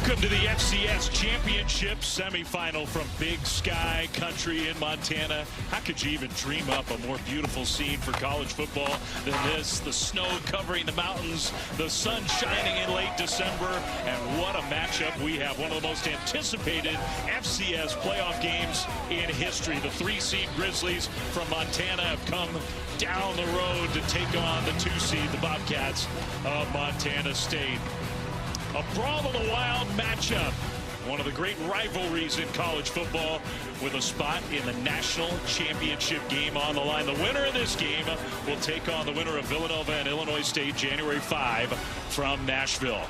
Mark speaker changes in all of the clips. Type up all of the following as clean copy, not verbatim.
Speaker 1: Welcome to the FCS Championship Semifinal from Big Sky Country in Montana. How could you even dream up a more beautiful scene for college football than this? The snow covering the mountains, the sun shining in late December, and what a matchup we have. One of the most anticipated FCS playoff games in history. The 3-seed Grizzlies from Montana have come down the road to take on the 2-seed, the Bobcats of Montana State. A brawl of the wild matchup. One of the great rivalries in college football with a spot in the national championship game on the line. The winner of this game will take on the winner of Villanova and Illinois State January 5 from Nashville.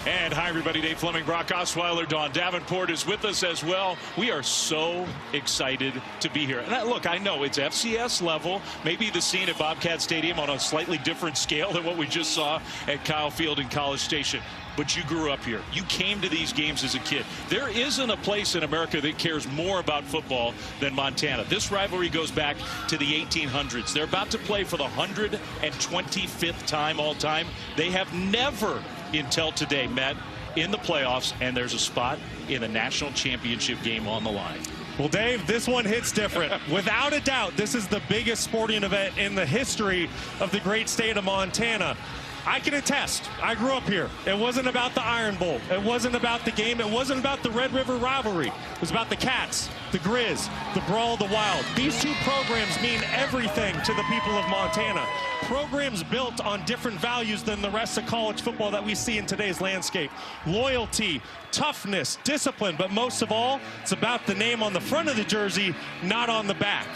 Speaker 1: And hi, everybody. Dave Fleming, Brock Osweiler, Dawn Davenport is with us as well. We are so excited to be here. And look, I know it's FCS level, maybe the scene at Bobcat Stadium on a slightly different scale than what we just saw at Kyle Field in College Station. But you grew up here. You came to these games as a kid. There isn't a place in America that cares more about football than Montana. This rivalry goes back to the 1800s. They're about to play for the 125th time all time. They have never until today met in the playoffs, and there's a spot in the national championship game on the line.
Speaker 2: Well, Dave, this one hits different. Without a doubt, this is the biggest sporting event in the history of the great state of Montana. I can attest, I grew up here. It wasn't about the Iron Bowl. It wasn't about the game. It wasn't about the Red River rivalry. It was about the Cats, the Griz, the Brawl of the Wild. These two programs mean everything to the people of Montana. Programs built on different values than the rest of college football that we see in today's landscape. Loyalty, toughness, discipline, but most of all, it's about the name on the front of the jersey, not on the back.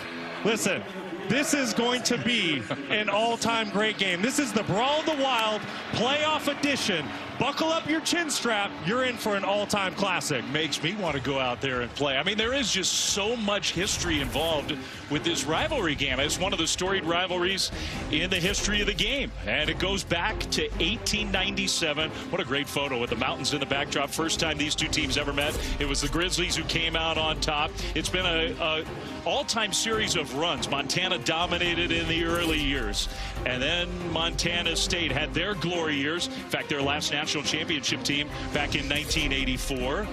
Speaker 2: Listen, this is going to be an all-time great game. This is the Brawl of the Wild playoff edition. Buckle up your chin strap. You're in for an all-time classic.
Speaker 1: Makes me want to go out there and play. I mean, there is just so much history involved with this rivalry game. It's one of the storied rivalries in the history of the game. And it goes back to 1897. What a great photo with the mountains in the backdrop. First time these two teams ever met. It was the Grizzlies who came out on top. It's been a all-time series of runs. Montana dominated in the early years. And then Montana State had their glory years. In fact, their last national championship team back in 1984.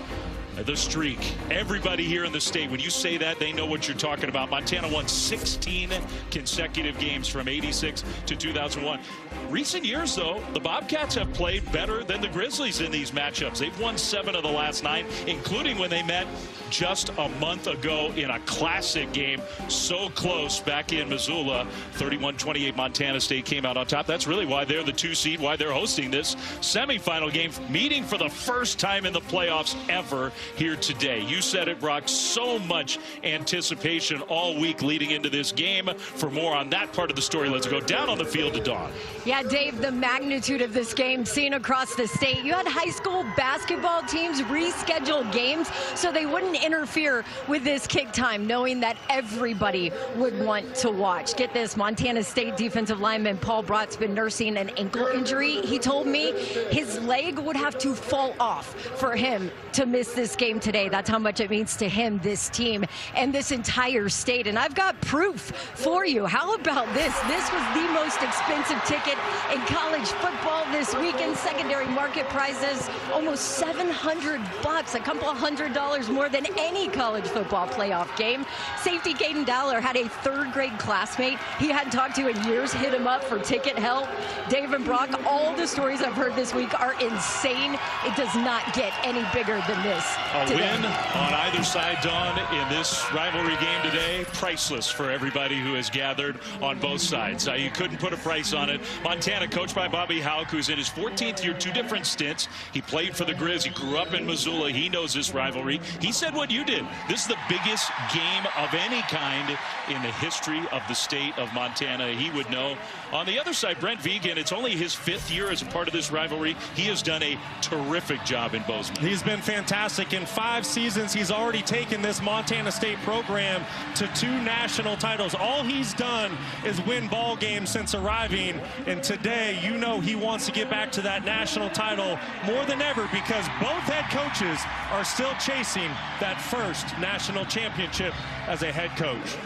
Speaker 1: The streak. Everybody here in the state, when you say that, they know what you're talking about. Montana won 16 consecutive games from 86 to 2001. Recent years, though, the Bobcats have played better than the Grizzlies in these matchups. They've won 7 of the last 9, including when they met just a month ago in a classic game. So close back in Missoula. 31-28 Montana State came out on top. That's really why they're the 2-seed, why they're hosting this semifinal game, meeting for the first time in the playoffs ever here today. You said it, Brock. So much anticipation all week leading into this game. For more on that part of the story, let's go down on the field to Dawn.
Speaker 3: Yeah, Dave, the magnitude of this game seen across the state. You had high school basketball teams reschedule games so they wouldn't interfere with this kick time, knowing that everybody would want to watch. Get this, Montana State defensive lineman Paul Brott's been nursing an ankle injury. He told me his leg would have to fall off for him to miss this game today. That's how much it means to him, this team, and this entire state. And I've got proof for you. How about this? This was the most expensive ticket in college football this weekend. Secondary market prizes almost $700, a couple $100 more than any college football playoff game. Safety Caden Dowler had a 3rd grade classmate he hadn't talked to in years hit him up for ticket help. Dave and Brock, all the stories I've heard this week are insane. It does not get any bigger than this.
Speaker 1: A win on either side, Dawn, in this rivalry game today. Priceless for everybody who has gathered on both sides. You couldn't put a price on it. Montana, coached by Bobby Houck, who's in his 14th year, 2 different stints. He played for the Griz. He grew up in Missoula. He knows this rivalry. He said what you did. This is the biggest game of any kind in the history of the state of Montana. He would know. On the other side, Brent Vigen, it's only his 5th year as a part of this rivalry. He has done a terrific job in Bozeman.
Speaker 2: He's been fantastic. In 5 seasons, he's already taken this Montana State program to 2 national titles. All he's done is win ball games since arriving. And today, you know he wants to get back to that national title more than ever because both head coaches are still chasing that first national championship as a head coach.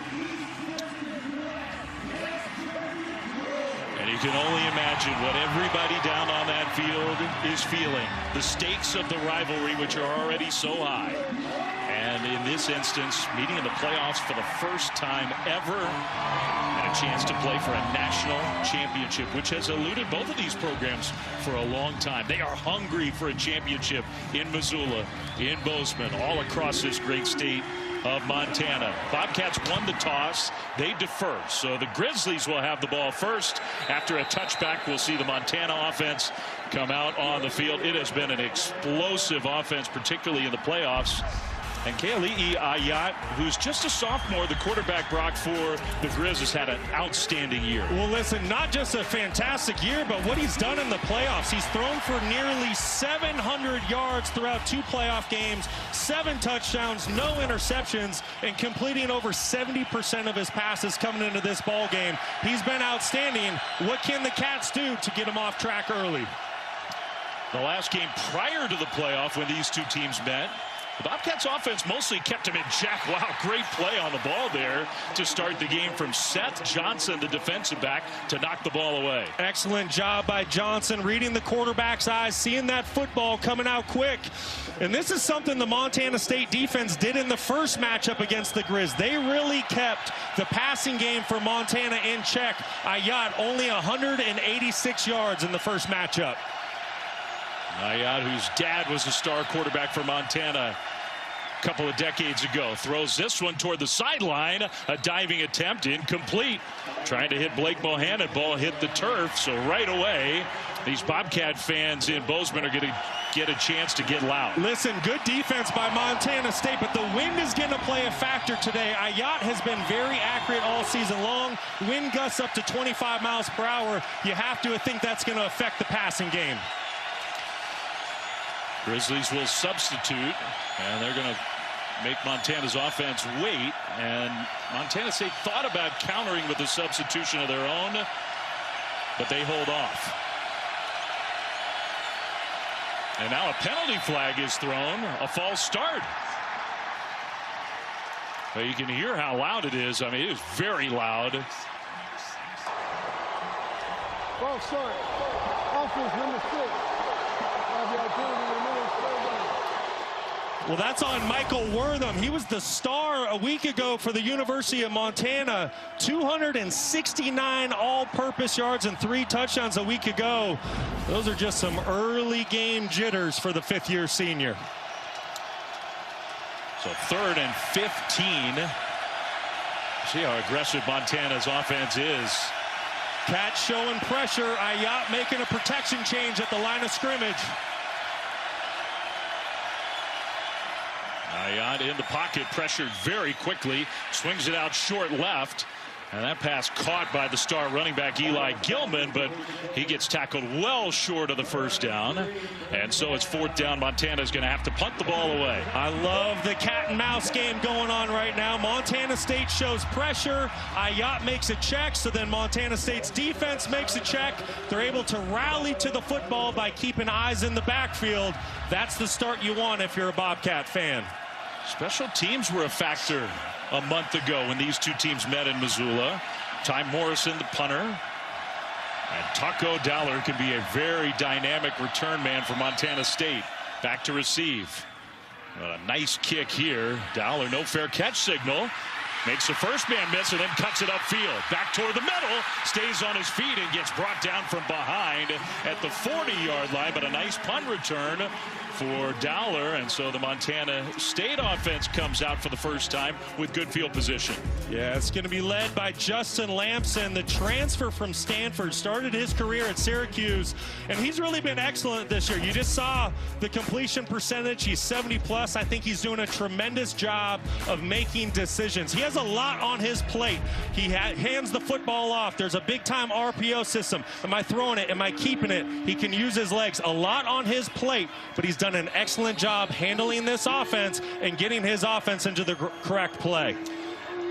Speaker 1: And You can only imagine what everybody down on that field is feeling. The stakes of the rivalry, which are already so high. And in this instance, meeting in the playoffs for the first time ever, and a chance to play for a national championship, which has eluded both of these programs for a long time. They are hungry for a championship in Missoula, in Bozeman, all across this great state of Montana. Bobcats won the toss. They defer. So the Grizzlies will have the ball first. After a touchback, we'll see the Montana offense come out on the field. It has been an explosive offense, particularly in the playoffs. And Keali'i Ayat, who's just a sophomore, the quarterback Brock for the Griz, has had an outstanding year.
Speaker 2: Well, listen, not just a fantastic year, but what he's done in the playoffs. He's thrown for nearly 700 yards throughout 2 playoff games, 7 touchdowns, no interceptions, and completing over 70% of his passes coming into this ball game. He's been outstanding. What can the Cats do to get him off track early?
Speaker 1: The last game prior to the playoff when these two teams met, the Bobcats offense mostly kept him in check. Wow, great play on the ball there to start the game from Seth Johnson, the defensive back, to knock the ball away.
Speaker 2: Excellent job by Johnson, reading the quarterback's eyes, seeing that football coming out quick. And this is something the Montana State defense did in the first matchup against the Griz. They really kept the passing game for Montana in check. Ayat only 186 yards in the first matchup.
Speaker 1: Ayat, whose dad was a star quarterback for Montana a couple of decades ago, throws this one toward the sideline. A diving attempt, incomplete. Trying to hit Blake Bohannon. Ball hit the turf, so right away, these Bobcat fans in Bozeman are going to get a chance to get loud.
Speaker 2: Listen, good defense by Montana State, but the wind is going to play a factor today. Ayat has been very accurate all season long. Wind gusts up to 25 miles per hour. You have to think that's going to affect the passing game.
Speaker 1: Grizzlies will substitute, and they're going to make Montana's offense wait. And Montana State thought about countering with a substitution of their own, but they hold off. And now a penalty flag is thrown, a false start. But you can hear how loud it is. I mean, it is very loud.
Speaker 4: False start. Offense number 6.
Speaker 2: Well, that's on Michael Wortham. He was the star a week ago for the University of Montana. 269 all-purpose yards and 3 touchdowns a week ago. Those are just some early game jitters for the 5th-year senior.
Speaker 1: So 3rd and 15. See how aggressive Montana's offense is.
Speaker 2: Cats showing pressure. Ayat making a protection change at the line of scrimmage.
Speaker 1: Ayat in the pocket, pressured very quickly, swings it out short left, and that pass caught by the star running back Eli Gilman, but he gets tackled well short of the first down, and so it's 4th down. Montana's going to have to punt the ball away.
Speaker 2: I love the cat and mouse game going on right now. Montana State shows pressure. Ayat makes a check, so then Montana State's defense makes a check. They're able to rally to the football by keeping eyes in the backfield. That's the start you want if you're a Bobcat fan.
Speaker 1: Special teams were a factor a month ago when these two teams met in Missoula. Ty Morrison, the punter, and Taco Dowler can be a very dynamic return man for Montana State. Back to receive. A nice kick here. Dowler, no fair catch signal. Makes the first man miss and then cuts it upfield. Back toward the middle. Stays on his feet and gets brought down from behind at the 40-yard line. But a nice punt return for Dowler. And so the Montana State offense comes out for the first time with good field position.
Speaker 2: Yeah, it's going to be led by Justin Lamson, the transfer from Stanford. Started his career at Syracuse, and he's really been excellent this year. You just saw the completion percentage. He's 70+. I think he's doing a tremendous job of making decisions. He has a lot on his plate. He hands the football off. There's a big-time RPO system. Am I throwing it? Am I keeping it? He can use his legs. A lot on his plate, but he's done an excellent job handling this offense and getting his offense into the correct play.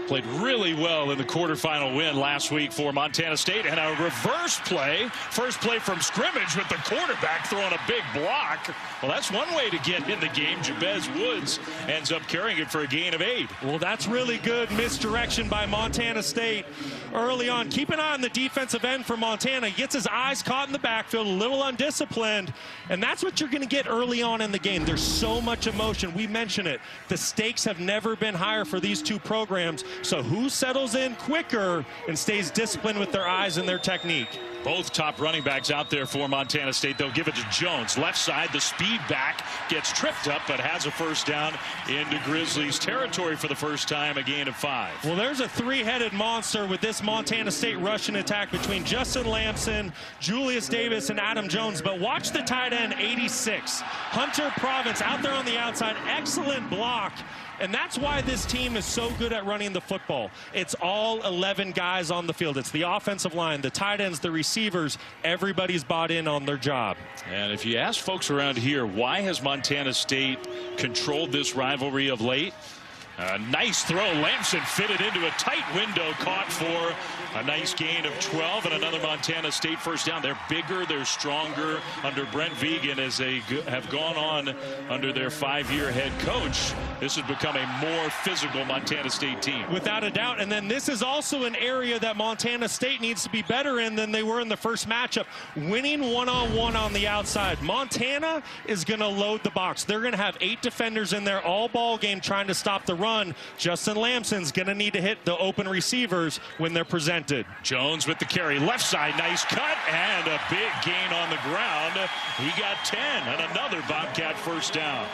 Speaker 1: Played really well in the quarterfinal win last week for Montana State, and a reverse play. First play from scrimmage with the quarterback throwing a big block. Well, that's one way to get in the game. Jabez Woods ends up carrying it for a gain of 8.
Speaker 2: Well, that's really good misdirection by Montana State early on. Keep an eye on the defensive end for Montana. He gets his eyes caught in the backfield, a little undisciplined, and that's what you're going to get early on in the game. There's so much emotion. We mentioned it. The stakes have never been higher for these two programs. So who settles in quicker and stays disciplined with their eyes and their technique?
Speaker 1: Both top running backs out there for Montana State. They'll give it to Jones. Left side, the speed back gets tripped up, but has a first down into Grizzlies territory for the first time, a gain of 5.
Speaker 2: Well, there's a three-headed monster with this Montana State rushing attack between Justin Lamson, Julius Davis, and Adam Jones. But watch the tight end, 86. Hunter Province out there on the outside. Excellent block. And that's why this team is so good at running the football. It's all 11 guys on the field. It's the offensive line, the tight ends, the receivers. Everybody's bought in on their job.
Speaker 1: And if you ask folks around here, why has Montana State controlled this rivalry of late? A nice throw. Lamson fitted into a tight window, caught for a nice gain of 12 and another Montana State first down. They're bigger, they're stronger under Brent Vigen as they have gone on under their 5-year head coach. This has become a more physical Montana State team.
Speaker 2: Without a doubt. And then this is also an area that Montana State needs to be better in than they were in the first matchup. Winning one-on-one on the outside. Montana is going to load the box. They're going to have 8 defenders in there all ball game trying to stop the run. Justin Lamson's going to need to hit the open receivers when they're presented.
Speaker 1: Jones with the carry, left side, nice cut, and a big gain on the ground. He got 10 and another Bobcat first down.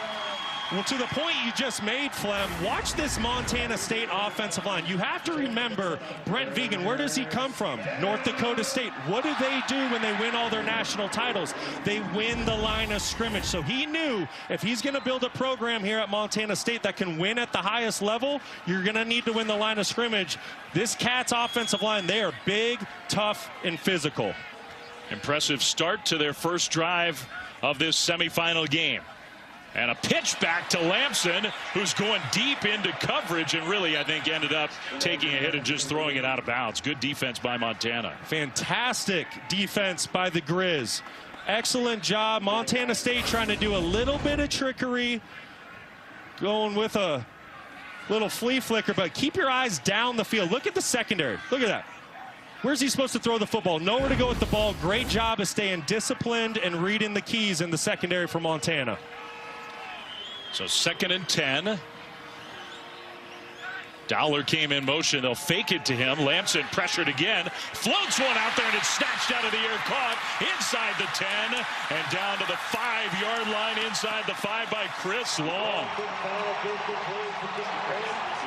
Speaker 2: Well, to the point you just made, Flem, watch this Montana State offensive line. You have to remember Brent Vigen. Where does he come from? North Dakota State. What do they do when they win all their national titles? They win the line of scrimmage. So he knew if he's going to build a program here at Montana State that can win at the highest level, you're going to need to win the line of scrimmage. This Cats offensive line, they are big, tough, and physical.
Speaker 1: Impressive start to their first drive of this semifinal game. And a pitch back to Lamson, who's going deep into coverage and really, I think, ended up taking a hit and just throwing it out of bounds. Good defense by Montana.
Speaker 2: Fantastic defense by the Griz. Excellent job. Montana State trying to do a little bit of trickery, going with a little flea flicker, but keep your eyes down the field. Look at the secondary. Look at that. Where's he supposed to throw the football? Nowhere to go with the ball. Great job of staying disciplined and reading the keys in the secondary for Montana.
Speaker 1: So 2nd and 10. Dowler came in motion. They'll fake it to him. Lamson pressured again. Floats one out there, and it's snatched out of the air. Caught inside the 10 and down to the 5-yard line inside the 5 by Chris Long.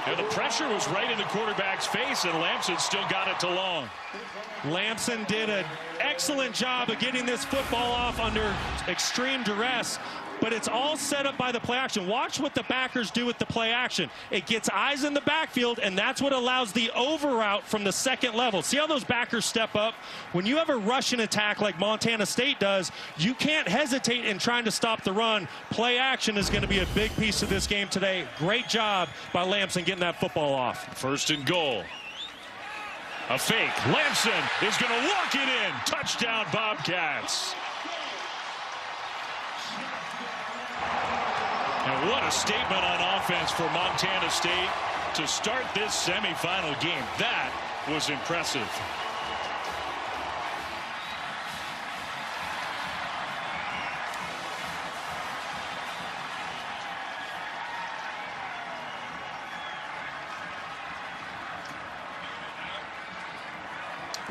Speaker 1: And the pressure was right in the quarterback's face, and Lamson still got it to Long.
Speaker 2: Lamson did an excellent job of getting this football off under extreme duress. But it's all set up by the play action. Watch what the backers do with the play action. It gets eyes in the backfield, and that's what allows the over route from the second level. See how those backers step up? When you have a rushing attack like Montana State does, you can't hesitate in trying to stop the run. Play action is going to be a big piece of this game today. Great job by Lamson getting that football off.
Speaker 1: 1st and goal. A fake. Lamson is going to walk it in. Touchdown, Bobcats. And what a statement on offense for Montana State to start this semifinal game. That was impressive.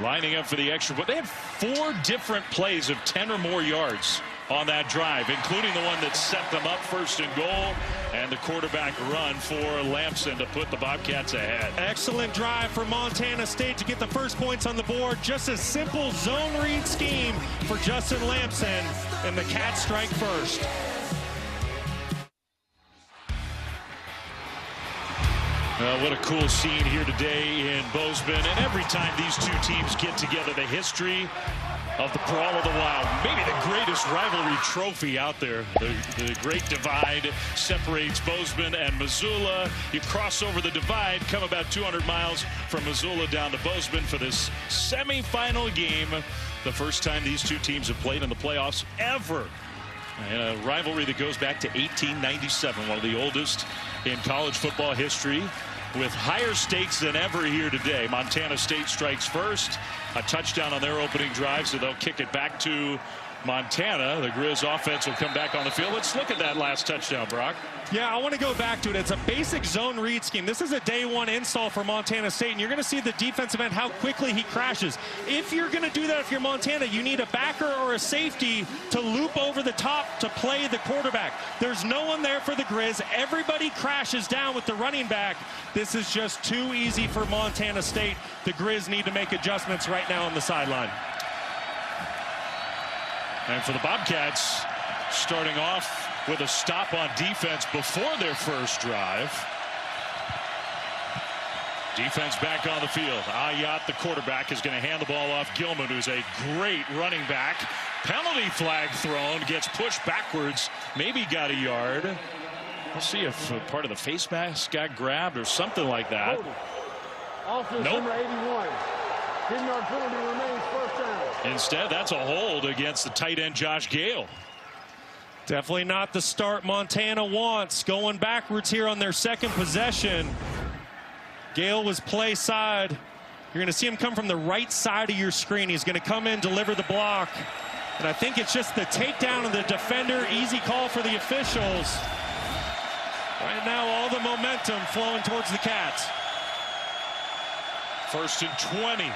Speaker 1: Lining up for the extra, but they had 4 different plays of 10 or more yards on that drive, including the one that set them up 1st and goal, and the quarterback run for Lamson to put the Bobcats ahead.
Speaker 2: Excellent drive for Montana State to get the first points on the board. Just a simple zone read scheme for Justin Lamson, and the Cats strike first.
Speaker 1: What a cool scene here today in Bozeman. And every time these two teams get together, the history of the Brawl of the Wild. Maybe the greatest rivalry trophy out there. The great divide separates Bozeman and Missoula. You cross over the divide, come about 200 miles from Missoula down to Bozeman for this semifinal game. The first time these two teams have played in the playoffs ever. And a rivalry that goes back to 1897, one of the oldest in college football history, with higher stakes than ever here today. Montana State strikes first, a touchdown on their opening drive, so they'll kick it back to Montana. The Griz offense will come back on the field. Let's look at that last touchdown, Brock.
Speaker 2: Yeah, I want to go back to it. It's a basic zone read scheme. This is a day one install for Montana State, and you're going to see the defensive end, how quickly he crashes. If you're going to do that, if you're Montana, you need a backer or a safety to loop over the top to play the quarterback. There's no one there for the Griz. Everybody crashes down with the running back. This is just too easy for Montana State. The Griz need to make adjustments right now on the sideline.
Speaker 1: And for the Bobcats, starting off with a stop on defense before their first drive. Defense back on the field. Ayat, the quarterback, is going to hand the ball off. Gilman, who's a great running back. Penalty flag thrown, gets pushed backwards, maybe got a yard. We'll see if part of the face mask got grabbed or something like that.
Speaker 4: Offense
Speaker 1: Nope.
Speaker 4: number 81. 10-yard penalty remains, first down.
Speaker 1: Instead, that's a hold against the tight end Josh Gale.
Speaker 2: Definitely not the start Montana wants. Going backwards here on their second possession. Gale was play side. You're going to see him come from the right side of your screen. He's going to come in, deliver the block. And I think it's just the takedown of the defender. Easy call for the officials. Right now, all the momentum flowing towards the Cats.
Speaker 1: 1st and 20.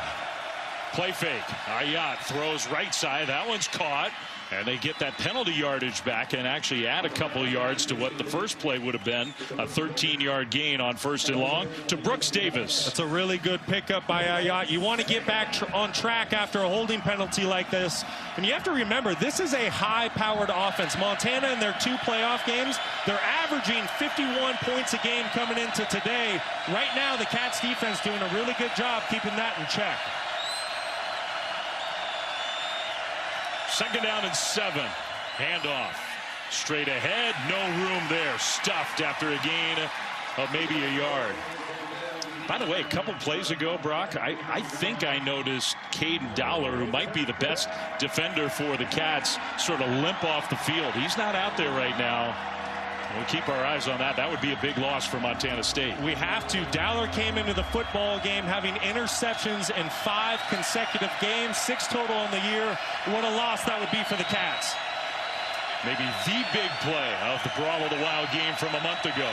Speaker 1: Play fake. Ayat throws right side. That one's caught. And they get that penalty yardage back and actually add a couple of yards to what the first play would have been. A 13-yard gain on 1st and long to Brooks Davis.
Speaker 2: That's a really good pickup by Ayat. You want to get back on track after a holding penalty like this. And you have to remember, this is a high-powered offense. Montana, in their 2 playoff games, they're averaging 51 points a game coming into today. Right now, the Cats defense doing a really good job keeping that in check.
Speaker 1: 2nd down and 7. Handoff. Straight ahead. No room there. Stuffed after a gain of maybe a yard. By the way, a couple plays ago, Brock, I think I noticed Caden Dowler, who might be the best defender for the Cats, sort of limp off the field. He's not out there right now. We'll keep our eyes on that. That would be a big loss for Montana State.
Speaker 2: We have to. Dowler came into the football game having interceptions in 5 consecutive games, 6 total on the year. What a loss that would be for the Cats.
Speaker 1: Maybe the big play of the Brawl of the Wild game from a month ago.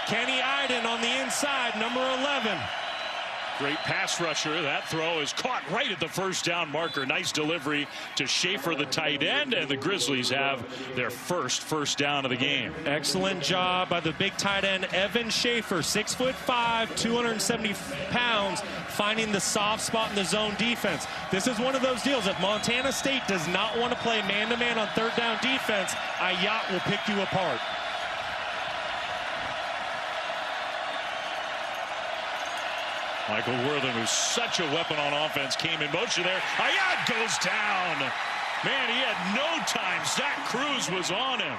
Speaker 2: Kenny Iden on the inside, number 11.
Speaker 1: Great pass rusher. That throw is caught right at the 1st down marker. Nice delivery to Schaefer, the tight end, and the Grizzlies have their first down of the game.
Speaker 2: Excellent job by the big tight end, Evan Schaefer, 6'5", 270 pounds, finding the soft spot in the zone defense. This is one of those deals. If Montana State does not want to play man-to-man on 3rd down defense, Ayat will pick you apart.
Speaker 1: Michael Worthen, who's such a weapon on offense, came in motion there. Ayat goes down. Man, he had no time. Zach Cruz was on him.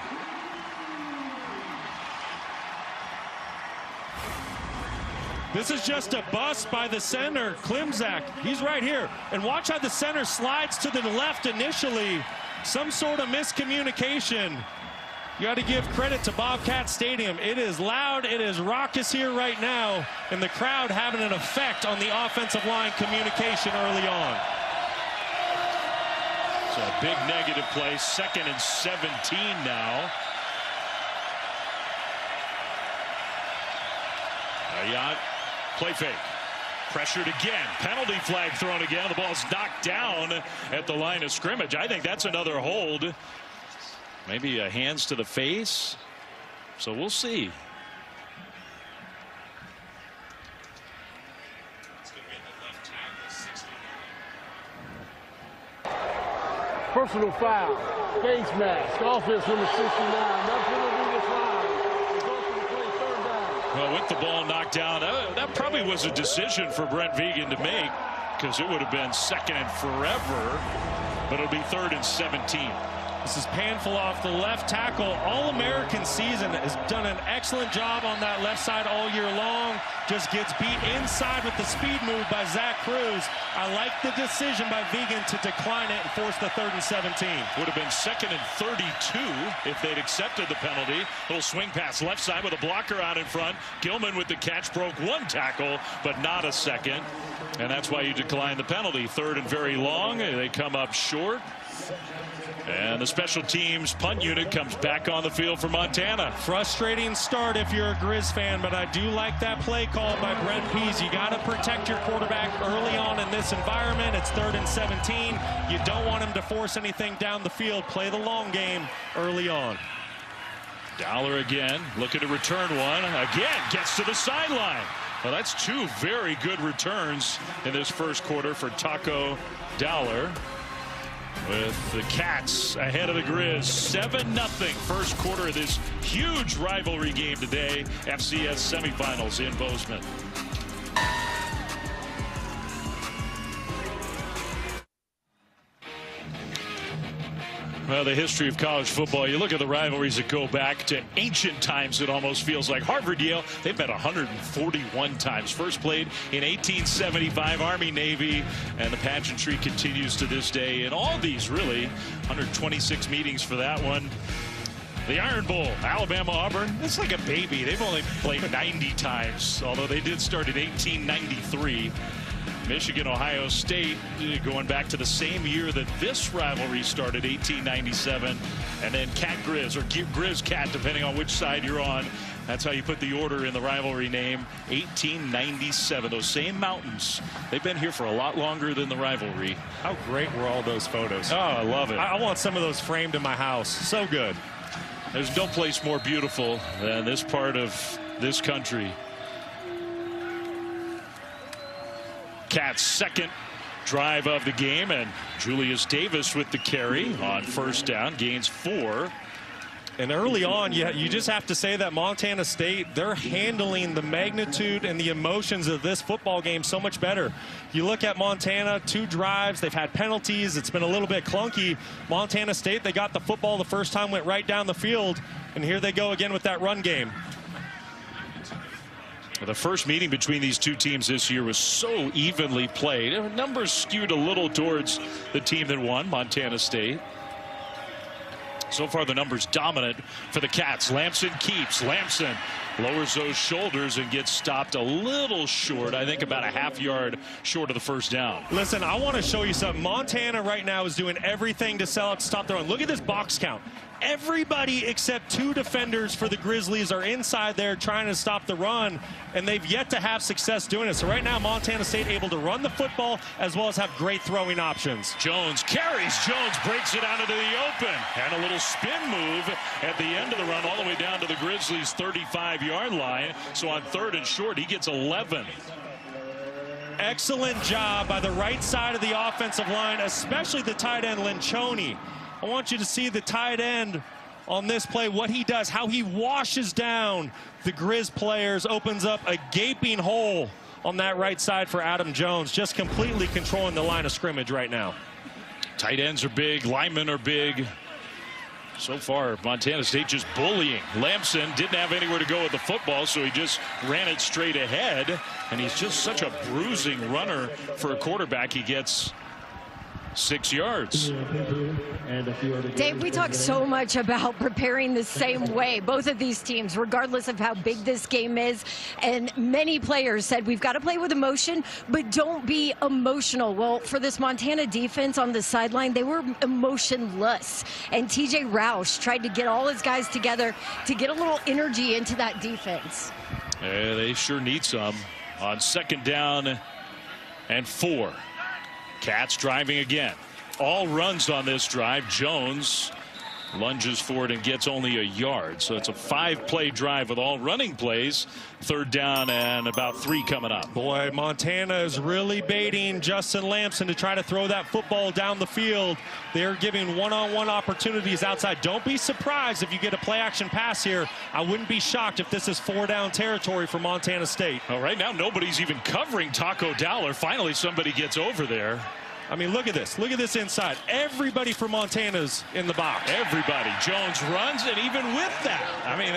Speaker 2: This is just a bust by the center, Klimzak. He's right here. And watch how the center slides to the left initially. Some sort of miscommunication. You got to give credit to Bobcat Stadium. It is loud, it is raucous here right now, and the crowd having an effect on the offensive line communication early on.
Speaker 1: So a big negative play. 2nd and 17 now. Ayat, play fake. Pressured again. Penalty flag thrown again. The ball's knocked down at the line of scrimmage. I think that's another hold. Maybe a hands to the face. So we'll see.
Speaker 4: Personal foul. Face mask. Offense number 69. That's going to be this line. Results of the play, 3rd down.
Speaker 1: Well, with the ball knocked down, that probably was a decision for Brent Vigen to make, because it would have been 2nd and forever. but it'll be 3rd and 17.
Speaker 2: This is Panful off the left tackle. All-American season has done an excellent job on that left side all year long. Just gets beat inside with the speed move by Zach Cruz. I like the decision by Vegan to decline it and force the 3rd and 17.
Speaker 1: Would have been 2nd and 32 if they'd accepted the penalty. Little swing pass left side with a blocker out in front. Gilman with the catch, broke 1 tackle, but not a second. And that's why you decline the penalty. 3rd and very long. They come up short. And the special teams punt unit comes back on the field for Montana.
Speaker 2: Frustrating start if you're a Griz fan, but I do like that play call by Brent Pease. You got to protect your quarterback early on in this environment. It's 3rd and 17. You don't want him to force anything down the field. Play the long game early on.
Speaker 1: Dowler again, looking to return one. Again, gets to the sideline. Well, that's 2 very good returns in this first quarter for Taco Dowler. With the Cats ahead of the Griz, 7-0 first quarter of this huge rivalry game today. FCS semifinals in Bozeman. Well, the history of college football, you look at the rivalries that go back to ancient times. It almost feels like Harvard-Yale. They've met 141 times. First played in 1875, Army-Navy, and the pageantry continues to this day. And all these, really, 126 meetings for that one. The Iron Bowl, Alabama-Auburn, it's like a baby. They've only played 90 times, although they did start in 1893. Michigan-Ohio State going back to the same year that this rivalry started, 1897. And then Cat-Griz, or Griz-Cat, depending on which side you're on. That's how you put the order in the rivalry name. 1897. Those same mountains. They've been here for a lot longer than the rivalry.
Speaker 2: How great were all those photos?
Speaker 1: Oh, I love it.
Speaker 2: I want some of those framed in my house. So good.
Speaker 1: There's no place more beautiful than this part of this country. Cats' second drive of the game, and Julius Davis with the carry on first down, gains 4.
Speaker 2: And early on, you just have to say that Montana State, they're handling the magnitude and the emotions of this football game so much better. You look at Montana, 2 drives, they've had penalties, it's been a little bit clunky. Montana State, they got the football the first time, went right down the field, and here they go again with that run game.
Speaker 1: The first meeting between these 2 teams this year was so evenly played. Numbers skewed a little towards the team that won, Montana State. So far, the numbers dominant for the Cats. Lamson keeps. Lamson lowers those shoulders and gets stopped a little short. I think about a half yard short of the first down.
Speaker 2: Listen, I want to show you something. Montana right now is doing everything to sell out, stop the run. Look at this box count. Everybody except 2 defenders for the Grizzlies are inside there trying to stop the run, and they've yet to have success doing it. So right now, Montana State able to run the football as well as have great throwing options.
Speaker 1: Jones carries. Jones breaks it out into the open. And a little spin move at the end of the run all the way down to the Grizzlies' 35-yard line. So on 3rd and short, he gets 11.
Speaker 2: Excellent job by the right side of the offensive line, especially the tight end, Lencioni. I want you to see the tight end on this play, what he does, how he washes down the Griz players, opens up a gaping hole on that right side for Adam Jones, just completely controlling the line of scrimmage right now.
Speaker 1: Tight ends are big, linemen are big. So far, Montana State just bullying. Lamson didn't have anywhere to go with the football, so he just ran it straight ahead. And he's just such a bruising runner for a quarterback. He gets 6 yards.
Speaker 3: Dave, we talk so much about preparing the same way, both of these teams, regardless of how big this game is. And many players said we've got to play with emotion, but don't be emotional. Well, for this Montana defense on the sideline, they were emotionless. And TJ Roush tried to get all his guys together to get a little energy into that defense.
Speaker 1: Yeah, they sure need some. On 2nd down and 4. Cats driving again. All runs on this drive. Jones lunges for it and gets only a yard. So it's a 5-play drive with all running plays. 3rd down and about 3 coming up.
Speaker 2: Boy, Montana is really baiting Justin Lamson to try to throw that football down the field. They're giving one-on-one opportunities outside. Don't be surprised if you get a play-action pass here. I wouldn't be shocked if this is 4-down territory for Montana State.
Speaker 1: Well, right now, nobody's even covering Taco Dowler. Finally, somebody gets over there.
Speaker 2: I mean, look at this. Look at this inside. Everybody from Montana's in the box.
Speaker 1: Everybody. Jones runs, and even with that, I mean,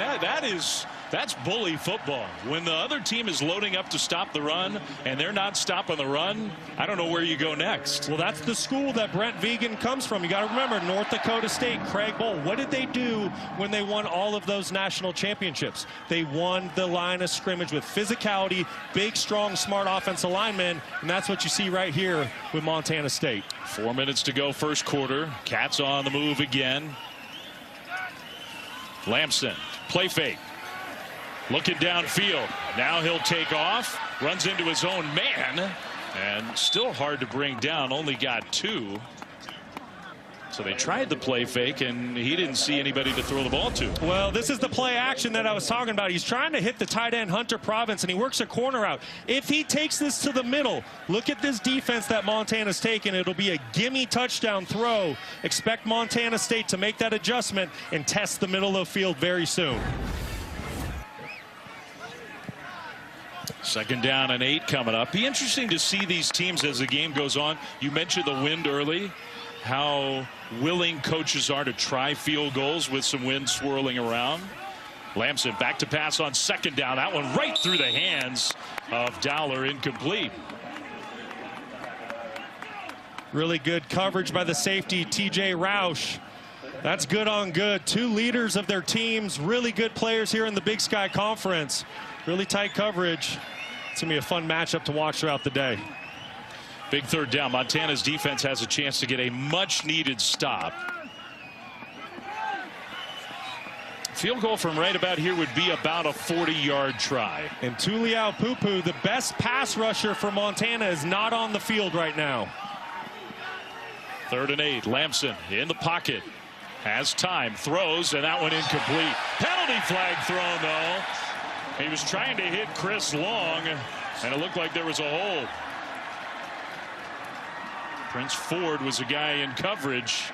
Speaker 1: that's bully football. When the other team is loading up to stop the run and they're not stopping the run, I don't know where you go next.
Speaker 2: Well, that's the school that Brent Vigen comes from. You got to remember, North Dakota State, Craig Bowl. What did they do when they won all of those national championships? They won the line of scrimmage with physicality, big, strong, smart offensive linemen, and that's what you see right here with Montana State.
Speaker 1: 4 minutes to go, first quarter. Cats on the move again. Lamson, play fake. Looking downfield. Now he'll take off. Runs into his own man. And still hard to bring down. Only got 2. So they tried the play fake, and he didn't see anybody to throw the ball to.
Speaker 2: Well, this is the play action that I was talking about. He's trying to hit the tight end, Hunter Province, and he works a corner out. If he takes this to the middle, look at this defense that Montana's taken. It'll be a gimme touchdown throw. Expect Montana State to make that adjustment and test the middle of the field very soon.
Speaker 1: 2nd down and 8 coming up. Be interesting to see these teams as the game goes on. You mentioned the wind early, how willing coaches are to try field goals with some wind swirling around. Lamson back to pass on 2nd down. That one right through the hands of Dowler, incomplete.
Speaker 2: Really good coverage by the safety, TJ Roush. That's good on good. 2 leaders of their teams, really good players here in the Big Sky Conference. Really tight coverage. It's going to be a fun matchup to watch throughout the day.
Speaker 1: Big 3rd down. Montana's defense has a chance to get a much-needed stop. Field goal from right about here would be about a 40-yard try.
Speaker 2: And Tuliau Pupu, the best pass rusher for Montana, is not on the field right now.
Speaker 1: 3rd and 8. Lamson in the pocket. Has time. Throws, and that one incomplete. Penalty flag thrown, though. He was trying to hit Chris Long, and it looked like there was a hold. Prince Ford was a guy in coverage.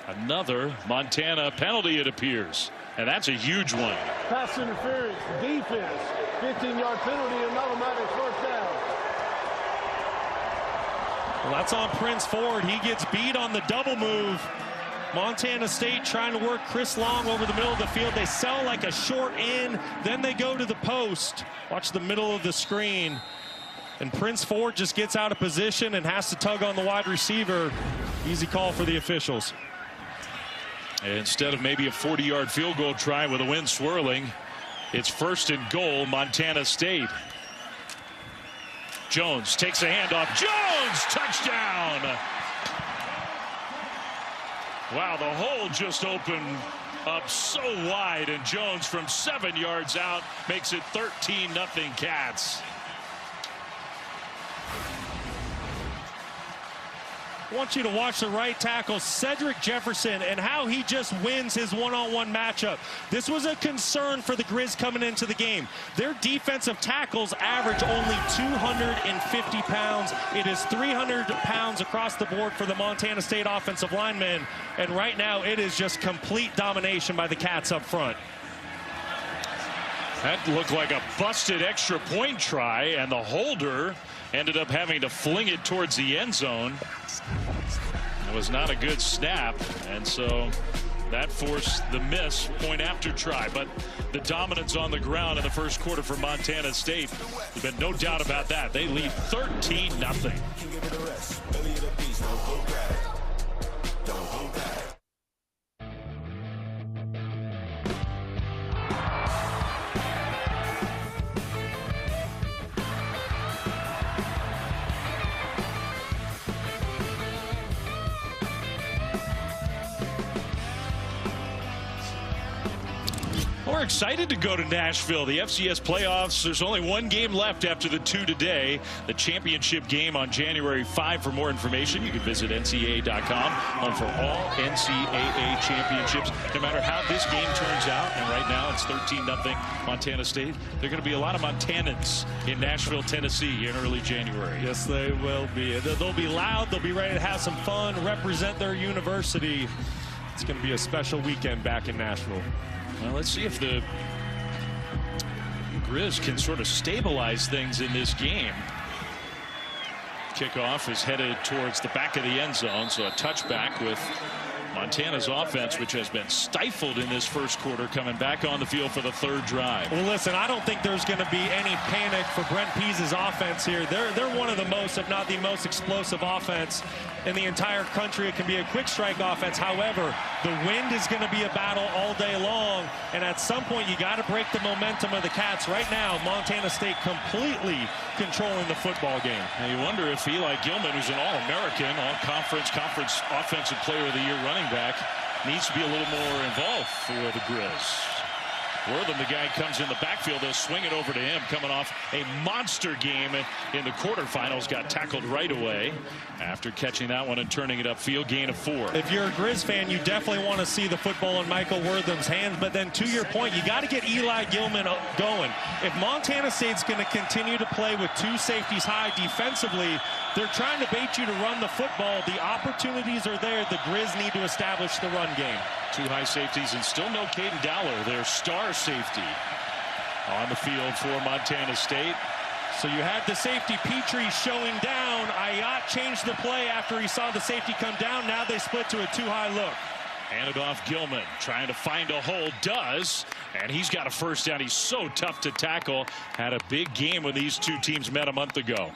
Speaker 1: Another Montana penalty, it appears. And that's a huge one.
Speaker 4: Pass interference, defense, 15-yard penalty, and automatic 1st down.
Speaker 2: Well, that's on Prince Ford. He gets beat on the double move. Montana State trying to work Chris Long over the middle of the field. They sell like a short in, then they go to the post. Watch the middle of the screen. And Prince Ford just gets out of position and has to tug on the wide receiver. Easy call for the officials.
Speaker 1: Instead of maybe a 40-yard field goal try with the wind swirling, it's 1st and goal, Montana State. Jones takes a handoff. Jones, touchdown! Wow, the hole just opened up so wide, and Jones from 7 yards out makes it 13-0 Cats.
Speaker 2: I want you to watch the right tackle, Cedric Jefferson, and how he just wins his one-on-one matchup. This was a concern for the Griz coming into the game. Their defensive tackles average only 250 pounds. It is 300 pounds across the board for the Montana State offensive linemen. And right now, it is just complete domination by the Cats up front.
Speaker 1: That looked like a busted extra point try, and the holder ended up having to fling it towards the end zone. It was not a good snap, and so that forced the miss point after try. But the dominance on the ground in the first quarter for Montana State, there's been no doubt about that. They lead 13-0. We're excited to go to Nashville. The FCS playoffs, there's only 1 game left after the 2 today. The championship game on January 5. For more information, you can visit NCAA.com. Home for all NCAA championships. No matter how this game turns out, and right now it's 13-0 Montana State, there are going to be a lot of Montanans in Nashville, Tennessee in early January.
Speaker 2: Yes, they will be. They'll be loud. They'll be ready to have some fun, represent their university. It's going to be a special weekend back in Nashville.
Speaker 1: Well, let's see if the Griz can sort of stabilize things in this game. Kickoff is headed towards the back of the end zone, so a touchback with Montana's offense, which has been stifled in this first quarter, coming back on the field for the third drive.
Speaker 2: Well, listen, I don't think there's going to be any panic for Brent Pease's offense here. They're one of the most, if not the most explosive offense in the entire country. It can be a quick strike offense. However, the wind is going to be a battle all day long, and at some point you got to break the momentum of the Cats. Right now, Montana State completely controlling the football game.
Speaker 1: Now you wonder if Eli Gilman, who's an All-American, All-Conference Offensive Player of the Year running back, needs to be a little more involved for the Griz. Wortham, the guy comes in the backfield. They'll swing it over to him, coming off a monster game in the quarterfinals. Got tackled right away after catching that one and turning it upfield. Gain of 4.
Speaker 2: If you're a Griz fan, you definitely want to see the football in Michael Wortham's hands. But then, to your point, you got to get Eli Gilman going. If Montana State's going to continue to play with 2 safeties high defensively, they're trying to bait you to run the football. The opportunities are there. The Griz need to establish the run game.
Speaker 1: 2 high safeties and still no Caden Dowler, their star safety, on the field for Montana State.
Speaker 2: So you had the safety Petrie showing down. Ayat changed the play after he saw the safety come down. Now they split to a 2-high look.
Speaker 1: Handed off Gilman, trying to find a hole, does, and he's got a first down. He's so tough to tackle. Had a big game when these 2 teams met a month ago.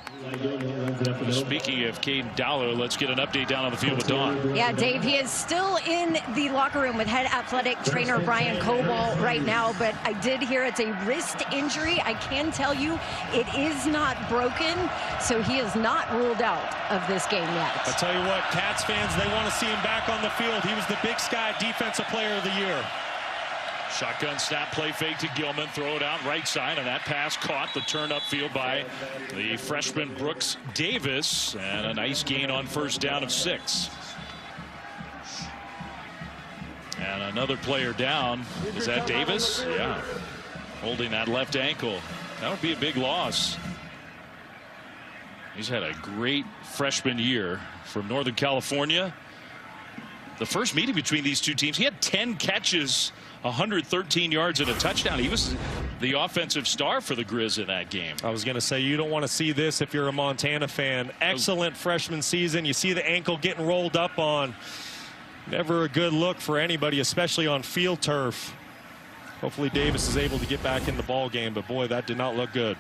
Speaker 1: Speaking of Caden Dowler, let's get an update down on the field with Dawn.
Speaker 3: Yeah, Dave, he is still in the locker room with head athletic trainer Brian Cobalt right now, but I did hear it's a wrist injury. I can tell you it is not broken, so he is not ruled out of this game yet.
Speaker 2: I tell you what, Cats fans, they want to see him back on the field. He was the Big Sky Defensive Player of the Year.
Speaker 1: Shotgun snap, play fake to Gilman, throw it out right side, and that pass caught the turn upfield by the freshman Brooks Davis, and a nice gain on first down of 6. And another player down. Is that Davis? Yeah. Holding that left ankle. That would be a big loss. He's had a great freshman year from Northern California. The first meeting between these 2 teams, he had 10 catches, 113 yards and a touchdown. He was the offensive star for the Griz in that game.
Speaker 2: I was going to say, you don't want to see this if you're a Montana fan. Excellent freshman season. You see the ankle getting rolled up on. Never a good look for anybody, especially on field turf. Hopefully Davis is able to get back in the ball game, but boy, that did not look good.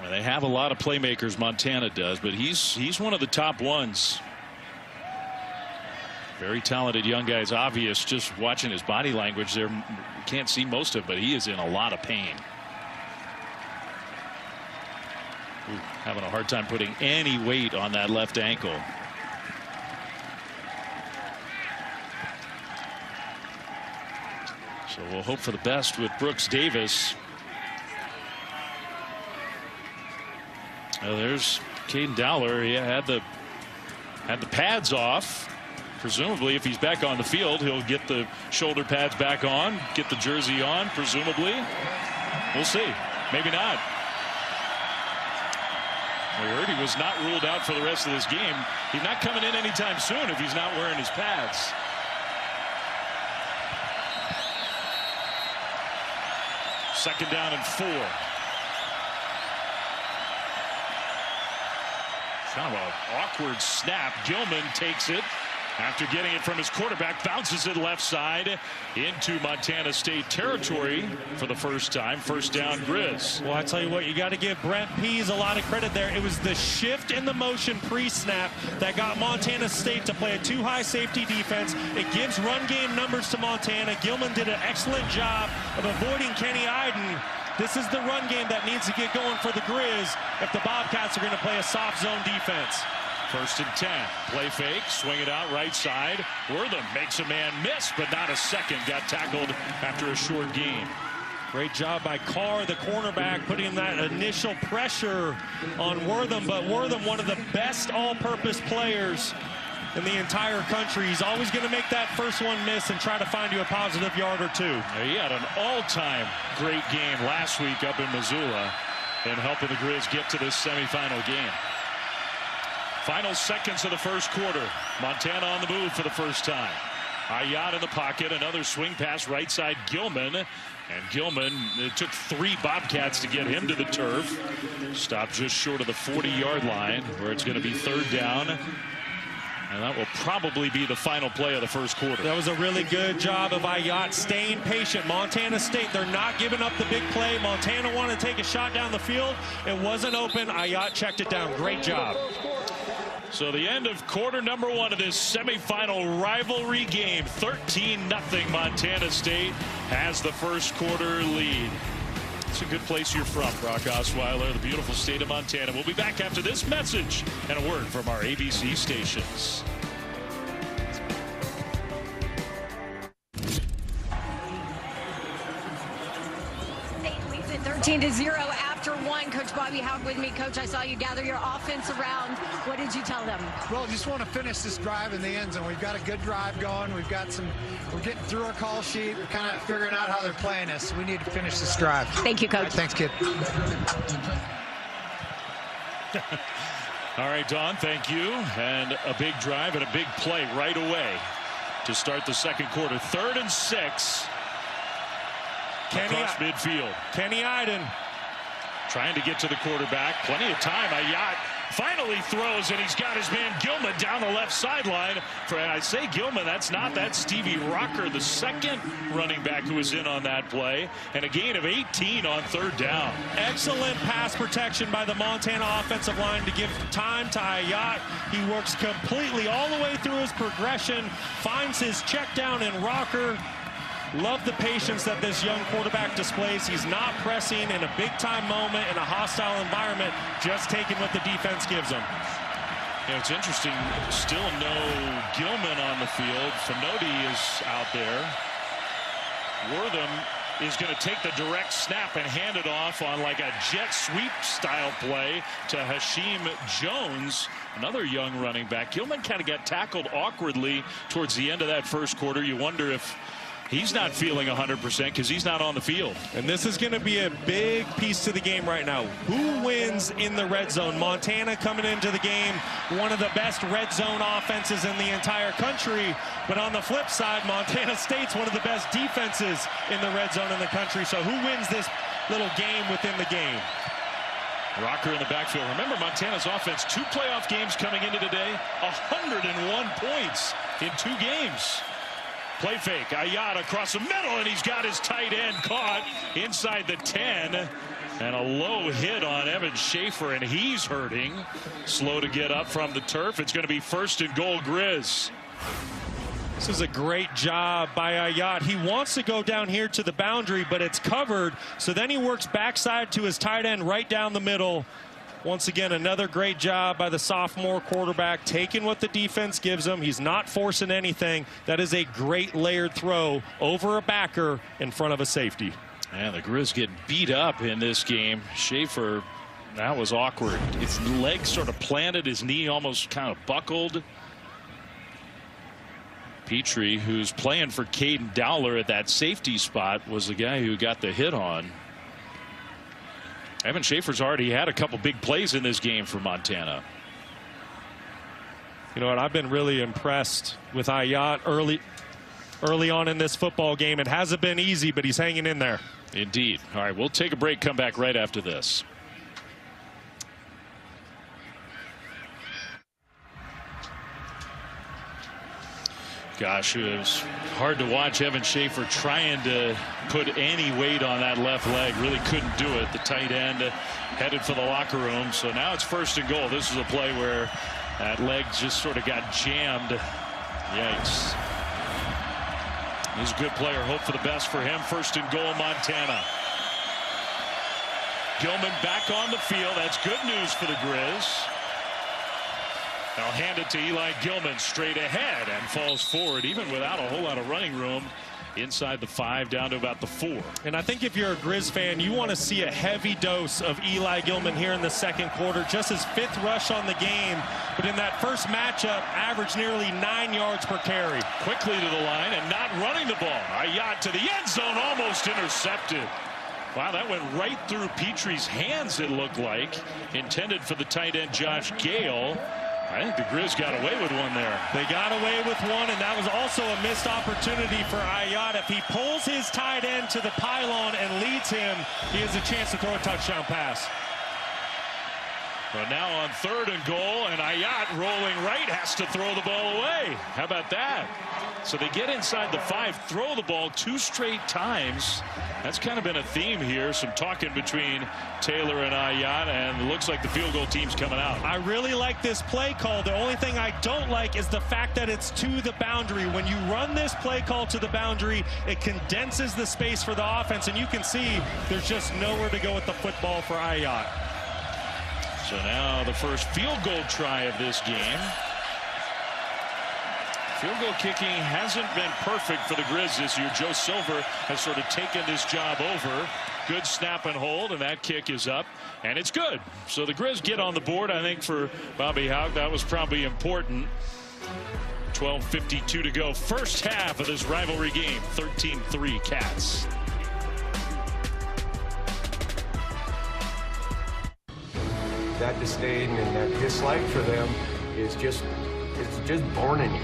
Speaker 1: Well, they have a lot of playmakers, Montana does, but he's one of the top ones. Very talented young guy. It's obvious just watching his body language there. You can't see most of it, but he is in a lot of pain. Ooh, having a hard time putting any weight on that left ankle. So we'll hope for the best with Brooks Davis. Well, there's Caden Dowler. He had the pads off. Presumably, if he's back on the field, he'll get the shoulder pads back on, get the jersey on, presumably. We'll see. Maybe not. We heard he was not ruled out for the rest of this game. He's not coming in anytime soon if he's not wearing his pads. Second down and 4. Kind of an awkward snap. Gilman takes it after getting it from his quarterback, bounces it left side into Montana State territory for the first time. First down, Griz.
Speaker 2: Well, I tell you what, you got to give Brent Pease a lot of credit there. It was the shift in the motion pre-snap that got Montana State to play a 2-high safety defense. It gives run game numbers to Montana. Gilman did an excellent job of avoiding Kenny Iden. This is the run game that needs to get going for the Griz if the Bobcats are going to play a soft zone defense.
Speaker 1: First and 10. Play fake. Swing it out right side. Wortham makes a man miss, but not a second. Got tackled after a short gain.
Speaker 2: Great job by Carr, the cornerback, putting that initial pressure on Wortham. But Wortham, one of the best all-purpose players in the entire country. He's always going to make that first one miss and try to find you a positive yard or 2.
Speaker 1: He had an all-time great game last week up in Missoula and helping the Griz get to this semifinal game. Final seconds of the first quarter. Montana on the move for the first time. Ayat in the pocket, another swing pass right side Gilman. And Gilman, it took 3 Bobcats to get him to the turf. Stopped just short of the 40-yard line, where it's going to be 3rd down. And that will probably be the final play of the first quarter.
Speaker 2: That was a really good job of Ayat staying patient. Montana State, they're not giving up the big play. Montana wanted to take a shot down the field. It wasn't open. Ayat checked it down. Great job.
Speaker 1: So the end of quarter number 1 of this semifinal rivalry game. 13-0 Montana State has the first quarter lead. It's a good place you're from, Brock Osweiler, the beautiful state of Montana. We'll be back after this message and a word from our ABC stations.
Speaker 3: State leads it 13-0 after 1. Coach Bobby Houck with me. Coach, I saw you gather your offense around. What did you tell them?
Speaker 5: Well, just want to finish this drive in the end zone. We've got a good drive going. We're getting through our call sheet. We're kind of figuring out how they're playing us. We need to finish this drive.
Speaker 3: Thank you, Coach.
Speaker 5: Right, thanks, kid.
Speaker 1: All right, Don, thank you. And a big drive and a big play right away to start the second quarter. 3rd and 6. Across midfield.
Speaker 2: Kenny Iden
Speaker 1: trying to get to the quarterback. Plenty of time. Ayat finally throws, and he's got his man Gilman down the left sideline. And I say Gilman, that's Stevie Rocker, the second running back who was in on that play. And a gain of 18 on 3rd down.
Speaker 2: Excellent pass protection by the Montana offensive line to give time to Ayat. He works completely all the way through his progression, finds his check down in Rocker. Love the patience that this young quarterback displays. He's not pressing in a big-time moment in a hostile environment, just taking what the defense gives him.
Speaker 1: Yeah, it's interesting. Still no Gilman on the field. Finoti is out there. Wortham is going to take the direct snap and hand it off on like a jet sweep style play to Hashim Jones, another young running back. Gilman kind of got tackled awkwardly towards the end of that first quarter. You wonder if he's not feeling 100% because he's not on the field.
Speaker 2: And this is going to be a big piece to the game right now. Who wins in the red zone? Montana coming into the game, one of the best red zone offenses in the entire country. But on the flip side, Montana State's one of the best defenses in the red zone in the country. So who wins this little game within the game?
Speaker 1: Rocker in the backfield. Remember, Montana's offense, 2 playoff games coming into today, 101 points in 2 games. Play fake, Ayat across the middle, and he's got his tight end caught inside the 10. And a low hit on Evan Schaefer, and he's hurting. Slow to get up from the turf. It's going to be 1st and goal, Griz.
Speaker 2: This is a great job by Ayat. He wants to go down here to the boundary, but it's covered. So then he works backside to his tight end right down the middle. Once again, another great job by the sophomore quarterback, taking what the defense gives him. He's not forcing anything. That is a great layered throw over a backer in front of a safety.
Speaker 1: And the Griz get beat up in this game. Schaefer, that was awkward. His leg sort of planted, his knee almost kind of buckled. Petrie, who's playing for Caden Dowler at that safety spot, was the guy who got the hit on. Evan Schaefer's already had a couple big plays in this game for Montana.
Speaker 2: You know what? I've been really impressed with Ayat early on in this football game. It hasn't been easy, but he's hanging in there.
Speaker 1: Indeed. All right, we'll take a break, come back right after this. Gosh, it was hard to watch Evan Schaefer trying to put any weight on that left leg. Really couldn't do it. The tight end headed for the locker room. So now it's 1st and goal. This is a play where that leg just sort of got jammed. Yikes. He's a good player. Hope for the best for him. 1st and goal, Montana. Gilman back on the field. That's good news for the Griz. I'll hand it to Eli Gilman straight ahead and falls forward even without a whole lot of running room inside the 5 down to about the 4.
Speaker 2: And I think if you're a Griz fan, you want to see a heavy dose of Eli Gilman here in the second quarter. Just his 5th rush on the game. But in that first matchup, averaged nearly 9 yards per carry.
Speaker 1: Quickly to the line and not running the ball. Ayat to the end zone, almost intercepted. Wow, that went right through Petrie's hands, it looked like. Intended for the tight end, Josh Gale. I think the Griz got away with one there.
Speaker 2: They got away with one, and that was also a missed opportunity for Ayat. If he pulls his tight end to the pylon and leads him, he has a chance to throw a touchdown pass.
Speaker 1: But now on 3rd and goal, and Ayat rolling right has to throw the ball away. How about that? So they get inside the 5, throw the ball 2 straight times. That's kind of been a theme here. Some talking between Taylor and Ayat, and it looks like the field goal team's coming out.
Speaker 2: I really like this play call. The only thing I don't like is the fact that it's to the boundary. When you run this play call to the boundary, it condenses the space for the offense, and you can see there's just nowhere to go with the football for Ayat.
Speaker 1: So now the first field goal try of this game. Field goal kicking hasn't been perfect for the Griz this year. Joe Silver has sort of taken this job over. Good snap and hold, and that kick is up, and it's good. So the Griz get on the board. I think for Bobby Houck, that was probably important. 12:52 to go. First half of this rivalry game. 13-3 Cats.
Speaker 6: That disdain and that dislike for them is just born in you.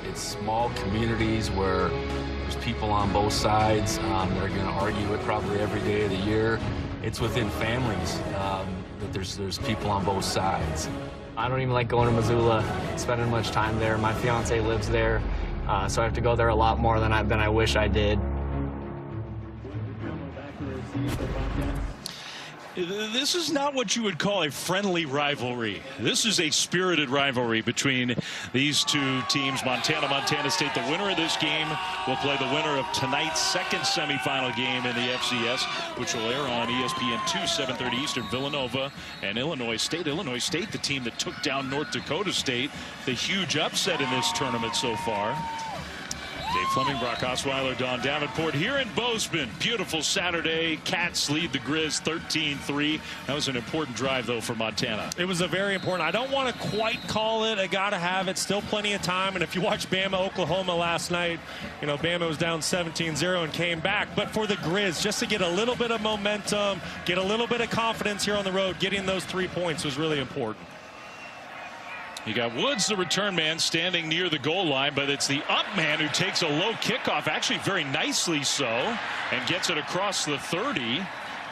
Speaker 7: It's small communities where there's people on both sides that are going to argue it probably every day of the year. It's within families that there's people on both sides.
Speaker 8: I don't even like going to Missoula, spending much time there. My fiance lives there, so I have to go there a lot more than I wish I did.
Speaker 1: This is not what you would call a friendly rivalry. This is a spirited rivalry between these two teams. Montana State, the winner of this game, will play the winner of tonight's second semifinal game in the FCS, which will air on ESPN2, 7:30 Eastern. Villanova and Illinois State. Illinois State, the team that took down North Dakota State, the huge upset in this tournament so far. Dave Fleming, Brock Osweiler, Don Davenport here in Bozeman. Beautiful Saturday. Cats lead the Griz 13-3. That was an important drive, though, for Montana.
Speaker 2: It was a very important. I don't want to quite call it a gotta have it. Still plenty of time. And if you watch Bama, Oklahoma last night, you know, Bama was down 17-0 and came back. But for the Griz, just to get a little bit of momentum, get a little bit of confidence here on the road, getting those 3 points was really important.
Speaker 1: You got Woods, the return man, standing near the goal line, but it's the up man who takes a low kickoff, actually very nicely so, and gets it across the 30.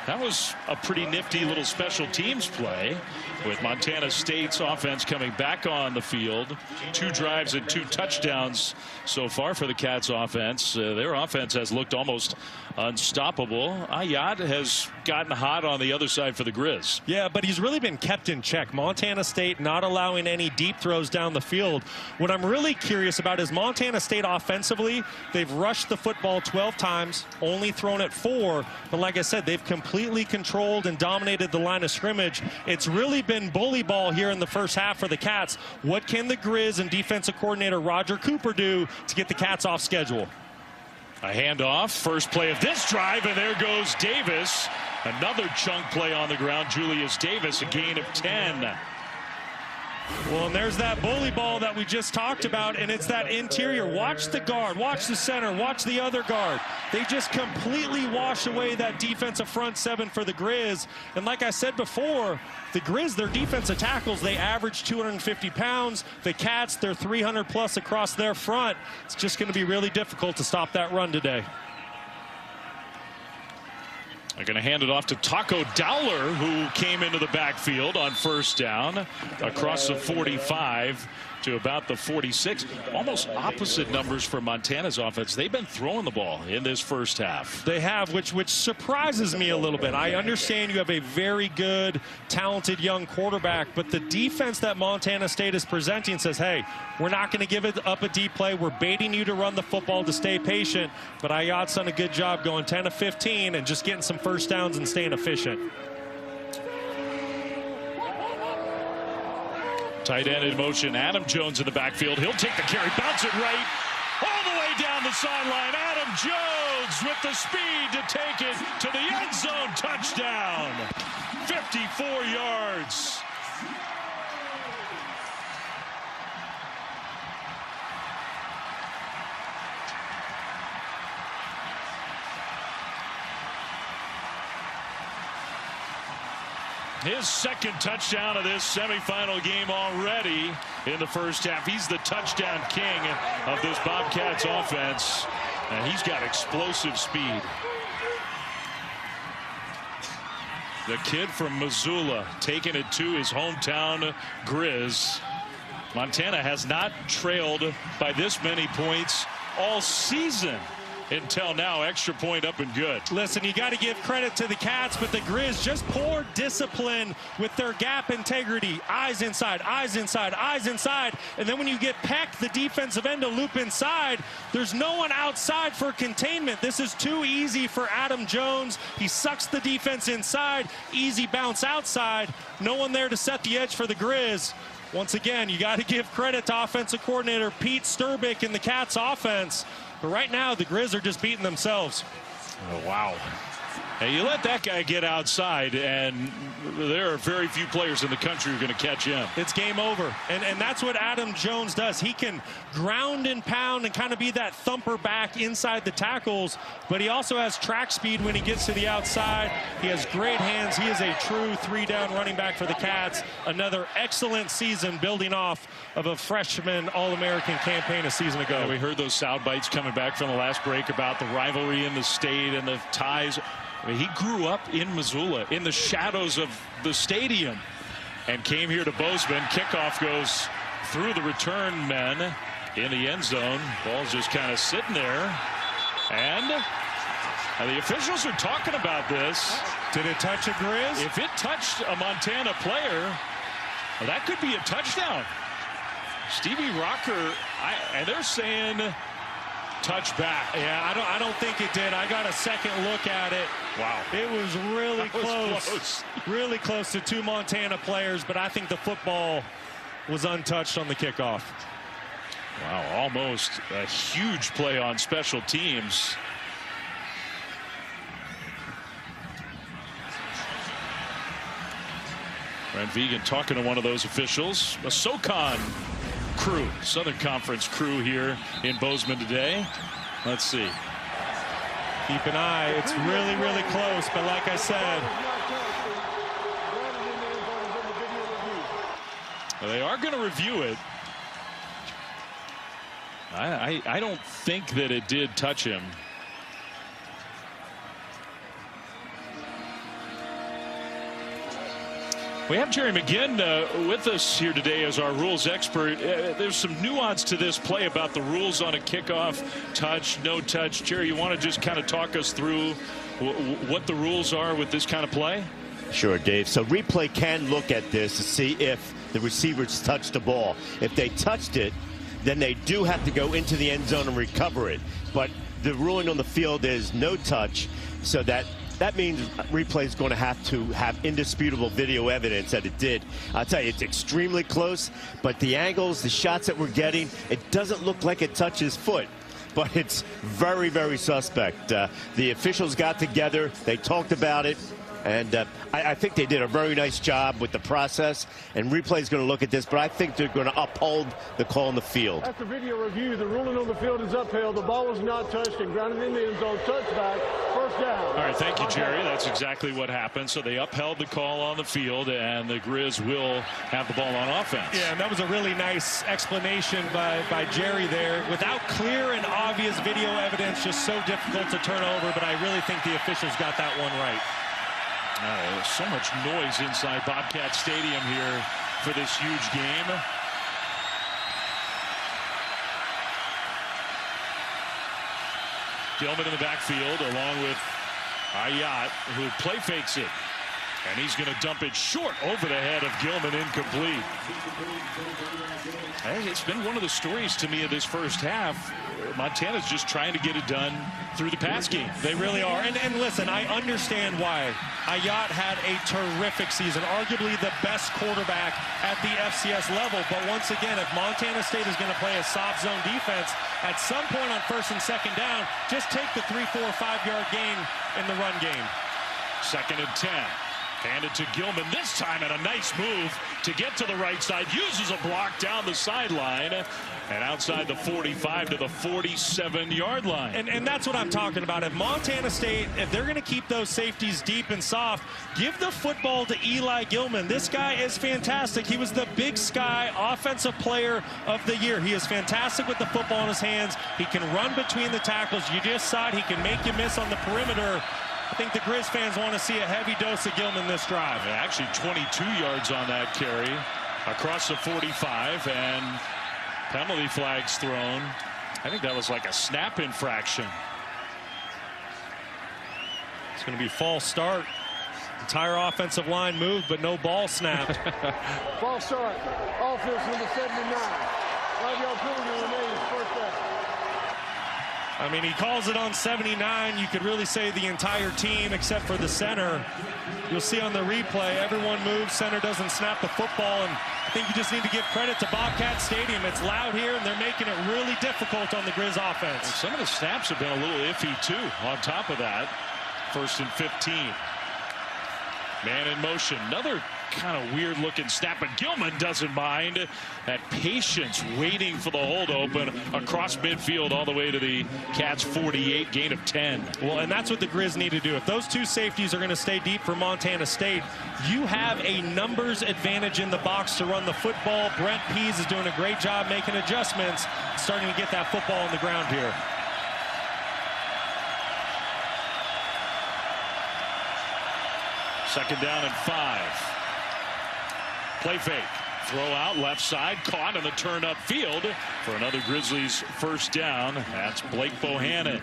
Speaker 1: That was a pretty nifty little special teams play, with Montana State's offense coming back on the field. 2 drives and 2 touchdowns so far for the Cats offense. Their offense has looked almost unstoppable. Ayat has gotten hot on the other side for the Griz.
Speaker 2: Yeah, but he's really been kept in check. Montana State not allowing any deep throws down the field. What I'm really curious about is Montana State offensively. They've rushed the football 12 times, only thrown it 4. But like I said, they've completely controlled and dominated the line of scrimmage. It's really been bully ball here in the first half for the Cats. What can the Griz and defensive coordinator Roger Cooper do to get the Cats off schedule?
Speaker 1: A handoff, first play of this drive, and there goes Davis. Another chunk play on the ground. Julius Davis, a gain of 10.
Speaker 2: Well, and there's that bully ball that we just talked about, and it's that interior. Watch the guard, watch the center, watch the other guard. They just completely wash away that defensive front 7 for the Griz. And like I said before, the Griz, their defensive tackles, they average 250 pounds. The Cats, they're 300 plus across their front. It's just going to be really difficult to stop that run today.
Speaker 1: They're going to hand it off to Taco Dowler, who came into the backfield on first down across the 45 to about the 46. Almost opposite numbers for Montana's offense. They've been throwing the ball in this first half.
Speaker 2: They have, which surprises me a little bit. I understand you have a very good, talented young quarterback, but the defense that Montana State is presenting says, hey, we're not going to give it up a deep play. We're baiting you to run the football to stay patient. But Ayat's done a good job going 10 of 15 and just getting some first downs and staying efficient.
Speaker 1: Tight end in motion. Adam Jones in the backfield. He'll take the carry, bounce it right, all the way down the sideline. Adam Jones with the speed to take it to the end zone. Touchdown. 54 yards. His second touchdown of this semifinal game already in the first half. He's the touchdown king of this Bobcats offense, and he's got explosive speed. The kid from Missoula taking it to his hometown Griz. Montana has not trailed by this many points all season until now. Extra point up and good.
Speaker 2: Listen, you got to give credit to the Cats, but the Griz just poor discipline with their gap integrity. Eyes inside, eyes inside, eyes inside. And then when you get pecked, the defensive end to loop inside, there's no one outside for containment. This is too easy for Adam Jones. He sucks the defense inside. Easy bounce outside. No one there to set the edge for the Griz. Once again, you got to give credit to offensive coordinator Pete Sturbick and the Cats offense. But right now, the Griz are just beating themselves.
Speaker 1: Oh, wow. Hey, you let that guy get outside, and there are very few players in the country who are going to catch him.
Speaker 2: It's game over. And that's what Adam Jones does. He can ground and pound and kind of be that thumper back inside the tackles, but he also has track speed when he gets to the outside. He has great hands. He is a true three-down running back for the Cats. Another excellent season building off of a freshman All-American campaign a season ago.
Speaker 1: Yeah, we heard those sound bites coming back from the last break about the rivalry in the state and the ties. I mean, he grew up in Missoula, in the shadows of the stadium, and came here to Bozeman. Kickoff goes through the return men in the end zone. Ball's just kind of sitting there. And the officials are talking about this.
Speaker 2: Did it touch a Griz?
Speaker 1: If it touched a Montana player, well, that could be a touchdown. Stevie Rocker, and they're saying touch back.
Speaker 2: Yeah, I don't think it did. I got a second look at it.
Speaker 1: Wow.
Speaker 2: It was really close. Really close to two Montana players, but I think the football was untouched on the kickoff.
Speaker 1: Wow, almost a huge play on special teams. Brent Vigen talking to one of those officials. A SoCon crew, Southern Conference crew here in Bozeman today. Let's see.
Speaker 2: Keep an eye. It's really, really close, but like I said,
Speaker 1: well, they are going to review it. I don't think that it did touch him. We have Jerry McGinn with us here today as our rules expert. There's some nuance to this play about the rules on a kickoff, touch, no touch. Jerry, you want to just kind of talk us through what the rules are with this kind of play?
Speaker 9: Sure, Dave. So replay can look at this to see if the receivers touched the ball. If they touched it, then they do have to go into the end zone and recover it. But the ruling on the field is no touch, so that means replay is going to have indisputable video evidence that it did. I'll tell you, it's extremely close, but the angles, the shots that we're getting, it doesn't look like it touches foot. But it's very, very suspect. The officials got together, they talked about it, and I think they did a very nice job with the process, and replay is going to look at this, but I think they're going to uphold the call on the field.
Speaker 4: After video review, the ruling on the field is upheld. The ball was not touched and grounded in the end zone. Touchback, first down.
Speaker 1: All right, thank you, Jerry. That's exactly what happened. So they upheld the call on the field, and the Griz will have the ball on offense.
Speaker 2: Yeah, and that was a really nice explanation by Jerry there. Without clear and obvious video evidence, just so difficult to turn over, but I really think the officials got that one right.
Speaker 1: So much noise inside Bobcat Stadium here for this huge game. Gilman in the backfield along with Ayat, who play fakes it. And he's going to dump it short over the head of Gilman, incomplete. Hey, it's been one of the stories to me of this first half. Montana's just trying to get it done through the pass game.
Speaker 2: They really are. And listen, I understand why. Ayat had a terrific season, arguably the best quarterback at the FCS level. But once again, if Montana State is going to play a soft zone defense, at some point on first and second down, just take the 3, 4, 5 yard gain in the run game.
Speaker 1: 2nd and 10. Handed to Gilman this time, and a nice move to get to the right side. Uses a block down the sideline and outside the 45 to the 47-yard line.
Speaker 2: And that's what I'm talking about. If Montana State, if they're going to keep those safeties deep and soft, give the football to Eli Gilman. This guy is fantastic. He was the Big Sky Offensive Player of the Year. He is fantastic with the football in his hands. He can run between the tackles. You just saw it. He can make you miss on the perimeter. I think the Griz fans want to see a heavy dose of Gilman this drive.
Speaker 1: Yeah, actually 22 yards on that carry across the 45, and penalty flags thrown. I think that was like a snap infraction.
Speaker 2: It's going to be false start. Entire offensive line moved, but no ball snapped.
Speaker 4: False start. Offense number 79. 5-yard penalty remains. First down.
Speaker 2: I mean, he calls it on 79. You could really say the entire team except for the center. You'll see on the replay, everyone moves. Center doesn't snap the football, and I think you just need to give credit to Bobcat Stadium. It's loud here, and they're making it really difficult on the Griz offense.
Speaker 1: And some of the snaps have been a little iffy, too, on top of that. 1st and 15. Man in motion. Another kind of weird looking snap, but Gilman doesn't mind. That patience waiting for the hold open across midfield all the way to the Cats 48, gain of 10.
Speaker 2: Well, and that's what the Griz need to do. If those two safeties are going to stay deep for Montana State, you have a numbers advantage in the box to run the football. Brent Pease is doing a great job making adjustments, starting to get that football on the ground here.
Speaker 1: Second down and 5. Play fake. Throw out left side. Caught on the turn up field for another Grizzlies first down. That's Blake Bohannon.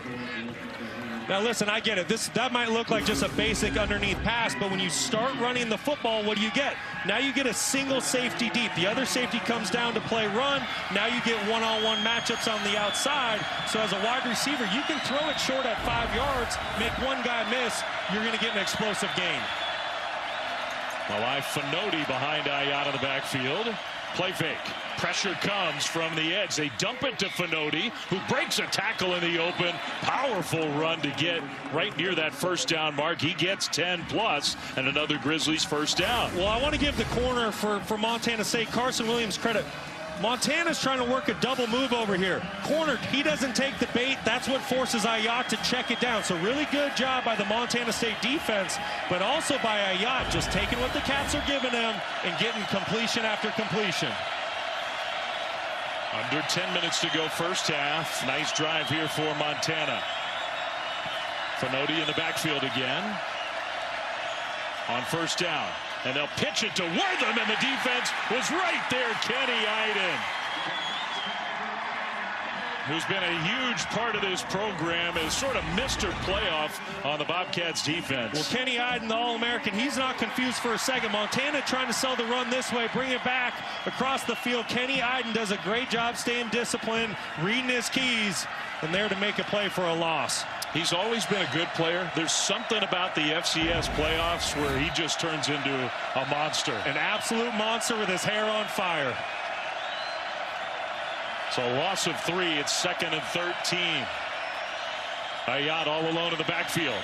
Speaker 2: Now listen, I get it. That might look like just a basic underneath pass, but when you start running the football, what do you get? Now you get a single safety deep. The other safety comes down to play run. Now you get one-on-one matchups on the outside. So as a wide receiver, you can throw it short at 5 yards, make one guy miss. You're going to get an explosive gain.
Speaker 1: Malai Finoti behind Ayat in the backfield. Play fake. Pressure comes from the edge. They dump it to Finoti, who breaks a tackle in the open. Powerful run to get right near that first down mark. He gets 10 plus and another Grizzlies first down.
Speaker 2: Well, I want to give the corner for Montana State, Carson Williams, credit. Montana's trying to work a double move over here. Cornered, he doesn't take the bait. That's what forces Ayat to check it down. So really good job by the Montana State defense, but also by Ayat just taking what the Cats are giving him and getting completion after completion.
Speaker 1: Under 10 minutes to go first half. Nice drive here for Montana. Finoti in the backfield again. On first down. And they'll pitch it to Wortham, and the defense was right there. Kenny Iden, who's been a huge part of this program, is sort of Mr. Playoff on the Bobcats defense.
Speaker 2: Well, Kenny Iden, the All-American, he's not confused for a second. Montana trying to sell the run this way, bring it back across the field. Kenny Iden does a great job staying disciplined, reading his keys, and there to make a play for a loss.
Speaker 1: He's always been a good player. There's something about the FCS playoffs where he just turns into a monster.
Speaker 2: An absolute monster with his hair on fire.
Speaker 1: So a loss of 3. It's 2nd and 13. Ayat all alone in the backfield.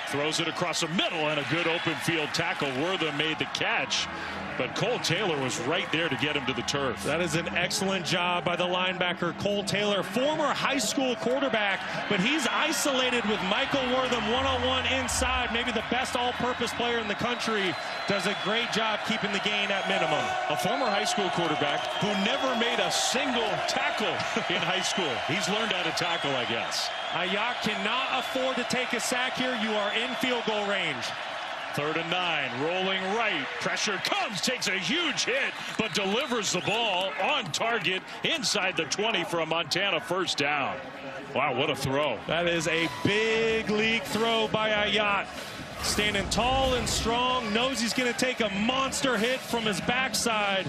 Speaker 1: Throws it across the middle, and a good open field tackle. Wortham made the catch, but Cole Taylor was right there to get him to the turf.
Speaker 2: That is an excellent job by the linebacker, Cole Taylor, former high school quarterback, but he's isolated with Michael Wortham one-on-one inside, maybe the best all-purpose player in the country. Does a great job keeping the gain at minimum.
Speaker 1: A former high school quarterback who never made a single tackle in high school. He's learned how to tackle, I guess.
Speaker 2: Ayat cannot afford to take a sack here. You are in field goal range.
Speaker 1: 3rd and 9, rolling right. Pressure comes, takes a huge hit, but delivers the ball on target inside the 20 for a Montana first down. Wow, what a throw.
Speaker 2: That is a big league throw by Ayat. Standing tall and strong, knows he's going to take a monster hit from his backside.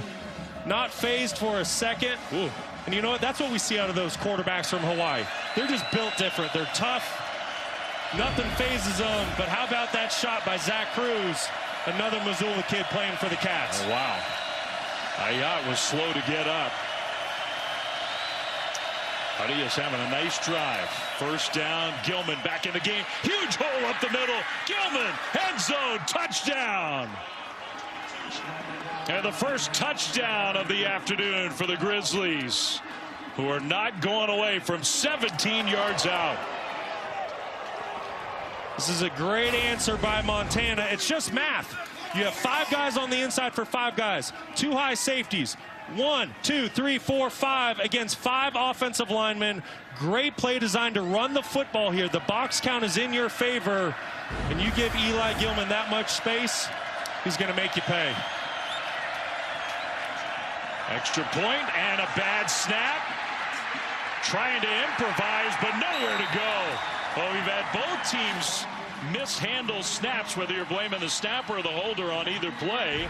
Speaker 2: Not phased for a second.
Speaker 1: Ooh.
Speaker 2: And you know what? That's what we see out of those quarterbacks from Hawaii. They're just built different. They're tough. Nothing phases them. But how about that shot by Zach Cruz? Another Missoula kid playing for the Cats.
Speaker 1: Oh, wow. Ayat was slow to get up. Arias having a nice drive. First down, Gilman back in the game. Huge hole up the middle. Gilman, end zone, touchdown. And the first touchdown of the afternoon for the Grizzlies, who are not going away from 17 yards out.
Speaker 2: This is a great answer by Montana. It's just math. You have 5 guys on the inside for 5 guys. 2 high safeties. 1, 2, 3, 4, 5 against 5 offensive linemen. Great play designed to run the football here. The box count is in your favor, and you give Eli Gilman that much space, he's going to make you pay.
Speaker 1: Extra point and a bad snap. Trying to improvise, but nowhere to go. Well, we've had both teams mishandle snaps, whether you're blaming the snapper or the holder on either play.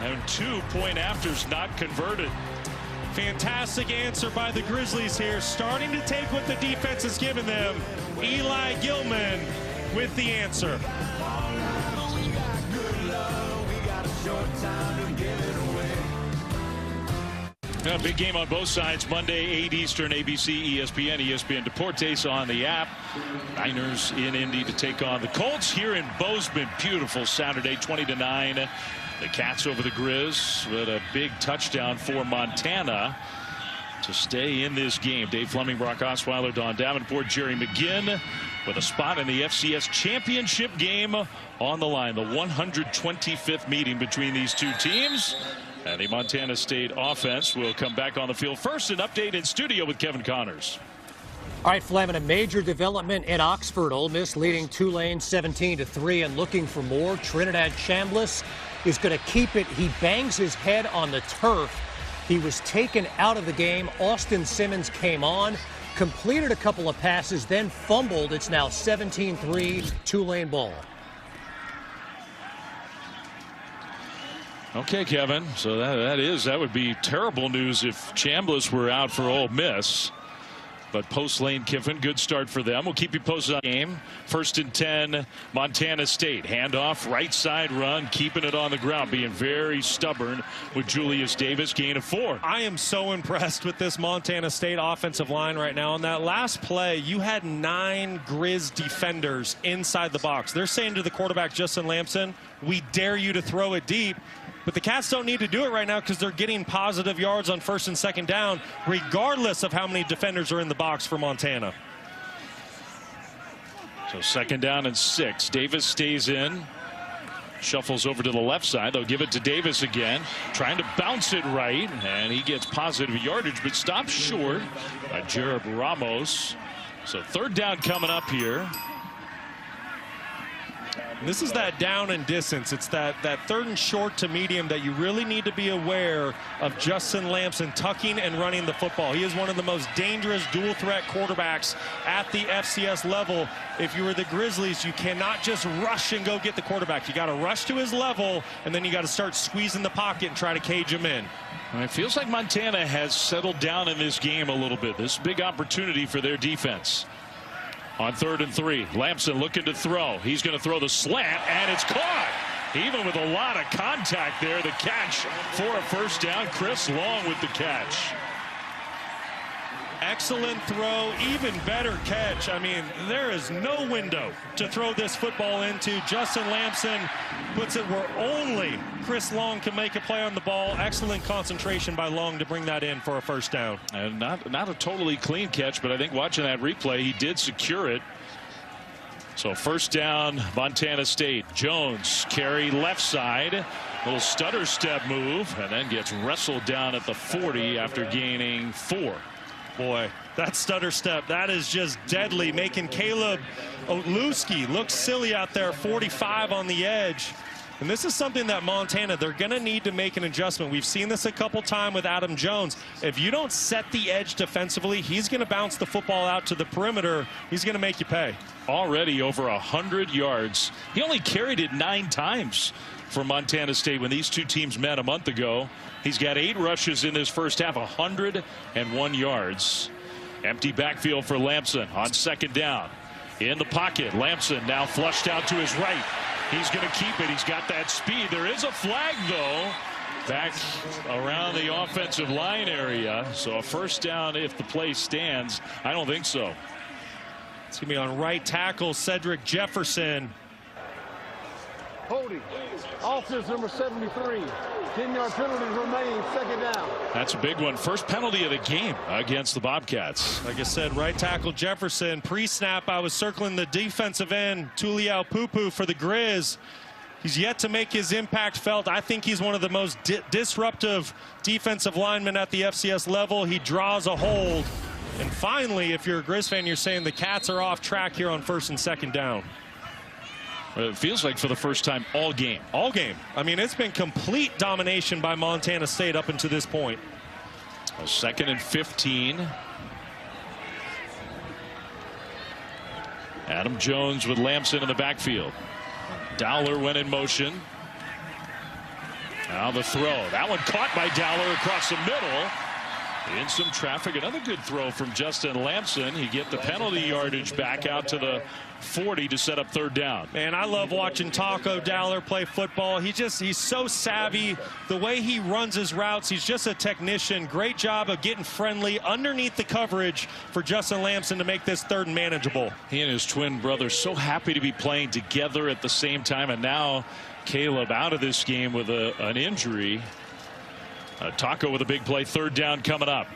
Speaker 1: And 2 point afters not converted.
Speaker 2: Fantastic answer by the Grizzlies here, starting to take what the defense has given them. Eli Gilman with the answer.
Speaker 1: A big game on both sides. Monday, 8 Eastern, ABC, ESPN, ESPN Deportes on the app. Niners in Indy to take on the Colts here in Bozeman. Beautiful Saturday, 20-9. The Cats over the Griz with a big touchdown for Montana to stay in this game. Dave Fleming, Brock Osweiler, Don Davenport, Jerry McGinn with a spot in the FCS championship game on the line. The 125th meeting between these two teams. And the Montana State offense will come back on the field. First, an update in studio with Kevin Connors.
Speaker 10: All right, Fleming, a major development in Oxford. Ole Miss leading Tulane 17-3 and looking for more. Trinidad Chambliss is going to keep it. He bangs his head on the turf. He was taken out of the game. Austin Simmons came on, completed a couple of passes, then fumbled. It's now 17-3 Tulane ball.
Speaker 1: Okay, Kevin. So that would be terrible news if Chambliss were out for Ole Miss. But post Lane Kiffin, good start for them. We'll keep you posted on the game. 1st and 10, Montana State. Handoff, right side run, keeping it on the ground, being very stubborn with Julius Davis, gain of 4.
Speaker 2: I am so impressed with this Montana State offensive line right now. On that last play, you had 9 Griz defenders inside the box. They're saying to the quarterback, Justin Lamson, we dare you to throw it deep. But the Cats don't need to do it right now because they're getting positive yards on 1st and 2nd down, regardless of how many defenders are in the box for Montana.
Speaker 1: So 2nd down and 6. Davis stays in. Shuffles over to the left side. They'll give it to Davis again. Trying to bounce it right. And he gets positive yardage, but stops short by Jared Ramos. So 3rd down coming up here.
Speaker 2: This is that down and distance. It's that 3rd and short to medium that you really need to be aware of Justin Lamson tucking and running the football. He is one of the most dangerous dual threat quarterbacks at the FCS level. If you were the Grizzlies, you cannot just rush and go get the quarterback. You got to rush to his level, and then you got to start squeezing the pocket and try to cage him in.
Speaker 1: It feels like Montana has settled down in this game a little bit. This is a big opportunity for their defense. On 3rd and 3, Lamson looking to throw. He's going to throw the slant, and it's caught. Even with a lot of contact there, the catch for a 1st down. Chris Long with the catch.
Speaker 2: Excellent throw, even better catch. I mean, there is no window to throw this football into. Justin Lamson puts it where only Chris Long can make a play on the ball. Excellent concentration by Long to bring that in for a 1st down.
Speaker 1: And not a totally clean catch, but I think watching that replay, he did secure it. So 1st down, Montana State. Jones carry left side. Little stutter step move, and then gets wrestled down at the 40 after gaining 4.
Speaker 2: Boy, that stutter step, that is just deadly, making Caleb Oluski look silly out there, 45 on the edge. And this is something that Montana, they're going to need to make an adjustment. We've seen this a couple times with Adam Jones. If you don't set the edge defensively, he's going to bounce the football out to the perimeter. He's going to make you pay.
Speaker 1: Already over 100 yards. He only carried it 9 times for Montana State when these two teams met a month ago. He's got 8 rushes in this first half, 101 yards. Empty backfield for Lamson on 2nd down. In the pocket, Lamson now flushed out to his right. He's going to keep it. He's got that speed. There is a flag, though. back around the offensive line area. So a first down if the play stands. I don't think so.
Speaker 2: It's going to be on right tackle Cedric Jefferson.
Speaker 4: Holding. Offense number 73. 10-yard penalty remaining, second down.
Speaker 1: That's a big one. First penalty of the game against the Bobcats.
Speaker 2: Like I said, right tackle Jefferson. Pre-snap, I was circling the defensive end, Tuliau Pupu for the Griz. He's yet to make his impact felt. I think he's one of the most disruptive defensive linemen at the FCS level. He draws a hold. And finally, if you're a Griz fan, you're saying the Cats are off track here on first and second down.
Speaker 1: It feels like for the first time all game.
Speaker 2: All game. I mean, it's been complete domination by Montana State up until this point.
Speaker 1: A 2nd and 15. Adam Jones with Lamson in the backfield. Dowler went in motion. Now the throw. That one caught by Dowler across the middle. In some traffic. Another good throw from Justin Lamson. He get the penalty yardage back out to the 40 to set up third down.
Speaker 2: Man, I love watching Taco Dowler play football. He's so savvy. The way he runs his routes, he's just a technician. Great job of getting friendly underneath the coverage for Justin Lamson to make this third and manageable.
Speaker 1: He and his twin brother so happy to be playing together at the same time. And now Caleb out of this game with an injury. Taco with a big play, third down coming up.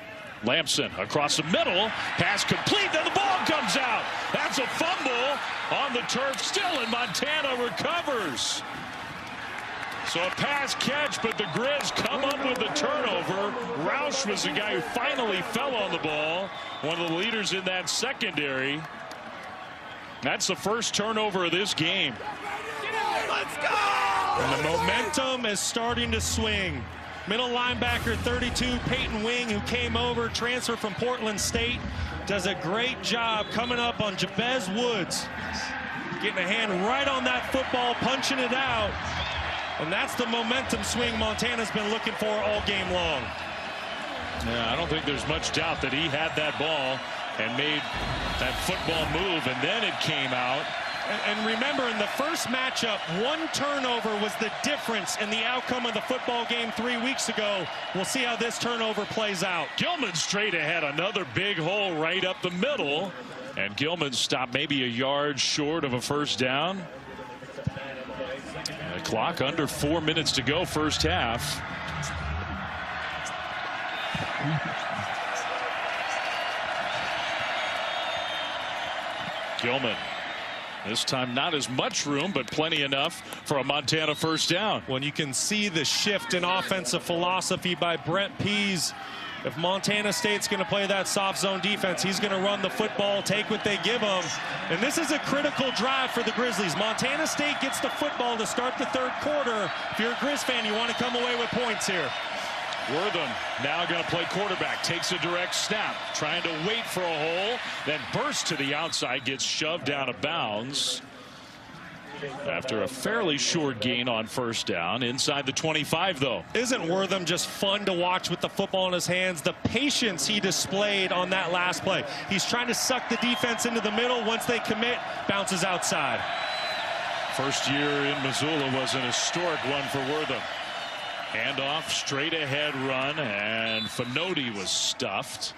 Speaker 1: Lamson across the middle, pass complete, then the ball comes out. That's a fumble on the turf still, and Montana recovers. So a pass catch, but the Griz come up with the turnover. Roush was the guy who finally fell on the ball, one of the leaders in that secondary. That's the first turnover of this game.
Speaker 2: Let's go! And the momentum is starting to swing. Middle linebacker 32 Peyton Wing, who came over, transfer from Portland State, does a great job coming up on Jabez Woods, getting a hand right on that football, punching it out, and that's the momentum swing Montana's been looking for all game long.
Speaker 1: Yeah, I don't think there's much doubt that he had that ball and made that football move, and then it came out.
Speaker 2: And remember, in the first matchup, one turnover was the difference in the outcome of the football game 3 weeks ago. We'll see how this turnover plays out.
Speaker 1: Gilman straight ahead, another big hole right up the middle. And Gilman stopped maybe a yard short of a first down. And the clock under 4 minutes to go, first half. Gilman. This time not as much room, but plenty enough for a Montana first down.
Speaker 2: When you can see the shift in offensive philosophy by Brent Pease. If Montana State's going to play that soft zone defense, he's going to run the football, take what they give him. And this is a critical drive for the Grizzlies. Montana State gets the football to start the third quarter. If you're a Griz fan, you want to come away with points here.
Speaker 1: Wortham now going to play quarterback, takes a direct snap, trying to wait for a hole, then bursts to the outside, gets shoved out of bounds after a fairly short gain on first down inside the 25, though.
Speaker 2: Isn't Wortham just fun to watch with the football in his hands? The patience he displayed on that last play. He's trying to suck the defense into the middle. Once they commit, bounces outside.
Speaker 1: First year in Missoula was an historic one for Wortham. Handoff, straight ahead run, and Finoti was stuffed.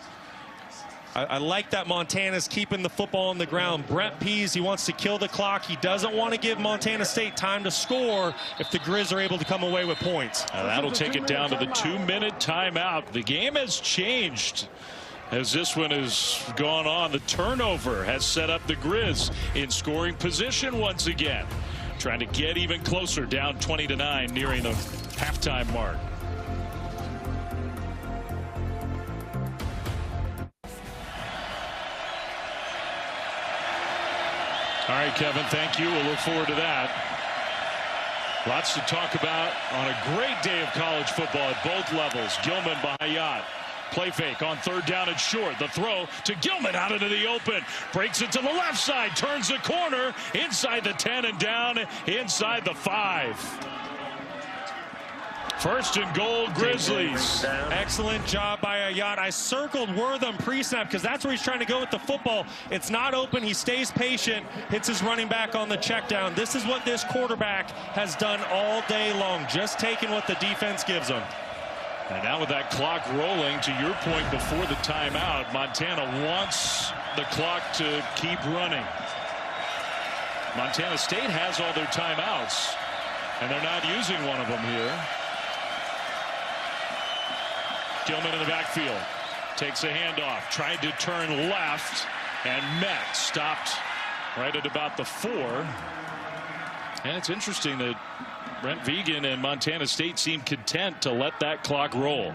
Speaker 2: I like that Montana's keeping the football on the ground. Brent Pease, he wants to kill the clock. He doesn't want to give Montana State time to score if the Griz are able to come away with points.
Speaker 1: That'll take it down to the 2-minute timeout. The game has changed as this one has gone on. The turnover has set up the Griz in scoring position once again. Trying to get even closer, down 20-9, nearing the halftime mark. All right, Kevin, thank you. We'll look forward to that. Lots to talk about on a great day of college football at both levels. Gilman by Hayat. Play fake on third down and short. The throw to Gilman out into the open. Breaks it to the left side. Turns the corner. Inside the 10 and down inside the 5. First and goal, Grizzlies.
Speaker 2: Excellent job by Ayat. I circled Wortham pre-snap because that's where he's trying to go with the football. It's not open. He stays patient, hits his running back on the check down. This is what this quarterback has done all day long, just taking what the defense gives him.
Speaker 1: And now with that clock rolling, to your point before the timeout, Montana wants the clock to keep running. Montana State has all their timeouts, and they're not using one of them here. Gilman in the backfield, takes a handoff, tried to turn left, and met, stopped right at about the 4. And it's interesting that Brent Vigen and Montana State seem content to let that clock roll.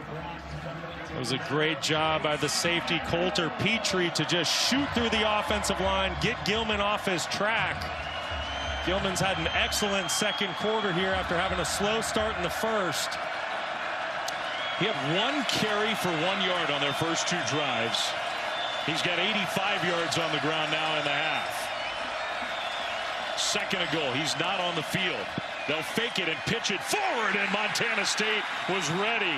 Speaker 2: It was a great job by the safety Coulter Petrie to just shoot through the offensive line, get Gilman off his track. Gilman's had an excellent second quarter here after having a slow start in the first.
Speaker 1: He had 1 carry for 1 yard on their first 2 drives. He's got 85 yards on the ground now in the half. Second and goal. He's not on the field. They'll fake it and pitch it forward, and Montana State was ready.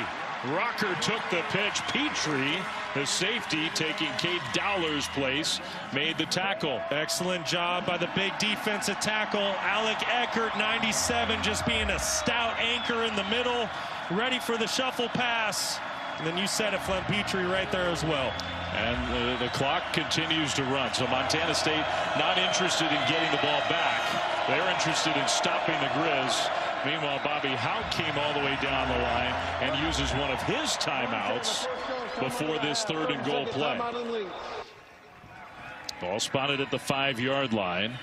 Speaker 1: Rocker took the pitch. Petrie, the safety, taking Cade Dowler's place, made the tackle.
Speaker 2: Excellent job by the big defensive tackle. Alec Eckert, 97, just being a stout anchor in the middle, ready for the shuffle pass. And then you said it, Flem Petrie right there as well.
Speaker 1: And the clock continues to run. So Montana State not interested in getting the ball back. They're interested in stopping the Griz. Meanwhile, Bobby Howe came all the way down the line and uses one of his timeouts before this 3rd and goal play. Ball spotted at the 5-yard line.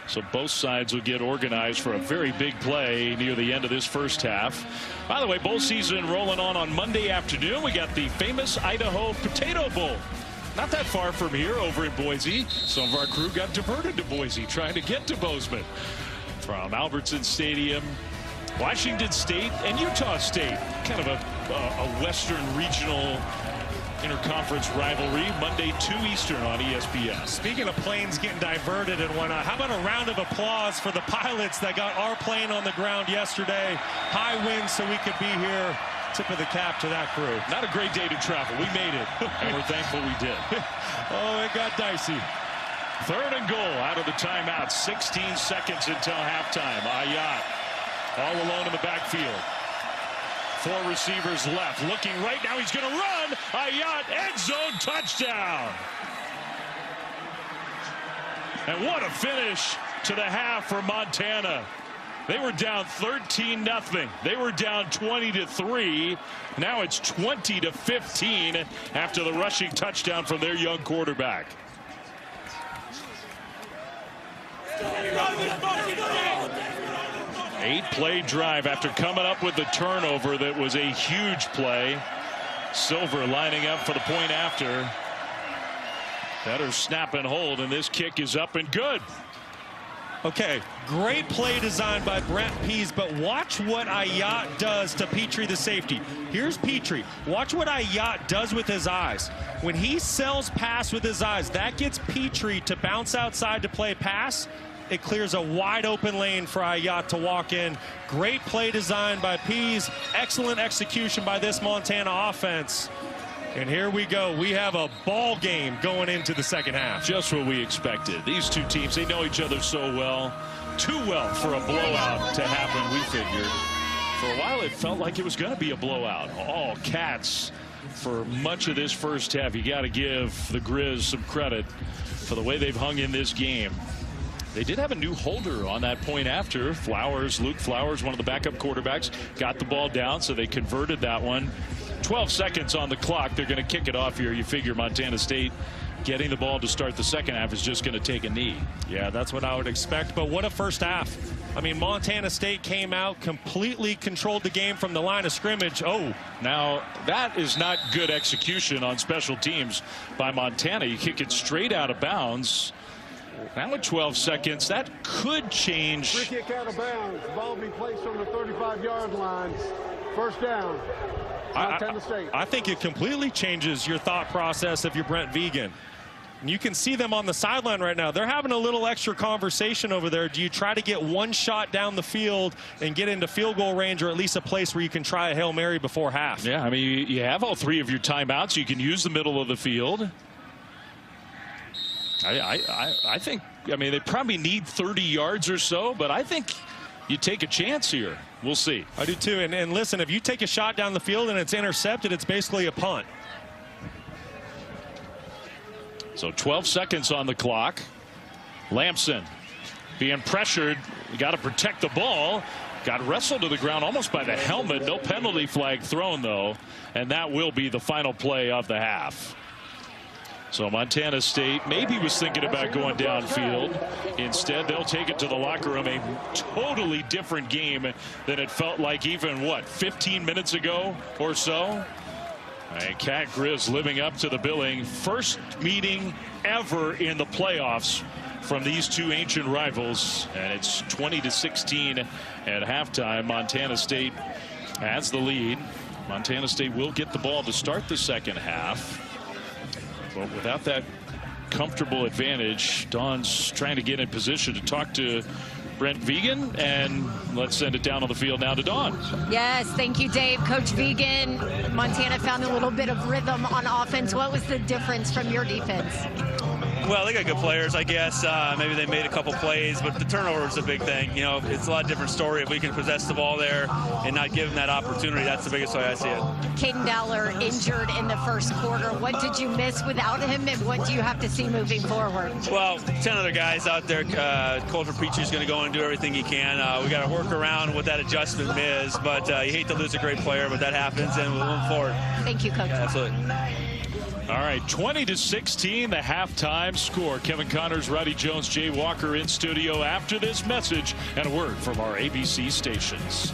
Speaker 1: So both sides will get organized for a very big play near the end of this first half. By the way, bowl season rolling on Monday afternoon. We got the famous Idaho Potato Bowl. Not that far from here over in Boise. Some of our crew got diverted to Boise trying to get to Bozeman. From Albertson Stadium, Washington State and Utah State. Kind of a Western regional interconference rivalry. Monday 2 Eastern on ESPN.
Speaker 2: Speaking of planes getting diverted and whatnot, how about a round of applause for the pilots that got our plane on the ground yesterday? High winds so we could be here. Tip of the cap to that crew.
Speaker 1: Not a great day to travel. We made it, and we're thankful we did.
Speaker 2: Oh, it got dicey.
Speaker 1: 3rd and goal out of the timeout. 16 seconds until halftime. Ayat all alone in the backfield. 4 receivers left. Looking right now. He's going to run. Ayat, end zone, touchdown. And what a finish to the half for Montana. They were down 13-0. They were down 20-3. Now it's 20-15 after the rushing touchdown from their young quarterback. Eight-play drive after coming up with the turnover that was a huge play. Silver lining up for the point after. Better snap and hold, and this kick is up and good.
Speaker 2: Okay, great play design by Brent Pease, but watch what Ayat does to Petrie, the safety. Here's Petrie. Watch what Ayat does with his eyes. When he sells pass with his eyes, that gets Petrie to bounce outside to play pass. It clears a wide open lane for Ayat to walk in. Great play design by Pease. Excellent execution by this Montana offense. And here we go. We have a ball game going into the second half.
Speaker 1: Just what we expected. These two teams, they know each other so well. Too well for a blowout to happen, we figured. For a while, it felt like it was going to be a blowout. All Cats for much of this first half. You got to give the Griz some credit for the way they've hung in this game. They did have a new holder on that point after. Flowers, Luke Flowers, one of the backup quarterbacks, got the ball down, so they converted that one. 12 seconds on the clock. They're going to kick it off here. You figure Montana State getting the ball to start the second half is just going to take a knee.
Speaker 2: Yeah, that's what I would expect. But what a first half. I mean, Montana State came out, completely controlled the game from the line of scrimmage. Oh,
Speaker 1: now that is not good execution on special teams by Montana. You kick it straight out of bounds. Now at 12 seconds, that could change.
Speaker 4: Free kick out of bounds. Ball be placed on the 35-yard line. First down.
Speaker 2: I think it completely changes your thought process if you're Brent Vigen. You can see them on the sideline right now. They're having a little extra conversation over there. Do you try to get one shot down the field and get into field goal range, or at least a place where you can try a Hail Mary before half?
Speaker 1: Yeah, I mean, you have all 3 of your timeouts. You can use the middle of the field. I think, I mean, they probably need 30 yards or so, but I think you take a chance here. We'll see.
Speaker 2: I do too. And listen, if you take a shot down the field and it's intercepted, it's basically a punt.
Speaker 1: So 12 seconds on the clock. Lamson being pressured. Got to protect the ball. Got wrestled to the ground almost by the helmet. No penalty flag thrown, though. And that will be the final play of the half. So Montana State maybe was thinking about going downfield. Instead, they'll take it to the locker room. A totally different game than it felt like even, what, 15 minutes ago or so? And Cat Griz living up to the billing. First meeting ever in the playoffs from these 2 ancient rivals. And it's 20-16 at halftime. Montana State has the lead. Montana State will get the ball to start the second half. But without that comfortable advantage, Dawn's trying to get in position to talk to Brent Vegan, and let's send it down on the field now to Dawn.
Speaker 3: Yes, thank you, Dave. Coach Vegan, Montana found a little bit of rhythm on offense. What was the difference from your defense?
Speaker 11: Well, they got good players, I guess. Maybe they made a couple plays, but the turnover is a big thing. You know, it's a lot different story if we can possess the ball there and not give them that opportunity. That's the biggest way I see it.
Speaker 3: Caden Dowler injured in the first quarter. What did you miss without him, and what do you have to see moving forward?
Speaker 11: Well, 10 other guys out there. Colter Peachy is going to go and do everything he can. We got to work around what that adjustment is, but you hate to lose a great player, but that happens, and we'll move forward.
Speaker 3: Thank you, Coach.
Speaker 11: Yeah, absolutely.
Speaker 1: All right, 20-16, the halftime score. Kevin Connors, Roddy Jones, Jay Walker in studio after this message and a word from our ABC stations.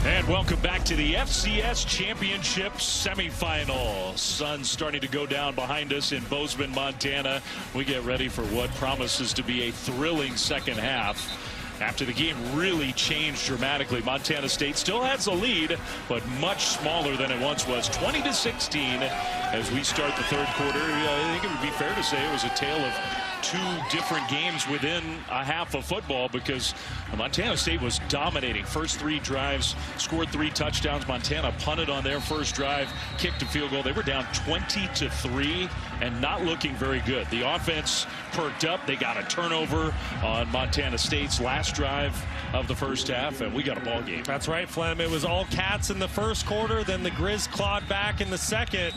Speaker 1: And welcome back to the FCS Championship semifinal. Sun starting to go down behind us in Bozeman, Montana. We get ready for what promises to be a thrilling second half. After the game really changed dramatically, Montana State still has the lead, but much smaller than it once was. 20-16 as we start the third quarter. I think it would be fair to say it was a tale of 2 different games within a half of football, because Montana State was dominating. First 3 drives, scored 3 touchdowns. Montana punted on their first drive, kicked a field goal. They were down 20-3 and not looking very good. The offense perked up. They got a turnover on Montana State's last drive of the first half, and we got a ball game.
Speaker 2: That's right, Flem. It was all Cats in the first quarter, then the Griz clawed back in the second.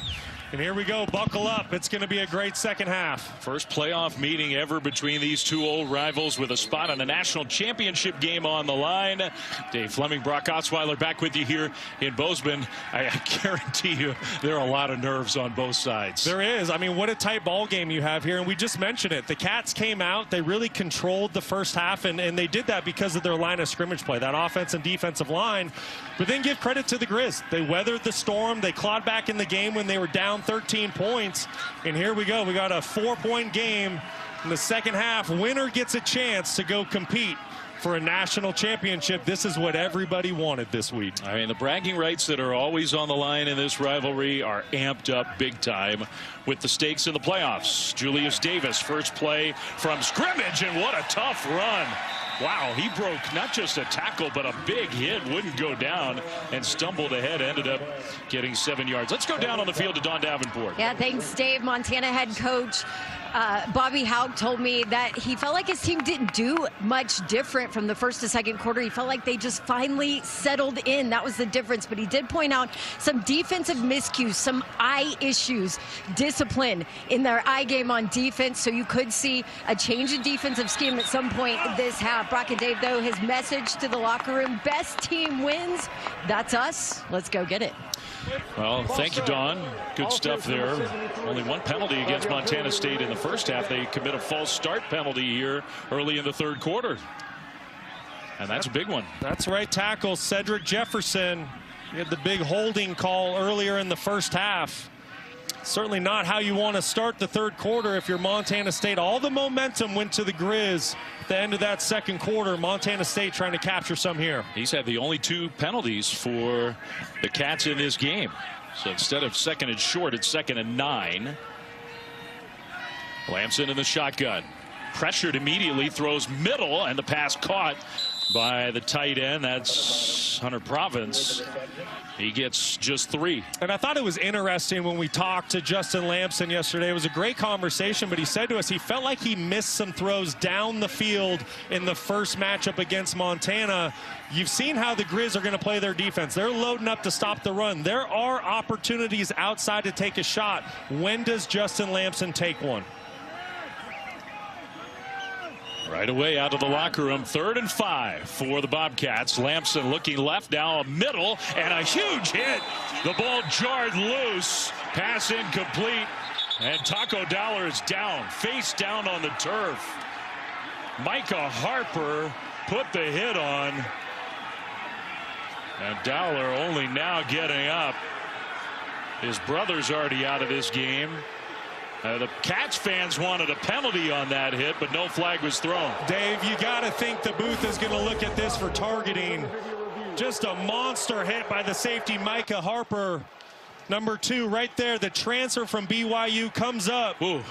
Speaker 2: And here we go. Buckle up. It's going to be a great second half.
Speaker 1: First playoff meeting ever between these 2 old rivals, with a spot on the national championship game on the line. Dave Fleming, Brock Osweiler back with you here in Bozeman. I guarantee you there are a lot of nerves on both sides.
Speaker 2: There is. I mean, what a tight ball game you have here. And we just mentioned it. The Cats came out. They really controlled the first half, and they did that because of their line of scrimmage play, that offense and defensive line. But then give credit to the Griz. They weathered the storm. They clawed back in the game when they were down 13 points. And here we go. We got a 4-point game in the second half. Winner gets a chance to go compete for a national championship. This is what everybody wanted this week.
Speaker 1: I mean, the bragging rights that are always on the line in this rivalry are amped up big time with the stakes in the playoffs. Julius Davis, first play from scrimmage, and what a tough run. Wow, he broke not just a tackle, but a big hit. Wouldn't go down and stumbled ahead. Ended up getting 7 yards. Let's go down on the field to Dawn Davenport.
Speaker 3: Yeah, thanks, Dave. Montana head coach Bobby Houck told me that he felt like his team didn't do much different from the first to second quarter. He felt like they just finally settled in. That was the difference. But he did point out some defensive miscues, some eye issues, discipline in their eye game on defense. So you could see a change in defensive scheme at some point this half. Brock and Dave, though, his message to the locker room: best team wins. That's us. Let's go get it.
Speaker 1: Well, thank you, Dawn. Good stuff there. Only 1 penalty against Montana State in the first half. They commit a false start penalty here early in the third quarter. And that's a big one.
Speaker 2: That's right tackle, Cedric Jefferson. He had the big holding call earlier in the first half. Certainly not how you want to start the third quarter if you're Montana State. All the momentum went to the Griz at the end of that second quarter. Montana State trying to capture some here.
Speaker 1: He's had the only 2 penalties for the Cats in this game. So instead of 2nd and short, it's 2nd and 9. Lamson in the shotgun. Pressured immediately, throws middle, and the pass caught by the tight end. That's Hunter Province. He gets just 3.
Speaker 2: And I thought it was interesting when we talked to Justin Lamson yesterday. It was a great conversation, but he said to us he felt like he missed some throws down the field in the first matchup against Montana. You've seen how the Griz are going to play their defense. They're loading up to stop the run. There are opportunities outside to take a shot. When does Justin Lamson take one?
Speaker 1: Right away out of the locker room, 3rd and 5 for the Bobcats. Lamson looking left, now a middle, and a huge hit. The ball jarred loose, pass incomplete, and Taco Dowler is down, face down on the turf. Micah Harper put the hit on, and Dowler only now getting up. His brother's already out of this game. The Cats fans wanted a penalty on that hit, but no flag was thrown.
Speaker 2: Dave, you got to think the booth is going to look at this for targeting. Just a monster hit by the safety, Micah Harper. Number 2 right there. The transfer from BYU comes up.
Speaker 1: Ooh.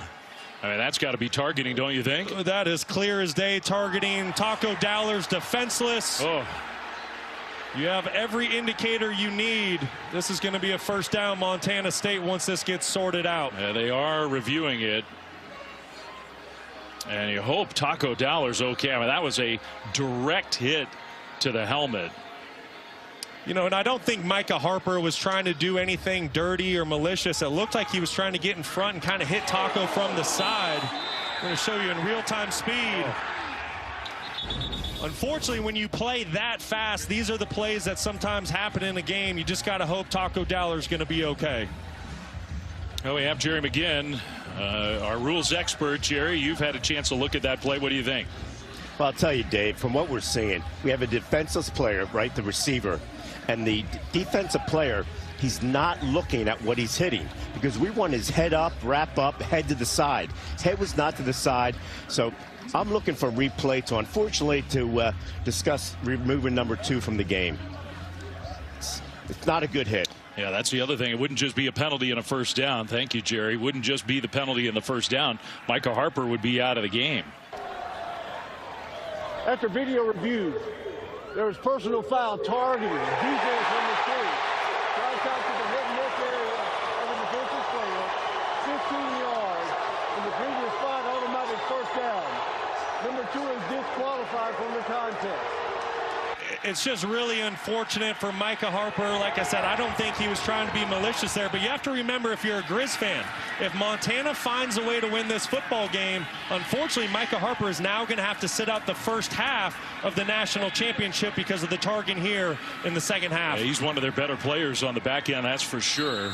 Speaker 1: I mean, that's got to be targeting, don't you think?
Speaker 2: That is clear as day targeting. Taco Dowler's defenseless.
Speaker 1: Oh.
Speaker 2: You have every indicator you need. This is going to be a first down, Montana State, once this gets sorted out.
Speaker 1: Yeah, they are reviewing it. And you hope Taco Dowler's okay. I mean, that was a direct hit to the helmet.
Speaker 2: You know, and I don't think Micah Harper was trying to do anything dirty or malicious. It looked like he was trying to get in front and kind of hit Taco from the side. I'm going to show you in real-time speed. Unfortunately, when you play that fast, these are the plays that sometimes happen in a game. You just got to hope Taco Dowler's going to be okay.
Speaker 1: Well, we have Jerry McGinn, our rules expert. Jerry, you've had a chance to look at that play. What do you think?
Speaker 9: Well, I'll tell you, Dave, from what we're seeing, we have a defenseless player, right, the receiver, and the defensive player, he's not looking at what he's hitting because we want his head up, wrap up, head to the side. His head was not to the side, so I'm looking for a replay to, unfortunately, to discuss removing number 2 from the game. It's not a good hit.
Speaker 1: Yeah, that's the other thing. It wouldn't just be a penalty and a first down. Thank you, Jerry. It wouldn't just be the penalty and the first down. Micah Harper would be out of the game.
Speaker 4: After video review, there was personal foul targeting. Defense number 3. Right out to the hit and miss area of the defensive player. 15 yards. In the previous spot, automatic first down. Number 2 is disqualified from the contest.
Speaker 2: It's just really unfortunate for Micah Harper. Like I said, I don't think he was trying to be malicious there. But you have to remember, if you're a Griz fan, if Montana finds a way to win this football game, unfortunately, Micah Harper is now going to have to sit out the first half of the national championship because of the targeting here in the second half.
Speaker 1: Yeah, he's one of their better players on the back end, that's for sure.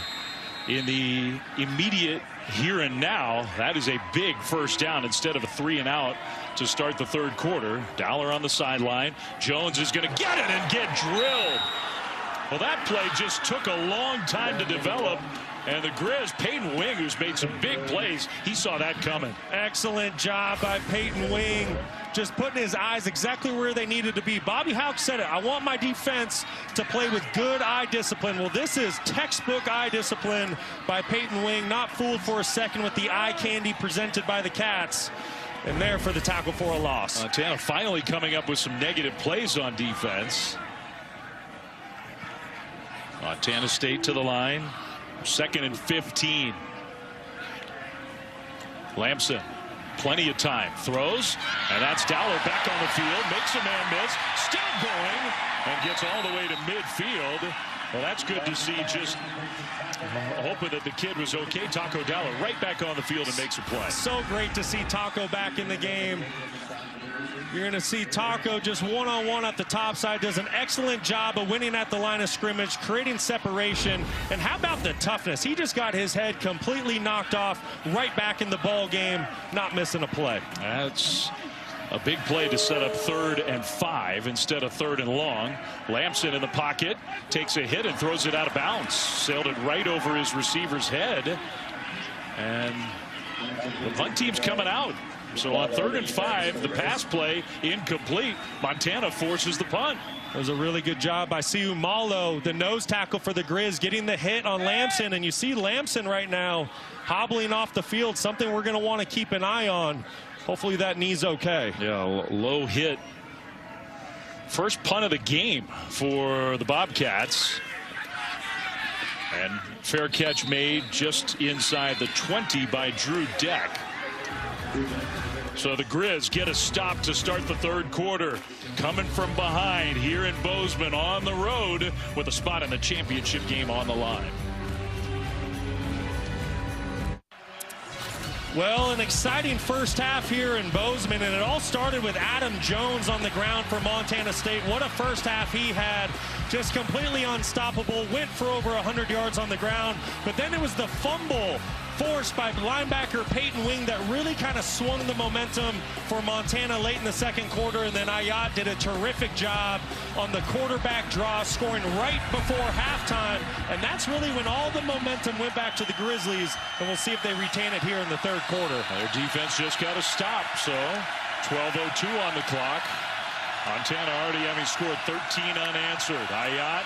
Speaker 1: In the immediate here and now, that is a big first down instead of a 3 and out to start the third quarter. Dowler on the sideline. Jones is going to get it and get drilled. Well, that play just took a long time to develop. And the Griz, Peyton Wing, who's made some big plays, he saw that coming.
Speaker 2: Excellent job by Peyton Wing, just putting his eyes exactly where they needed to be. Bobby Houck said it, I want my defense to play with good eye discipline. Well, this is textbook eye discipline by Peyton Wing, not fooled for a second with the eye candy presented by the Cats. And there for the tackle for a loss.
Speaker 1: Montana finally coming up with some negative plays on defense. Montana State to the line. 2nd and 15. Lamson, plenty of time, throws, and that's Dowler back on the field, makes a man miss, still going, and gets all the way to midfield. Well, that's good to see, just hoping that the kid was okay. Taco Dowler right back on the field and makes a play.
Speaker 2: So great to see Taco back in the game. You're going to see Taco just one-on-one at the top side, does an excellent job of winning at the line of scrimmage, creating separation. And how about the toughness? He just got his head completely knocked off, right back in the ball game, not missing a play.
Speaker 1: That's a big play to set up 3rd and 5 instead of 3rd and long. Lamson in the pocket, takes a hit and throws it out of bounds. Sailed it right over his receiver's head. And the punt team's coming out. So on 3rd and 5, the pass play incomplete. Montana forces the punt.
Speaker 2: It was a really good job by Siu Malo, the nose tackle for the Griz, getting the hit on Lamson. And you see Lamson right now hobbling off the field, something we're going to want to keep an eye on. Hopefully that knee's okay.
Speaker 1: Yeah, low hit. First punt of the game for the Bobcats. And fair catch made just inside the 20 by Drew Deck. So the Griz get a stop to start the 3rd quarter. Coming from behind here in Bozeman on the road with a spot in the championship game on the line.
Speaker 2: Well, an exciting first half here in Bozeman, and it all started with Adam Jones on the ground for Montana State. What a first half he had. Just completely unstoppable. Went for over 100 yards on the ground, but then it was the fumble forced by linebacker Peyton Wing that really kind of swung the momentum for Montana late in the 2nd quarter. And then Ayat did a terrific job on the quarterback draw, scoring right before halftime. And that's really when all the momentum went back to the Grizzlies. And we'll see if they retain it here in the 3rd quarter.
Speaker 1: Their defense just got a stop. So 12:02 on the clock. Montana already having scored 13 unanswered. Ayat,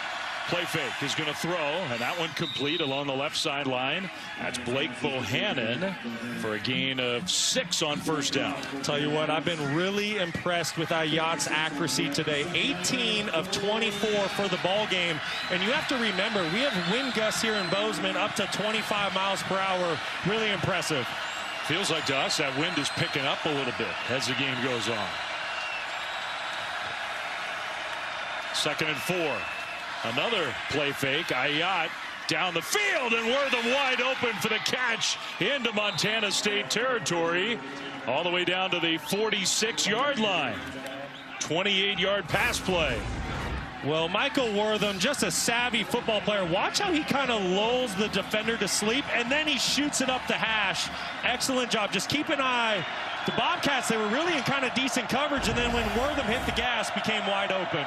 Speaker 1: play fake, is going to throw, and that one complete along the left sideline. That's Blake Bohannon for a gain of 6 on 1st down.
Speaker 2: Tell you what, I've been really impressed with Ayat's accuracy today. 18 of 24 for the ball game. And you have to remember, we have wind gusts here in Bozeman up to 25 miles per hour. Really impressive.
Speaker 1: Feels like to us that wind is picking up a little bit as the game goes on. 2nd and 4. Another play fake. Ayat down the field, and Wortham wide open for the catch into Montana State territory, all the way down to the 46-yard line. 28-yard pass play.
Speaker 2: Well, Michael Wortham, just a savvy football player. Watch how he kind of lulls the defender to sleep, and then he shoots it up the hash. Excellent job. Just keep an eye. The Bobcats, they were really in kind of decent coverage, and then when Wortham hit the gas, became wide open.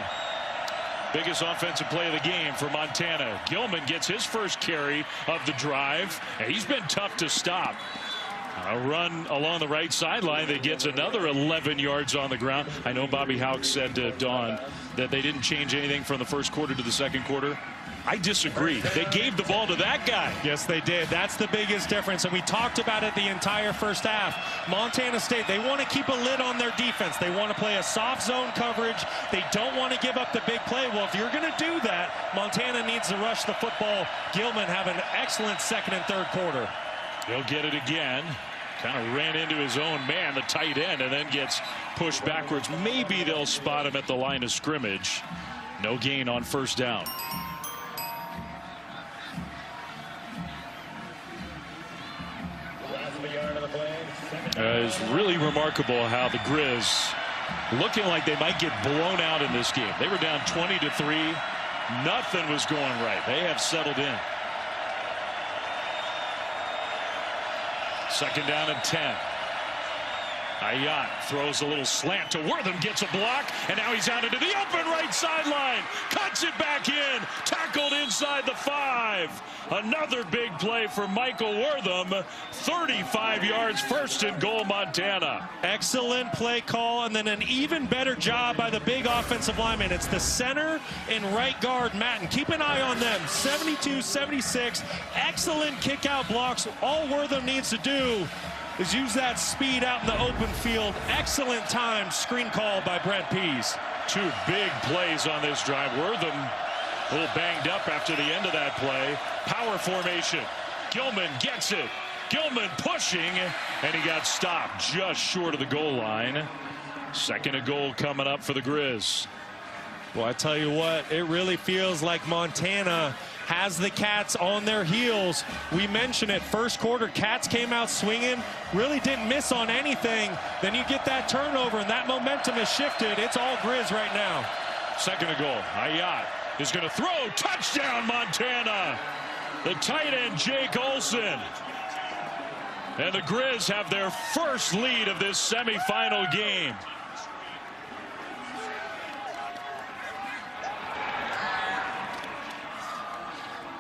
Speaker 1: Biggest offensive play of the game for Montana. Gilman gets his first carry of the drive, and he's been tough to stop. A run along the right sideline that gets another 11 yards on the ground. I know Bobby Houck said to Dawn that they didn't change anything from the 1st quarter to the 2nd quarter. I disagree. They gave the ball to that guy.
Speaker 2: Yes, they did. That's the biggest difference, and we talked about it the entire first half. Montana State, they want to keep a lid on their defense. They want to play a soft zone coverage. They don't want to give up the big play. Well, if you're going to do that, Montana needs to rush the football. Gilman have an excellent 2nd and 3rd quarter.
Speaker 1: He'll get it again. Kind of ran into his own man, the tight end, and then gets pushed backwards. Maybe they'll spot him at the line of scrimmage. No gain on 1st down. It's really remarkable how the Griz looking like they might get blown out in this game. They were down 20-3. Nothing was going right. They have settled in. 2nd down and 10. Ayat throws a little slant to Wortham, gets a block, and now he's out into the open right sideline. Cuts it back in. Tackled inside the 5. Another big play for Michael Wortham. 35 yards, 1st and goal, Montana.
Speaker 2: Excellent play call, and then an even better job by the big offensive lineman. It's the center and right guard, Matten. Keep an eye on them. 72-76. Excellent kick out blocks. All Wortham needs to do is use that speed out in the open field. Excellent time. Screen call by Brent Pease.
Speaker 1: 2 big plays on this drive. Wortham a little banged up after the end of that play. Power formation. Gilman gets it. Gilman pushing, and he got stopped just short of the goal line. 2nd and goal coming up for the Griz.
Speaker 2: Well, I tell you what, it really feels like Montana has the Cats on their heels. We mentioned it, 1st quarter, Cats came out swinging, really didn't miss on anything. Then you get that turnover, and that momentum has shifted. It's all Griz right now.
Speaker 1: 2nd and goal. Ayat is going to throw. Touchdown, Montana. The tight end, Jake Olson. And the Griz have their first lead of this semifinal game.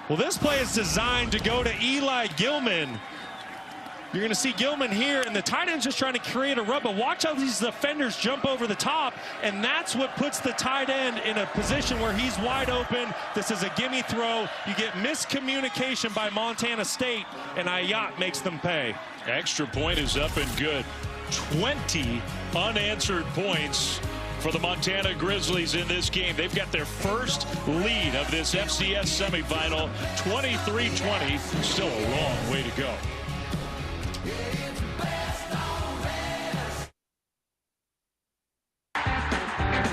Speaker 2: Well, this play is designed to go to Eli Gilman. You're going to see Gilman here, and the tight end's just trying to create a run, but watch how these defenders jump over the top, and that's what puts the tight end in a position where he's wide open. This is a gimme throw. You get miscommunication by Montana State, and Ayat makes them pay.
Speaker 1: Extra point is up and good. 20 unanswered points for the Montana Grizzlies in this game. They've got their first lead of this FCS semifinal, 23-20. Still a long way to go.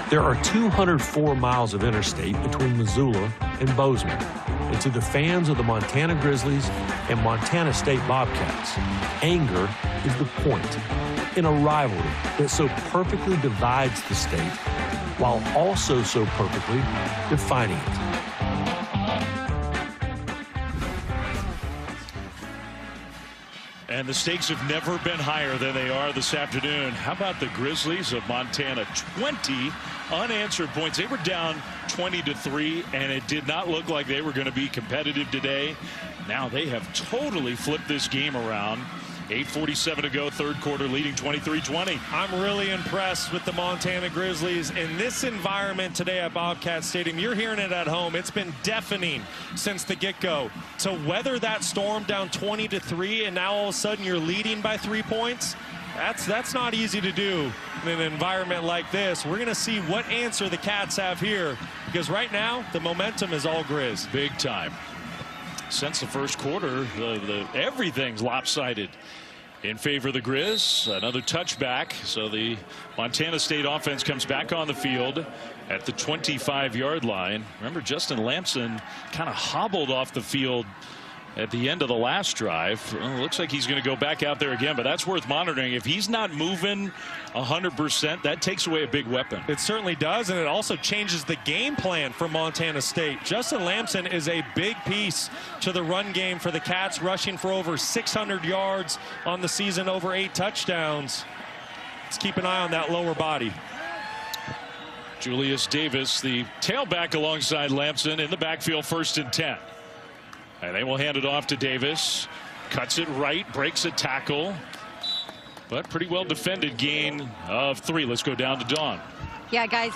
Speaker 12: There are 204 miles of interstate between Missoula and Bozeman. And to the fans of the Montana Grizzlies and Montana State Bobcats, anger is the point in a rivalry that so perfectly divides the state while also so perfectly defining it.
Speaker 1: And the stakes have never been higher than they are this afternoon. How about the Grizzlies of Montana? 20 unanswered points. They were down 20-3, and it did not look like they were going to be competitive today. Now they have totally flipped this game around. 8:47 to go, third quarter, leading 23-20.
Speaker 2: I'm really impressed with the Montana Grizzlies in this environment today at Bobcat Stadium. You're hearing it at home. It's been deafening since the get-go. To weather that storm down 20-3, and now all of a sudden you're leading by 3 points, that's not easy to do in an environment like this. We're going to see what answer the Cats have here, because right now the momentum is all Griz.
Speaker 1: Big time. Since the first quarter, everything's lopsided in favor of the Griz. Another touchback, so the Montana State offense comes back on the field at the 25-yard line. Remember, Justin Lamson kind of hobbled off the field at the end of the last drive. Well, looks like he's going to go back out there again, but that's worth monitoring. If he's not moving 100%, that takes away a big weapon.
Speaker 2: It certainly does, and it also changes the game plan for Montana State. Justin Lamson is a big piece to the run game for the Cats, rushing for over 600 yards on the season, over 8 touchdowns. Let's keep an eye on that lower body.
Speaker 1: Julius Davis, the tailback alongside Lamson, in the backfield, 1st and 10. And they will hand it off to Davis. Cuts it right, breaks a tackle. But pretty well defended, gain of 3. Let's go down to Dawn.
Speaker 3: Yeah, guys,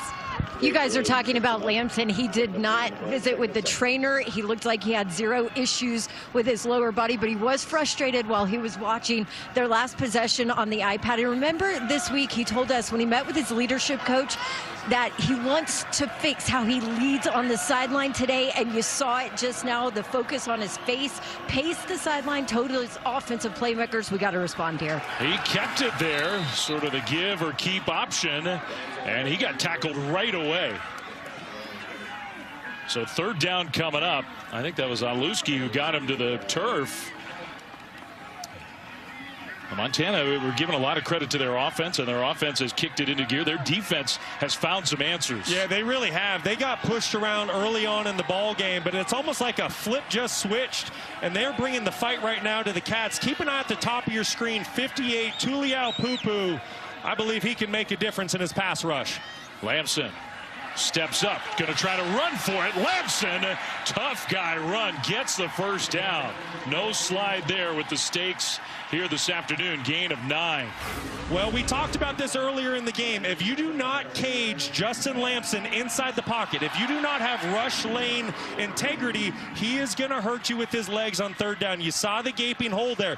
Speaker 3: you guys are talking about Lamson. He did not visit with the trainer. He looked like he had 0 issues with his lower body, but he was frustrated while he was watching their last possession on the iPad. And remember, this week he told us when he met with his leadership coach that he wants to fix how he leads on the sideline today, and you saw it just now, the focus on his face, paced the sideline, told his offensive playmakers, we got to respond here.
Speaker 1: He kept it there, sort of the give or keep option, and he got tackled right away. So 3rd down coming up. I think that was Aluski who got him to the turf. Montana, we're giving a lot of credit to their offense, and their offense has kicked it into gear. Their defense has found some answers.
Speaker 2: Yeah, they really have. They got pushed around early on in the ball game, but it's almost like a flip just switched, and they're bringing the fight right now to the Cats. Keep an eye at the top of your screen. 58, Tuliau Pupu. I believe he can make a difference in his pass rush.
Speaker 1: Lamson steps up, going to try to run for it. Lamson, tough guy run, gets the 1st down. No slide there with the stakes here this afternoon. Gain of 9.
Speaker 2: Well, we talked about this earlier in the game. If you do not cage Justin Lamson inside the pocket, if you do not have rush lane integrity, he is going to hurt you with his legs on 3rd down. You saw the gaping hole there.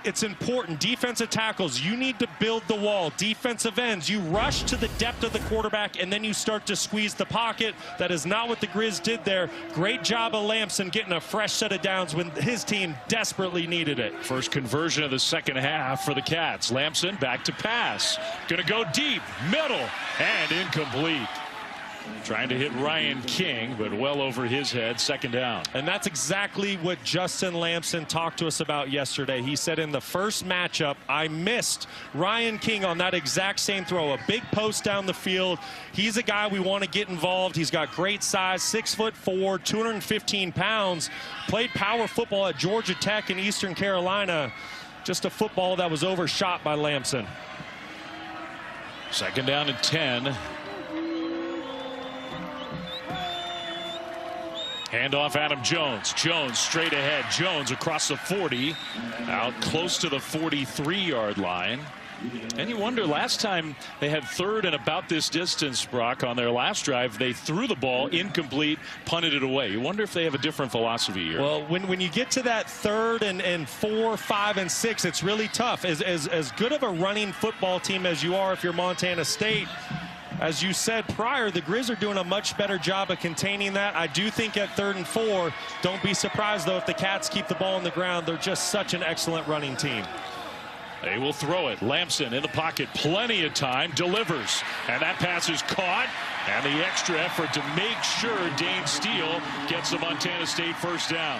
Speaker 2: It's important. Defensive tackles, you need to build the wall. Defensive ends, you rush to the depth of the quarterback, and then you start to squeeze the pocket. That is not what the Griz did there. Great job of Lamson getting a fresh set of downs when his team desperately needed it.
Speaker 1: First conversion of the 2nd half for the Cats. Lamson back to pass. Going to go deep, middle, and incomplete. Trying to hit Ryan King, but well over his head. 2nd down.
Speaker 2: And that's exactly what Justin Lamson talked to us about yesterday. He said in the first matchup, I missed Ryan King on that exact same throw. A big post down the field. He's a guy we want to get involved. He's got great size, 6'4", 215 pounds. Played power football at Georgia Tech in Eastern Carolina. Just a football that was overshot by Lamson.
Speaker 1: 2nd down and 10. Handoff Adam Jones. Jones straight ahead. Jones across the 40. Out close to the 43-yard line. And you wonder, last time they had third and about this distance, Brock, on their last drive, they threw the ball incomplete, punted it away. You wonder if they have a different philosophy here.
Speaker 2: Well, when you get to that 3rd and 4, 5, and 6, it's really tough. As good of a running football team as you are if you're Montana State, as you said prior, the Griz are doing a much better job of containing that. I do think at 3rd and 4, don't be surprised, though, if the Cats keep the ball on the ground. They're just such an excellent running team.
Speaker 1: They will throw it. Lamson in the pocket, plenty of time, delivers. And that pass is caught. And the extra effort to make sure Dane Steele gets the Montana State first down.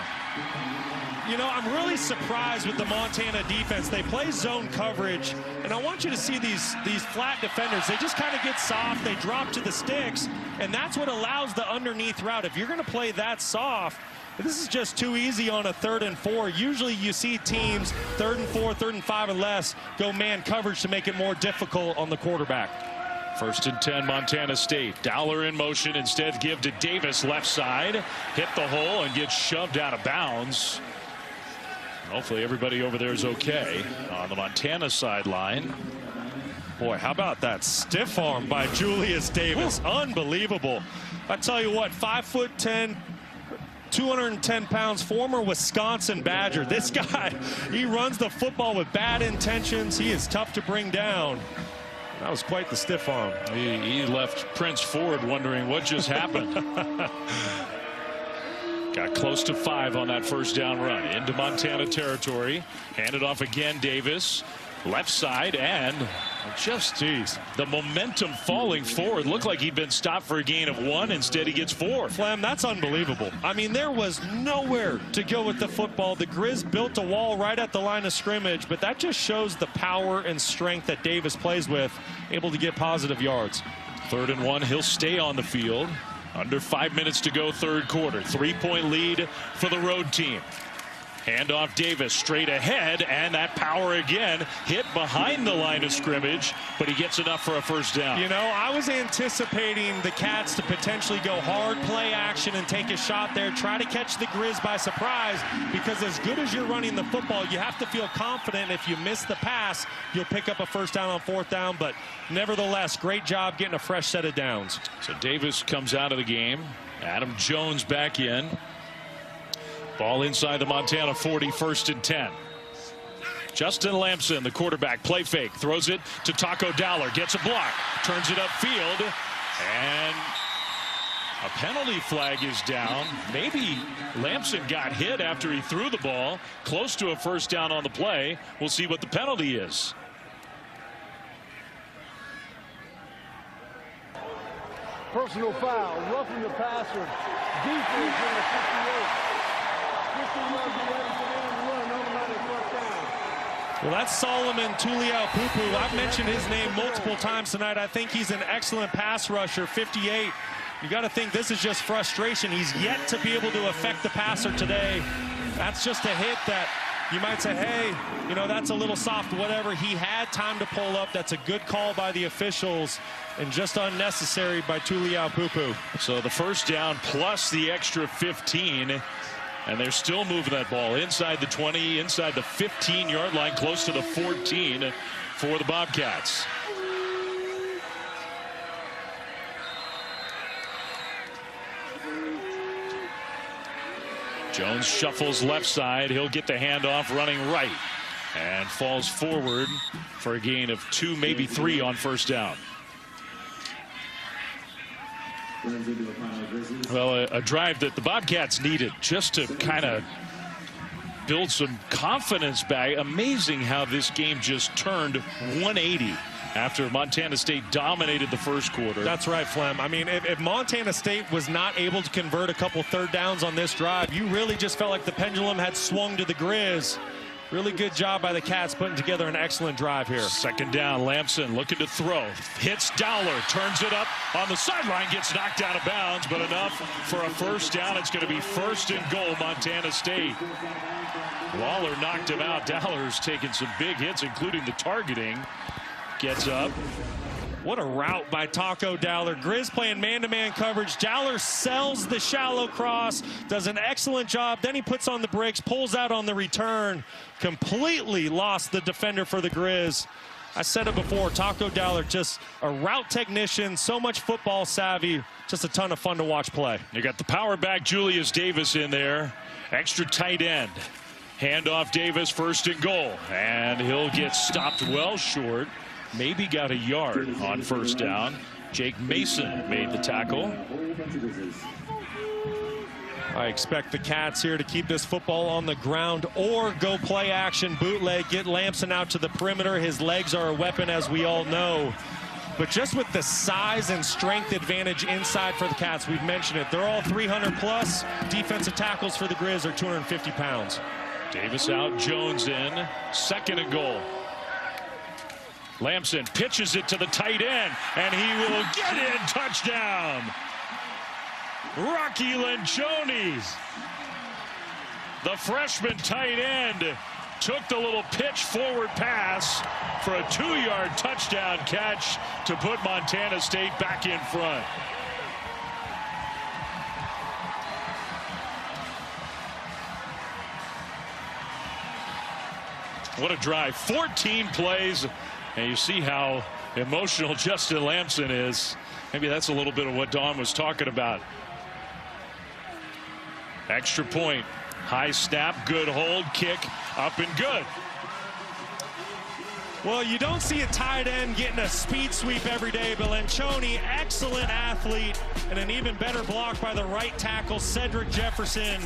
Speaker 2: You know, I'm really surprised with the Montana defense. They play zone coverage, and I want you to see these flat defenders. They just kind of get soft. They drop to the sticks, and that's what allows the underneath route. If you're going to play that soft, this is just too easy on a 3rd and 4. Usually you see teams 3rd and 4, 3rd and 5 or less go man coverage to make it more difficult on the quarterback.
Speaker 1: 1st and 10, Montana State. Dowler in motion, instead give to Davis left side. Hit the hole and gets shoved out of bounds. Hopefully everybody over there is okay on the Montana sideline.
Speaker 2: Boy, how about that stiff arm by Julius Davis? Ooh. Unbelievable. I tell you what, 5'10", 210 pounds, former Wisconsin Badger. This guy, he runs the football with bad intentions. He is tough to bring down. That was quite the stiff arm.
Speaker 1: He left Prince Ford wondering what just happened. Got close to 5 on that first down run into Montana territory. Handed off again, Davis. Left side, and just, the momentum falling forward. Looked like he'd been stopped for a gain of 1. Instead, he gets 4.
Speaker 2: Flem, that's unbelievable. I mean, there was nowhere to go with the football. The Griz built a wall right at the line of scrimmage, but that just shows the power and strength that Davis plays with, able to get positive yards.
Speaker 1: 3rd and 1, he'll stay on the field. Under 5 minutes to go, 3rd quarter. 3-point lead for the road team. Handoff Davis straight ahead, and that power again hit behind the line of scrimmage, but he gets enough for a first down.
Speaker 2: You know, I was anticipating the Cats to potentially go hard play action and take a shot there, try to catch the Griz by surprise, because as good as you're running the football, you have to feel confident if you miss the pass, you'll pick up a first down on 4th down, but nevertheless, great job getting a fresh set of downs.
Speaker 1: So Davis comes out of the game. Adam Jones back in. Ball inside the Montana 40, 1st and 10. Justin Lamson, the quarterback, play fake, throws it to Taco Dowler, gets a block, turns it upfield, and a penalty flag is down. Maybe Lamson got hit after he threw the ball, close to a first down on the play. We'll see what the penalty is.
Speaker 4: Personal foul, roughing the passer, defense in the 58.
Speaker 2: Well, that's Solomon Tuliaupupu. I've mentioned his name multiple times tonight. I think he's an excellent pass rusher, 58. You got to think this is just frustration. He's yet to be able to affect the passer today. That's just a hit that you might say, hey, you know, that's a little soft, whatever. He had time to pull up. That's a good call by the officials and just unnecessary by Tuliaupupu.
Speaker 1: So the first down plus the extra 15. And they're still moving that ball inside the 20, inside the 15-yard line, close to the 14 for the Bobcats. Jones shuffles left side. He'll get the handoff running right and falls forward for a gain of 2, maybe 3 on first down. Well, a drive that the Bobcats needed just to kind of build some confidence back. Amazing how this game just turned 180 after Montana State dominated the first quarter.
Speaker 2: That's right, Flem. I mean, if Montana State was not able to convert a couple 3rd downs on this drive, you really just felt like the pendulum had swung to the Griz. Really good job by the Cats putting together an excellent drive here.
Speaker 1: 2nd down, Lamson looking to throw. Hits Dowler, turns it up on the sideline, gets knocked out of bounds, but enough for a first down. It's going to be 1st and goal, Montana State. Waller knocked him out. Dowler's taking some big hits, including the targeting. Gets up
Speaker 2: What a route by Taco Dowler. Griz playing man-to-man coverage. Dowler sells the shallow cross, does an excellent job. Then he puts on the brakes, pulls out on the return. Completely lost the defender for the Griz. I said it before, Taco Dowler, just a route technician, so much football savvy, just a ton of fun to watch play.
Speaker 1: You got the power back, Julius Davis, in there. Extra tight end. Handoff Davis, 1st and goal. And he'll get stopped well short. Maybe got a yard on 1st down. Jake Mason made the tackle.
Speaker 2: I expect the Cats here to keep this football on the ground or go play action bootleg, get Lamson out to the perimeter. His legs are a weapon, as we all know. But just with the size and strength advantage inside for the Cats, we've mentioned it. They're all 300 plus. Defensive tackles for the Griz are 250 pounds.
Speaker 1: Davis out, Jones in. 2nd and goal. Lamson pitches it to the tight end, and he will get in. Touchdown. Rocky Lencioni. The freshman tight end took the little pitch forward pass for a 2-yard touchdown catch to put Montana State back in front. What a drive. 14 plays. And you see how emotional Justin Lamson is. Maybe that's a little bit of what Don was talking about. Extra point. High snap, good hold, kick, up and good.
Speaker 2: Well, you don't see a tight end getting a speed sweep every day, but Lencioni, excellent athlete, and an even better block by the right tackle, Cedric Jefferson.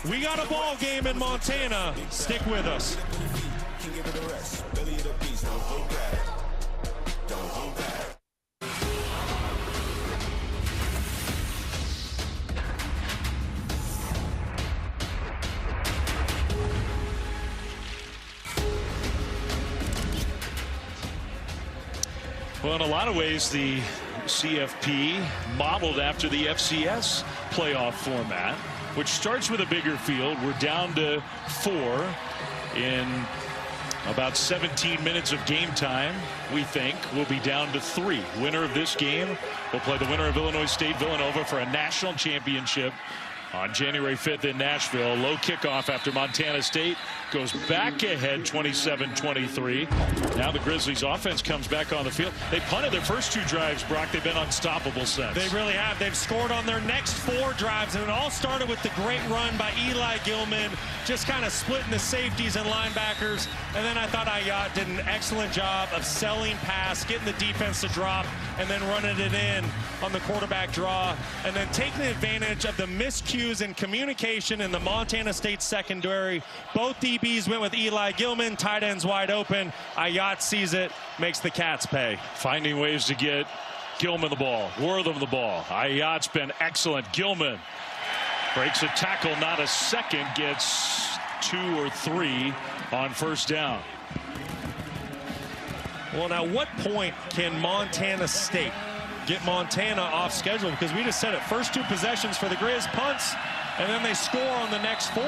Speaker 2: We got a ball game in Montana. Stick with us.
Speaker 1: Well, in a lot of ways, the CFP modeled after the FCS playoff format, which starts with a bigger field. We're down to 4 in about 17 minutes of game time. We think we'll be down to 3. Winner of this game will play the winner of Illinois State Villanova for a national championship on January 5th in Nashville. Low kickoff after Montana State goes back ahead 27-23. Now the Grizzlies offense comes back on the field. They punted their first 2 drives, Brock. They've been unstoppable since.
Speaker 2: They really have. They've scored on their next 4 drives, and it all started with the great run by Eli Gilman, just kind of splitting the safeties and linebackers. And then I thought Ayat did an excellent job of selling pass, getting the defense to drop, and then running it in on the quarterback draw, and then taking advantage of the miscues and communication in the Montana State secondary. Both DBs went with Eli Gilman. Tight ends wide open. Ayat sees it, makes the Cats pay.
Speaker 1: Finding ways to get Gilman the ball, Wortham the ball. Ayat's been excellent. Gilman breaks a tackle, not a second, gets 2 or 3 on 1st down.
Speaker 2: Well, now what point can Montana State get Montana off schedule? Because we just said it, first 2 possessions for the Griz, punts, and then they score on the next 4.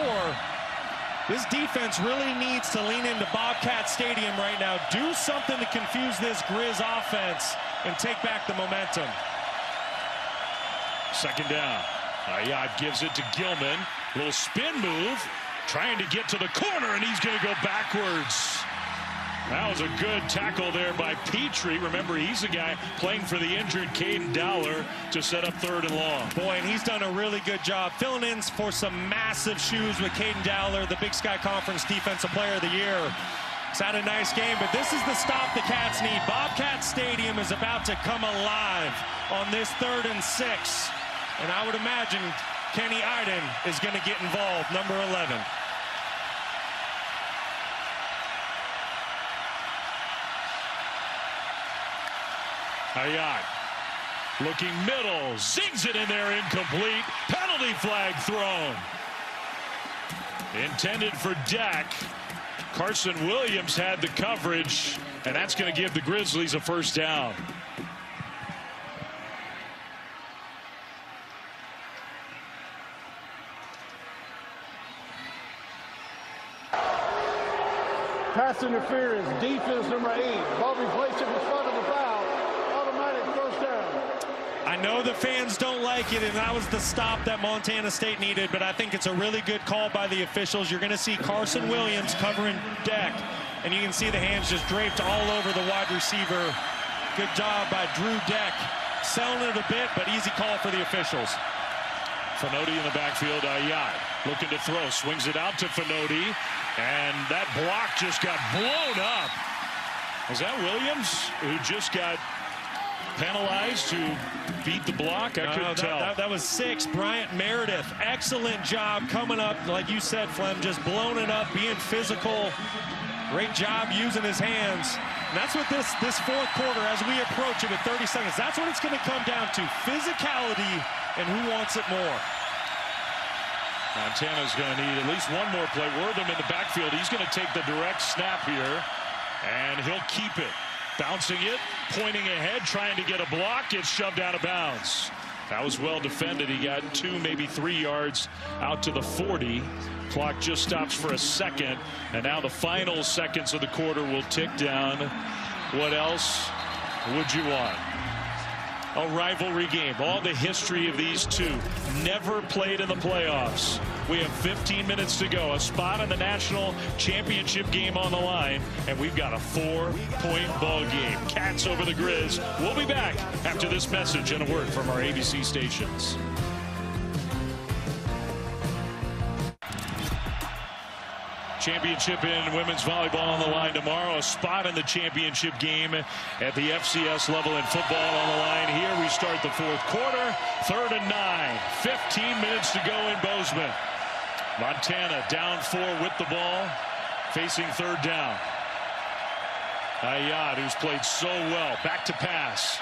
Speaker 2: This defense really needs to lean into Bobcat Stadium right now. Do something to confuse this Griz offense and take back the momentum.
Speaker 1: 2nd down. Ayat gives it to Gilman. Little spin move, trying to get to the corner, and he's going to go backwards. That was a good tackle there by Petrie. Remember, he's the guy playing for the injured Caden Dowler to set up 3rd and long.
Speaker 2: Boy, and he's done a really good job filling in for some massive shoes with Caden Dowler, the Big Sky Conference Defensive Player of the Year. It's had a nice game, but this is the stop the Cats need. Bobcat Stadium is about to come alive on this 3rd and 6. And I would imagine Kenny Iden is going to get involved, number 11.
Speaker 1: Ayat looking middle, zings it in there, incomplete. Penalty flag thrown. Intended for Dak. Carson Williams had the coverage, and that's going to give the Grizzlies a 1st down.
Speaker 4: Pass interference, defense number 8. Bobby placed him in front of the foul.
Speaker 2: I know the fans don't like it, and that was the stop that Montana State needed, but I think it's a really good call by the officials. You're going to see Carson Williams covering Deck, and you can see the hands just draped all over the wide receiver. Good job by Drew Deck. Selling it a bit, but easy call for the officials.
Speaker 1: Finoti in the backfield. Ayat looking to throw. Swings it out to Finoti. And that block just got blown up. Was that Williams who just got penalized to beat the block? I couldn't tell.
Speaker 2: That was 6. Bryant Meredith. Excellent job coming up. Like you said, Flem, just blowing it up, being physical. Great job using his hands. And that's what this fourth quarter, as we approach it with 30 seconds, that's what it's going to come down to. Physicality and who wants it more.
Speaker 1: Montana's going to need at least one more play. Wortham in the backfield. He's going to take the direct snap here, and he'll keep it. Bouncing it, pointing ahead, trying to get a block. Gets shoved out of bounds. That was well defended. He got 2, maybe 3 yards out to the 40. Clock just stops for a second, and now the final seconds of the quarter will tick down. What else would you want? A rivalry game. All the history of these two. Never played in the playoffs. We have 15 minutes to go. A spot in the national championship game on the line. And we've got a 4-point ball game. Cats over the Griz. We'll be back after this message and a word from our ABC stations. Championship in women's volleyball on the line tomorrow. A spot in the championship game at the FCS level in football on the line. Here we start the fourth quarter. 3rd and 9. 15 minutes to go in Bozeman. Montana down 4 with the ball, facing 3rd down. Ayat, who's played so well, back to pass.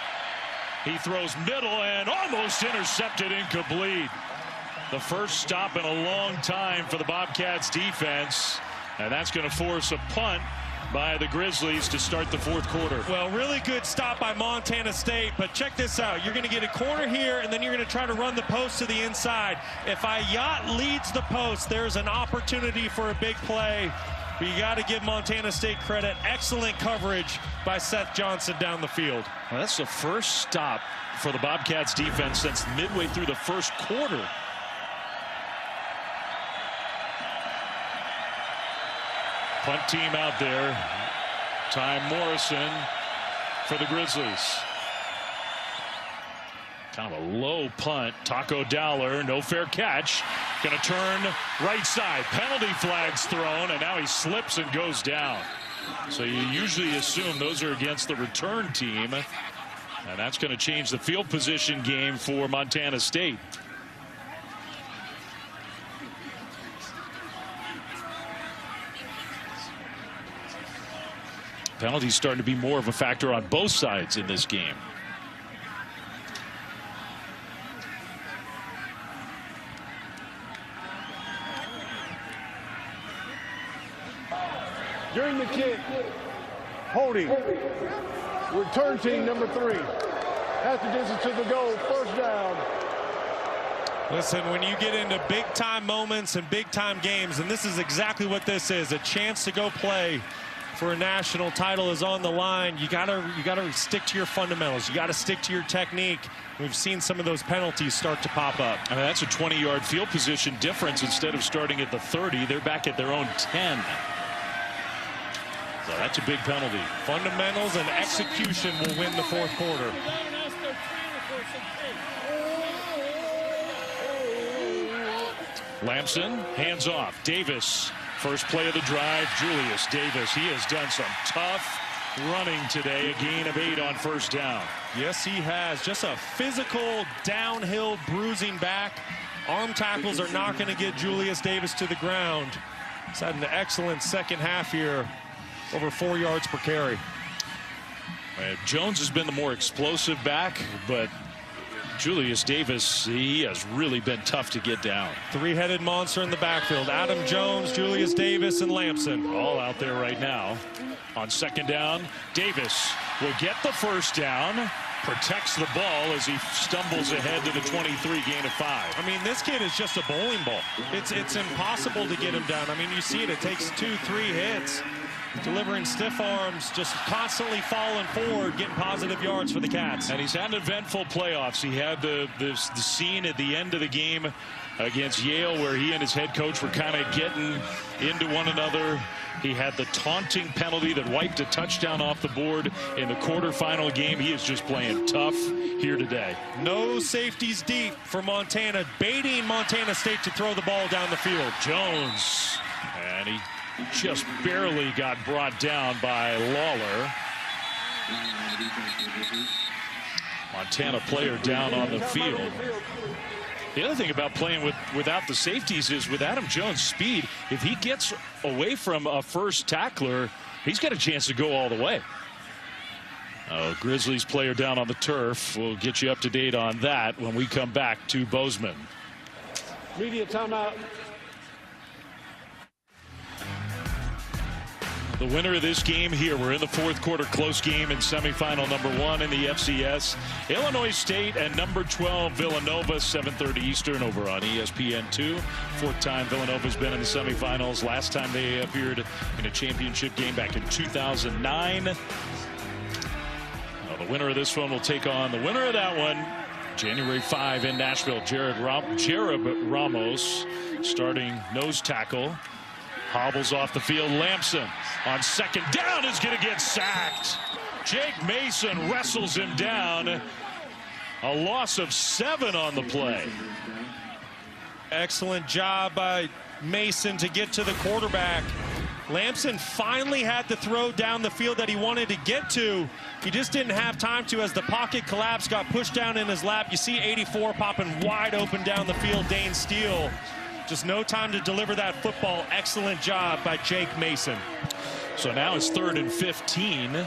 Speaker 1: He throws middle and almost intercepted, incomplete. The first stop in a long time for the Bobcats defense. And that's going to force a punt by the Grizzlies to start the fourth quarter.
Speaker 2: Well, really good stop by Montana State, but check this out. You're going to get a corner here, and then you're going to try to run the post to the inside. If Ayat leads the post, there's an opportunity for a big play. But you got to give Montana State credit. Excellent coverage by Seth Johnson down the field.
Speaker 1: Well, that's the first stop for the Bobcats defense since midway through the first quarter. Punt team out there. Ty Morrison for the Grizzlies. Kind of a low punt. Taco Dowler, no fair catch. Going to turn right side. Penalty flags thrown, and now he slips and goes down. So you usually assume those are against the return team. And that's going to change the field position game for Montana State. Penalties starting to be more of a factor on both sides in this game.
Speaker 4: During the kick, holding. Return team number 3. Half the distance to the goal, 1st down.
Speaker 2: Listen, when you get into big-time moments and big-time games, and this is exactly what this is, a chance to go play for a national title is on the line. You gotta stick to your fundamentals. You gotta stick to your technique. We've seen some of those penalties start to pop up.
Speaker 1: I mean, that's a 20-yard field position difference. Instead of starting at the 30, they're back at their own 10. So that's a big penalty.
Speaker 2: Fundamentals and execution will win the fourth quarter.
Speaker 1: Lamson, hands off. Davis, first play of the drive. Julius Davis, he has done some tough running today. A gain of 8 on 1st down.
Speaker 2: Yes, he has. Just a physical, downhill, bruising back. Arm tackles are not going to get Julius Davis to the ground. He's had an excellent second half here. Over 4 yards per carry.
Speaker 1: Jones has been the more explosive back, but Julius Davis, he has really been tough to get down.
Speaker 2: 3-headed monster in the backfield. Adam Jones, Julius Davis, and Lamson.
Speaker 1: All out there right now. On 2nd down, Davis will get the 1st down. Protects the ball as he stumbles ahead to the 23, gain of 5.
Speaker 2: I mean, this kid is just a bowling ball. It's impossible to get him down. I mean, you see it. It takes 2-3 hits. delivering stiff arms, just constantly falling forward, getting positive yards for the Cats.
Speaker 1: And he's had eventful playoffs. He had the scene at the end of the game against Yale where he and his head coach were kind of getting into one another. He had the taunting penalty that wiped a touchdown off the board in the quarterfinal game. He is just playing tough here today.
Speaker 2: No safeties deep for Montana, baiting Montana State to throw the ball down the field.
Speaker 1: Jones, and he just barely got brought down by Lawler. Montana player down on the field. The other thing about playing without the safeties is with Adam Jones' speed, if he gets away from a first tackler, he's got a chance to go all the way. Grizzlies player down on the turf. We'll get you up to date on that when we come back to Bozeman.
Speaker 4: Media timeout.
Speaker 1: The winner of this game here, we're in the fourth quarter, close game in semifinal number 1 in the FCS. Illinois State and number 12 Villanova, 7:30 Eastern over on ESPN2. Fourth time Villanova's been in the semifinals. Last time they appeared in a championship game back in 2009. The winner of this one will take on the winner of that one. January 5 in Nashville, Jared Ramos starting nose tackle. Hobbles off the field. Lamson on second down is going to get sacked. Jake Mason wrestles him down. A loss of 7 on the play.
Speaker 2: Excellent job by Mason to get to the quarterback. Lamson finally had the throw down the field that he wanted to get to. He just didn't have time to as the pocket collapsed, got pushed down in his lap. You see 84 popping wide open down the field. Dane Steele. Just no time to deliver that football. Excellent job by Jake Mason.
Speaker 1: So now it's 3rd and 15.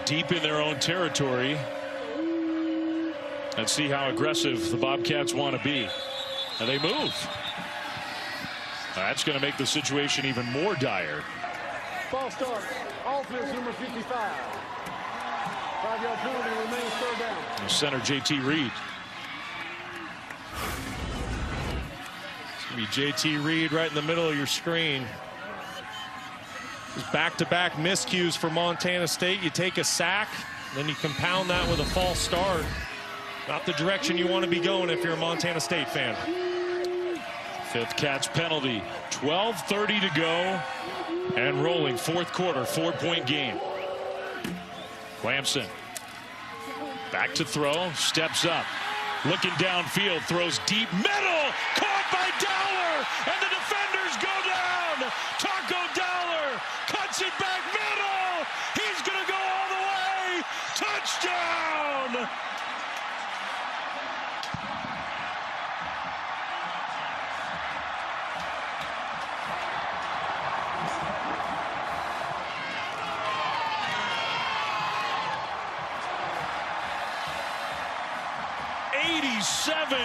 Speaker 1: Deep in their own territory. Let's see how aggressive the Bobcats want to be. And they move. That's going to make the situation even more dire.
Speaker 4: False start. Offense number 55. 5-yard penalty remains 3rd down.
Speaker 1: Center JT Reed.
Speaker 2: Be JT Reed right in the middle of your screen. Back-to-back miscues for Montana State. You take a sack, then you compound that with a false start. Not the direction you want to be going if you're a Montana State fan.
Speaker 1: 5th Cats penalty. 12:30 to go and rolling. 4th quarter, 4-point game. Lamson back to throw, steps up. Looking downfield, throws deep middle, caught by Dowler, and the defenders go down. Taco Dowler cuts it back middle. He's going to go all the way. Touchdown.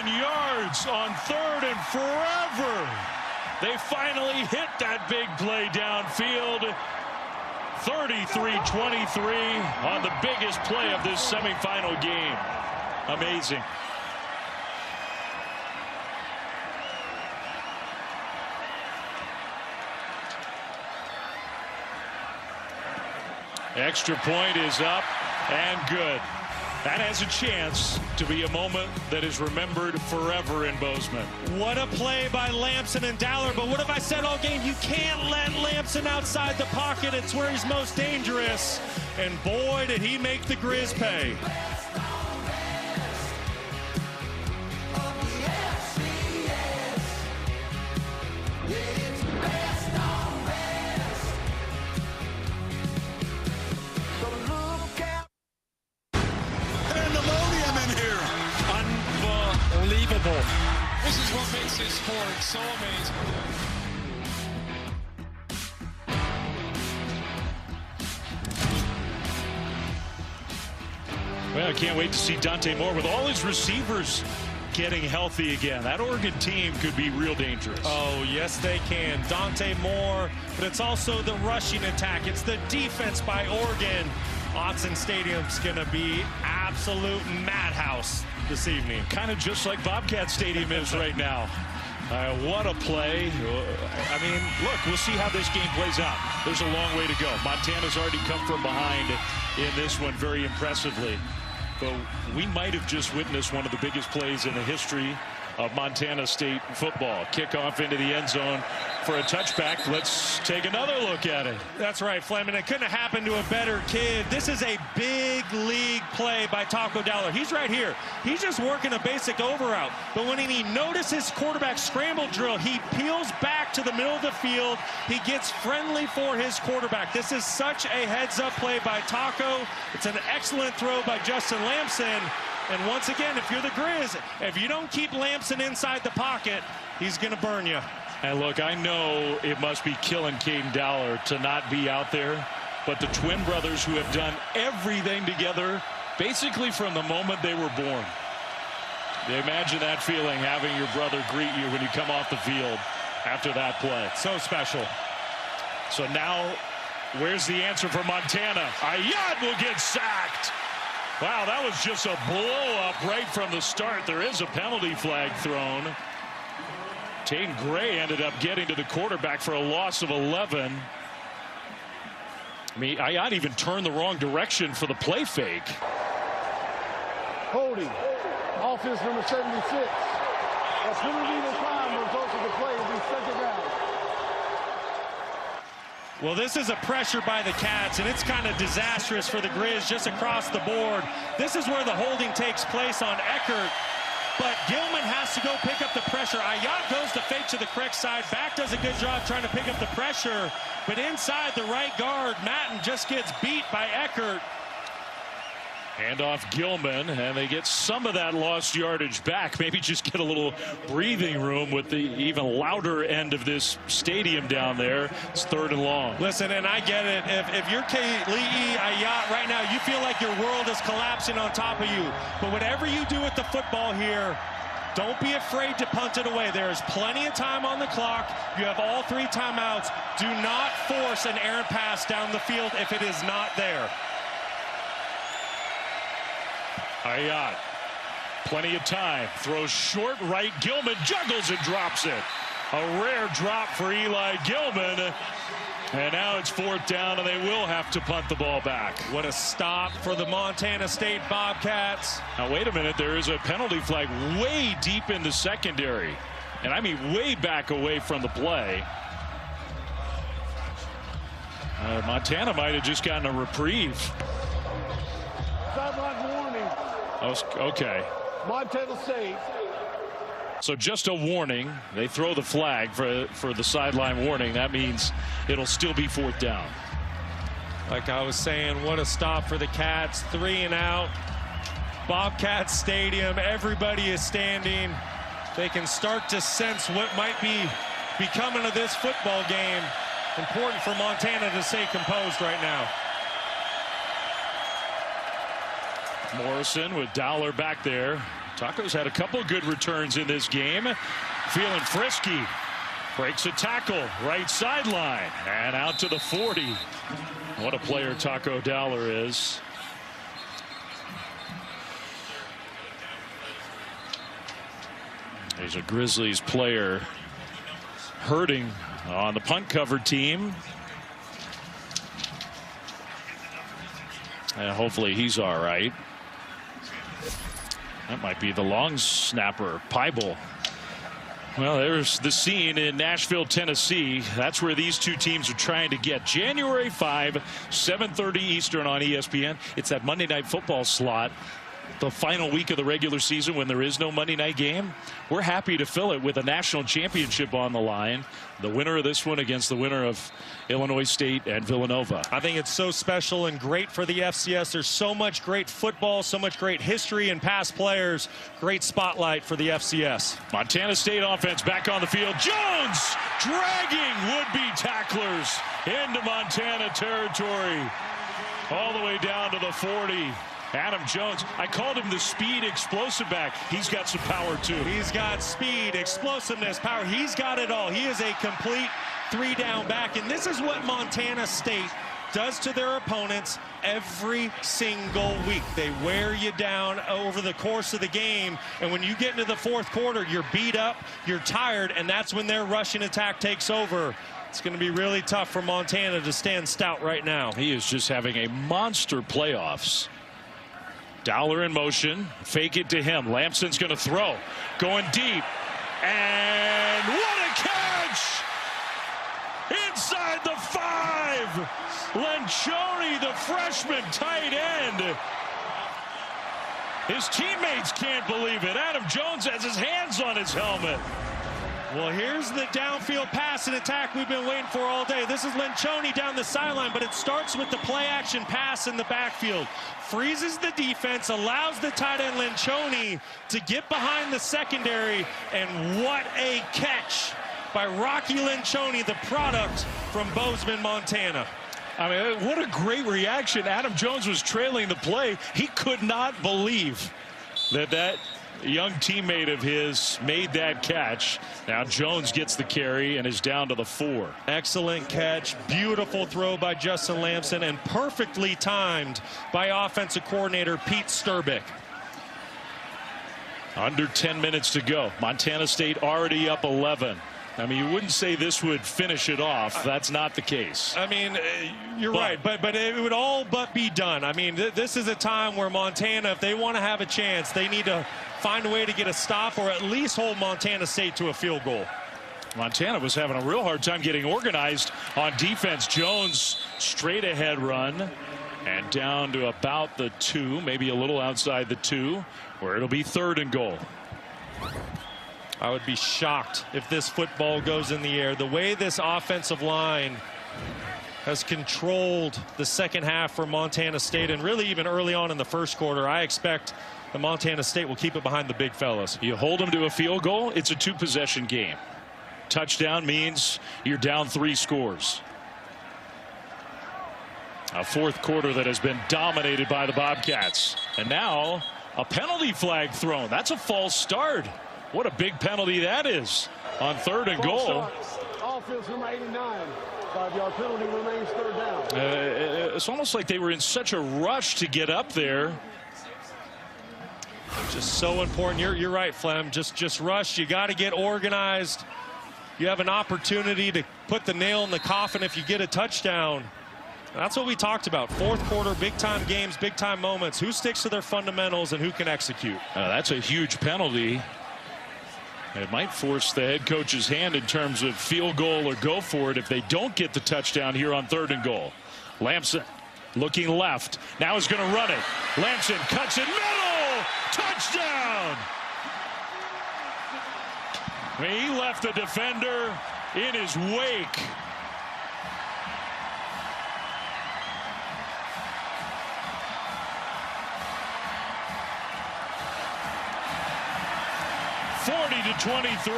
Speaker 1: Yards on 3rd and forever. They finally hit that big play downfield. 33-23 on the biggest play of this semifinal game. Amazing. Extra point is up and good. That has a chance to be a moment that is remembered forever in Bozeman.
Speaker 2: What a play by Lamson and Dowler, but what have I said all game? You can't let Lamson outside the pocket. It's where he's most dangerous. And boy, did he make the Griz pay.
Speaker 13: This is what makes this sport so amazing.
Speaker 1: Well, I can't wait to see Dante Moore with all his receivers getting healthy again. That Oregon team could be real dangerous.
Speaker 2: Oh, yes, they can. Dante Moore, but it's also the rushing attack. It's the defense by Oregon. Autzen Stadium's going to be absolute madhouse this evening.
Speaker 1: Kind of just like Bobcat Stadium is right now. What a play. I mean, look, we'll see how this game plays out. There's a long way to go. Montana's already come from behind in this one very impressively. But we might have just witnessed one of the biggest plays in the history of Montana State football. Kickoff into the end zone for a touchback. Let's take another look at it.
Speaker 2: That's right, Fleming. It couldn't have happened to a better kid. This is a big league play by Taco Dowler. He's right here. He's just working a basic over route. But when he notices quarterback scramble drill, he peels back to the middle of the field. He gets friendly for his quarterback. This is such a heads-up play by Taco. It's an excellent throw by Justin Lamson. And once again, if you're the Griz, if you don't keep Lamson inside the pocket, he's going to burn you.
Speaker 1: And look, I know it must be killing Caden Dowler to not be out there, but the twin brothers who have done everything together, basically from the moment they were born. Imagine that feeling, having your brother greet you when you come off the field after that play.
Speaker 2: So special.
Speaker 1: So now, where's the answer for Montana? Ayat will get sacked. Wow, that was just a blow-up right from the start. There is a penalty flag thrown. Taden Gray ended up getting to the quarterback for a loss of 11. I mean, Ayat even turned the wrong direction for the play fake.
Speaker 4: Holding. Offense number 76. A penalty to time results of the play will be second down.
Speaker 2: Well, this is a pressure by the Cats, and it's kind of disastrous for the Griz just across the board. This is where the holding takes place on Eckert, but Gilman has to go pick up the pressure. Ayat goes to fake to the correct side. Back does a good job trying to pick up the pressure, but inside the right guard, Matten just gets beat by Eckert.
Speaker 1: Hand off Gilman, and they get some of that lost yardage back. Maybe just get a little breathing room with the even louder end of this stadium down there. It's 3rd and long.
Speaker 2: Listen, and I get it. If you're Kali'i Ayat right now, you feel like your world is collapsing on top of you. But whatever you do with the football here, don't be afraid to punt it away. There is plenty of time on the clock. You have all 3 timeouts. Do not force an errant pass down the field if it is not there.
Speaker 1: Ayat, plenty of time, throws short right, Gilman juggles and drops it. A rare drop for Eli Gilman, and now it's 4th down, and they will have to punt the ball back.
Speaker 2: What a stop for the Montana State Bobcats.
Speaker 1: Now wait a minute, there is a penalty flag way deep in the secondary, and I mean way back away from the play. Montana might have just gotten a reprieve.
Speaker 4: Sideline warning.
Speaker 1: Okay.
Speaker 4: Montana State.
Speaker 1: So just a warning. They throw the flag for the sideline warning. That means it'll still be 4th down.
Speaker 2: Like I was saying, what a stop for the Cats. 3 and out. Bobcat Stadium. Everybody is standing. They can start to sense what might be coming of this football game. Important for Montana to stay composed right now.
Speaker 1: Morrison with Dowler back there. Taco's had a couple good returns in this game. Feeling frisky. Breaks a tackle. Right sideline. And out to the 40. What a player Taco Dowler is. He's a Grizzlies player hurting on the punt cover team. And hopefully he's all right. That might be the long snapper, Peibel. Well, there's the scene in Nashville, Tennessee. That's where these 2 teams are trying to get. January 5, 7:30 Eastern on ESPN. It's that Monday Night Football slot. The final week of the regular season when there is no Monday night game. We're happy to fill it with a national championship on the line. The winner of this one against the winner of Illinois State and Villanova.
Speaker 2: I think it's so special and great for the FCS. There's so much great football, so much great history and past players. Great spotlight for the FCS.
Speaker 1: Montana State offense back on the field. Jones dragging would-be tacklers into Montana territory. All the way down to the 40. Adam Jones, I called him the speed explosive back. He's got some power too.
Speaker 2: He's got speed, explosiveness, power. He's got it all. He is a complete 3-down back, and this is what Montana State does to their opponents every single week. They wear you down over the course of the game, and when you get into the fourth quarter, you're beat up, you're tired, and that's when their rushing attack takes over. It's going to be really tough for Montana to stand stout right now.
Speaker 1: He is just having a monster playoffs. Dowler in motion, fake it to him. Lampson's going to throw, going deep, and what a catch! Inside the 5, Lencioni, the freshman tight end. His teammates can't believe it. Adam Jones has his hands on his helmet.
Speaker 2: Well, here's the downfield pass and attack we've been waiting for all day. This is Lencioni down the sideline, but it starts with the play-action pass in the backfield. Freezes the defense, allows the tight end Lencioni to get behind the secondary, and what a catch by Rocky Lencioni, the product from Bozeman, Montana.
Speaker 1: I mean, what a great reaction. Adam Jones was trailing the play. He could not believe that young teammate of his made that catch. Now Jones gets the carry and is down to the 4.
Speaker 2: Excellent catch, beautiful throw by Justin Lampson, and perfectly timed by offensive coordinator Pete Sturbick.
Speaker 1: Under 10 minutes to go. Montana State already up 11. I mean, you wouldn't say this would finish it off. That's not the case.
Speaker 2: I mean, you're right, but it would all but be done. I mean, this is a time where Montana, if they want to have a chance, they need to find a way to get a stop or at least hold Montana State to a field goal.
Speaker 1: Montana was having a real hard time getting organized on defense. Jones straight ahead run and down to about the 2, maybe a little outside the 2, where it'll be 3rd and goal.
Speaker 2: I would be shocked if this football goes in the air. The way this offensive line has controlled the second half for Montana State, and really even early on in the first quarter, I expect the Montana State will keep it behind the big fellas.
Speaker 1: You hold them to a field goal, it's a 2-possession game. Touchdown means you're down 3 scores. A fourth quarter that has been dominated by the Bobcats. And now a penalty flag thrown. That's a false start. What a big penalty that is on 3rd and goal.
Speaker 4: Offense number 89. 5-yard penalty remains 3rd down.
Speaker 1: It's almost like they were in such a rush to get up there.
Speaker 2: Just so important. You're right, Flem. Just rush. You got to get organized. You have an opportunity to put the nail in the coffin if you get a touchdown. That's what we talked about. Fourth quarter, big-time games, big-time moments. Who sticks to their fundamentals and who can execute?
Speaker 1: That's a huge penalty. It might force the head coach's hand in terms of field goal or go for it if they don't get the touchdown here on 3rd and goal. Lampson looking left. Now he's going to run it. Lampson cuts it middle. Touchdown. He left the defender in his wake. to 23.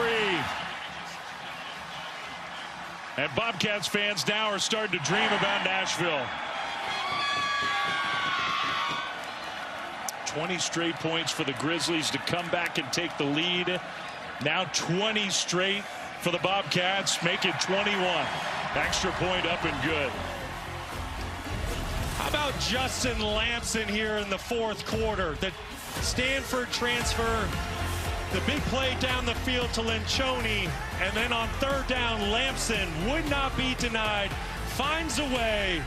Speaker 1: And Bobcats fans now are starting to dream about Nashville. 20 straight points for the Grizzlies to come back and take the lead. Now 20 straight for the Bobcats, make it 21. Extra point up and good.
Speaker 2: How about Justin Lampson here in the fourth quarter? The Stanford transfer, the big play down the field to Lencioni, and then on third down, Lampson would not be denied, finds a way,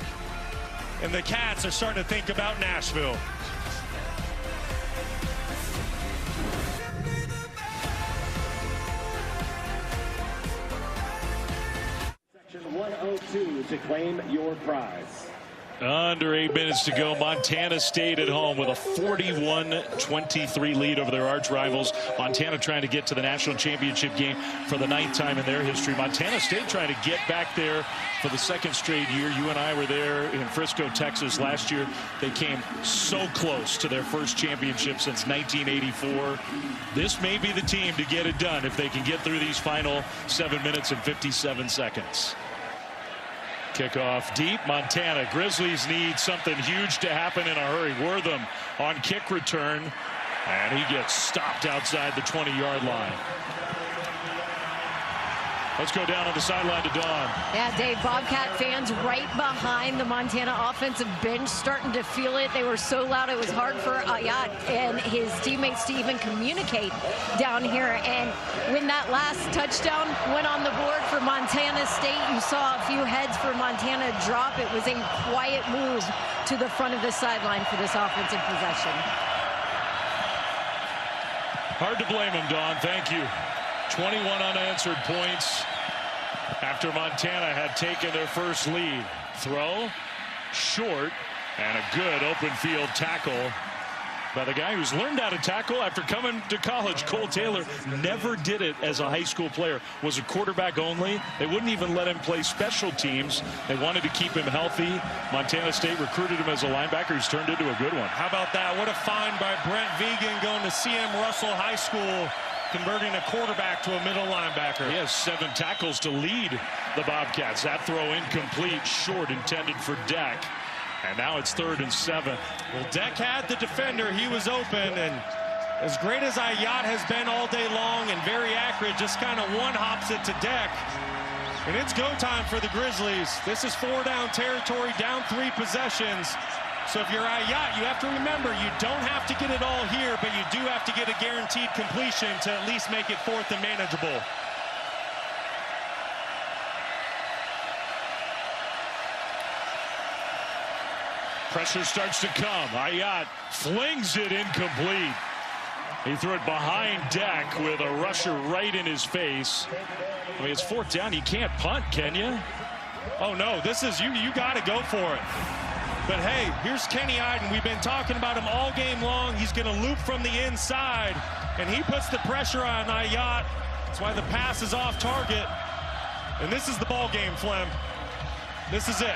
Speaker 2: and the Cats are starting to think about Nashville.
Speaker 14: Section 102 to claim your prize.
Speaker 1: Under 8 minutes to go. Montana State at home with a 41-23 lead over their arch rivals. Montana trying to get to the national championship game for the 9th time in their history. Montana State trying to get back there for the 2nd straight year. You and I were there in Frisco, Texas last year. They came so close to their first championship since 1984. This may be the team to get it done if they can get through these final 7 minutes and 57 seconds. Kickoff deep. Montana Grizzlies need something huge to happen in a hurry. Wortham on kick return, and he gets stopped outside the 20-yard line. Let's go down on the sideline to Dawn.
Speaker 3: Yeah, Dave, Bobcat fans right behind the Montana offensive bench starting to feel it. They were so loud it was hard for Ayat and his teammates to even communicate down here. And when that last touchdown went on the board for Montana State, you saw a few heads for Montana drop. It was a quiet move to the front of the sideline for this offensive possession.
Speaker 1: Hard to blame him, Dawn. Thank you. 21 unanswered points after Montana had taken their first lead. Throw, short, and a good open field tackle by the guy who's learned how to tackle after coming to college. Cole Taylor never did it as a high school player. Was a quarterback only. They wouldn't even let him play special teams. They wanted to keep him healthy. Montana State recruited him as a linebacker. He's turned into a good one.
Speaker 2: How about that? What a find by Brent Vegan going to CM Russell High School, converting a quarterback to a middle linebacker.
Speaker 1: He has 7 tackles to lead the Bobcats. That throw incomplete, short, intended for Deck. And now it's 3rd and 7.
Speaker 2: Well, Deck had the defender. He was open, and as great as Ayat has been all day long and very accurate, just kind of one-hops it to Deck. And it's go time for the Grizzlies. This is 4-down territory, down 3 possessions. So if you're Ayat, you have to remember you don't have to get it all here, but you do have to get a guaranteed completion to at least make it 4th and manageable.
Speaker 1: Pressure starts to come. Ayat flings it incomplete. He threw it behind Deck with a rusher right in his face. I mean, it's 4th down. You can't punt, can you?
Speaker 2: Oh, no. This is you got to go for it. But, hey, here's Kenny Iden. We've been talking about him all game long. He's going to loop from the inside, and he puts the pressure on Ayat. That's why the pass is off target. And this is the ball game, Flem. This is it.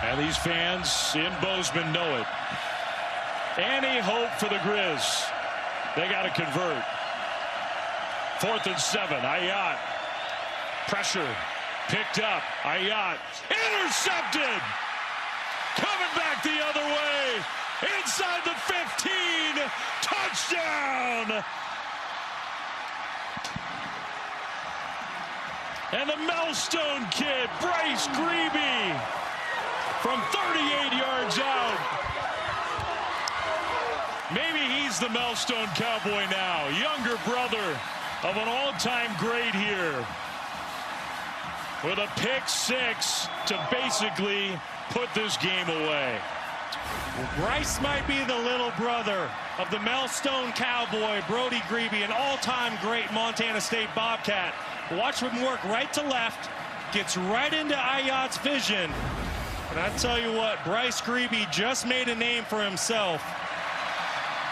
Speaker 1: And these fans in Bozeman know it. Any hope for the Griz? They got to convert. 4th and 7. Ayat. Pressure. Picked up. Ayat. Intercepted. Coming back the other way. Inside the 15. Touchdown. And the Melstone kid, Bryce Griz, from 38 yards out. Maybe he's the Melstone Cowboy now. Younger brother of an all-time great here. With a pick 6 to basically put this game away.
Speaker 2: Bryce might be the little brother of the Melstone Cowboy, Brody Griz, an all-time great Montana State Bobcat. Watch him work right to left, gets right into Ayat's vision. And I tell you what, Bryce Griz just made a name for himself.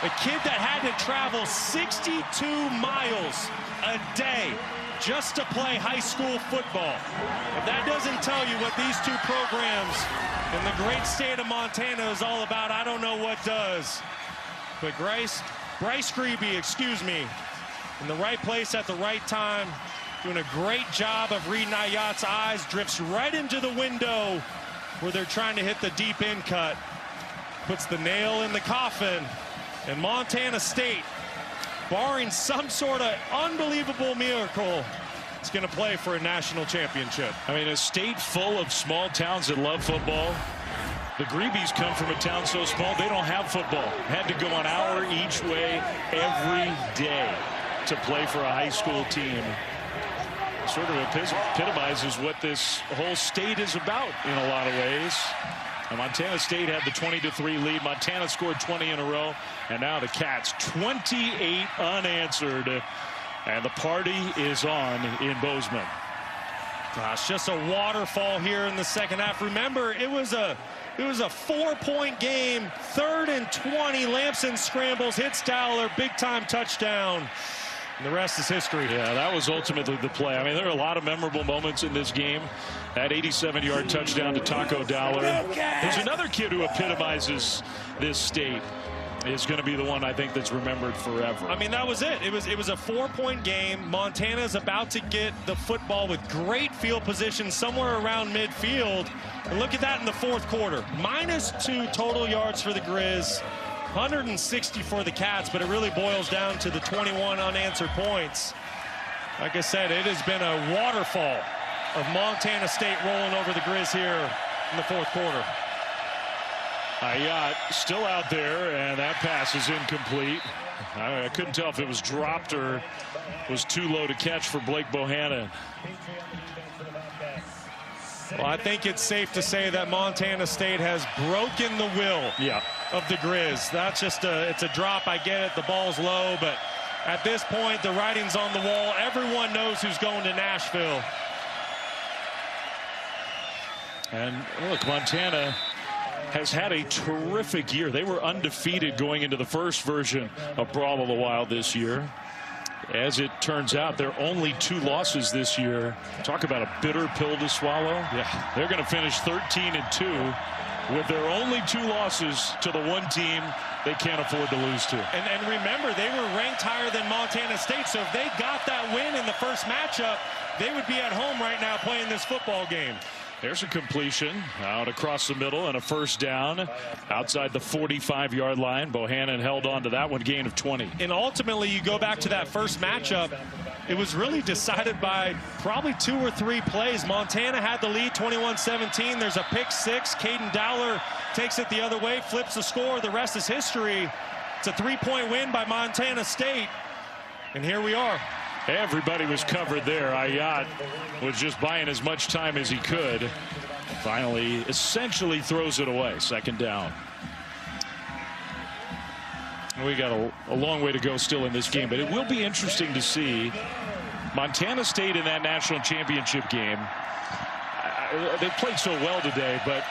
Speaker 2: A kid that had to travel 62 miles a day just to play high school football. If that doesn't tell you what these two programs in the great state of Montana is all about, I don't know what does. But Bryce Griz, in the right place at the right time, doing a great job of reading Ayat's eyes, drifts right into the window where they're trying to hit the deep in cut, puts the nail in the coffin, and Montana State, barring some sort of unbelievable miracle, is going to play for a national championship.
Speaker 1: I mean, a state full of small towns that love football. The Griz come from a town so small they don't have football. Had to go an hour each way every day to play for a high school team. Sort of epitomizes what this whole state is about in a lot of ways. And Montana State had the 20-3 lead. Montana scored 20 in a row. And now the Cats 28 unanswered. And the party is on in Bozeman.
Speaker 2: Gosh, just a waterfall here in the second half. Remember, it was a 4-point game. 3rd and 20. Lamson scrambles, hits Dowler, big-time touchdown. And the rest is history.
Speaker 1: Yeah, that was ultimately the play. I mean, there are a lot of memorable moments in this game. That 87-yard touchdown to Taco Dowler. There's another kid who epitomizes this state. Is going to be the one I think that's remembered forever.
Speaker 2: I mean, that was it. It was a 4-point game. Montana's about to get the football with great field position somewhere around midfield. And look at that in the 4th quarter. -2 total yards for the Griz. 160 for the Cats, but it really boils down to the 21 unanswered points. Like I said, it has been a waterfall of Montana State rolling over the Griz here in the fourth quarter.
Speaker 1: Ayat still out there, and that pass is incomplete. I couldn't tell if it was dropped or was too low to catch for Blake Bohannon.
Speaker 2: Well, I think it's safe to say that Montana State has broken the will of the Griz. That's just it's a drop. I get it. The ball's low, but at this point, the writing's on the wall. Everyone knows who's going to Nashville.
Speaker 1: And look, Montana has had a terrific year. They were undefeated going into the first version of Brawl of the Wild this year. As it turns out, they're only 2 losses this year. Talk about a bitter pill to swallow.
Speaker 2: Yeah,
Speaker 1: they're going to finish 13-2 with their only 2 losses to the one team they can't afford to lose to.
Speaker 2: And remember, they were ranked higher than Montana State, so if they got that win in the first matchup, they would be at home right now playing this football game.
Speaker 1: There's a completion out across the middle and a first down outside the 45-yard line. Bohannon held on to that one, gain of 20.
Speaker 2: And ultimately, you go back to that first matchup, it was really decided by probably 2 or 3 plays. Montana had the lead 21-17. There's a pick 6. Caden Dowler takes it the other way, flips the score. The rest is history. It's a 3-point win by Montana State. And here we are.
Speaker 1: Everybody was covered there. Ayat was just buying as much time as he could. Finally, essentially throws it away. Second down. We got a long way to go still in this game, but it will be interesting to see Montana State in that national championship game. They played so well today, but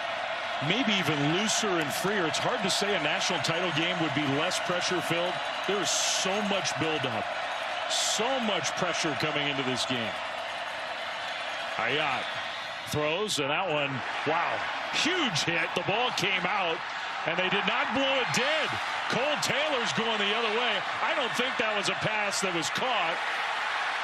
Speaker 1: maybe even looser and freer. It's hard to say a national title game would be less pressure filled. There is so much buildup. So much pressure coming into this game. Ayat throws, and that one, wow, huge hit. The ball came out, and they did not blow it dead. Cole Taylor's going the other way. I don't think that was a pass that was caught.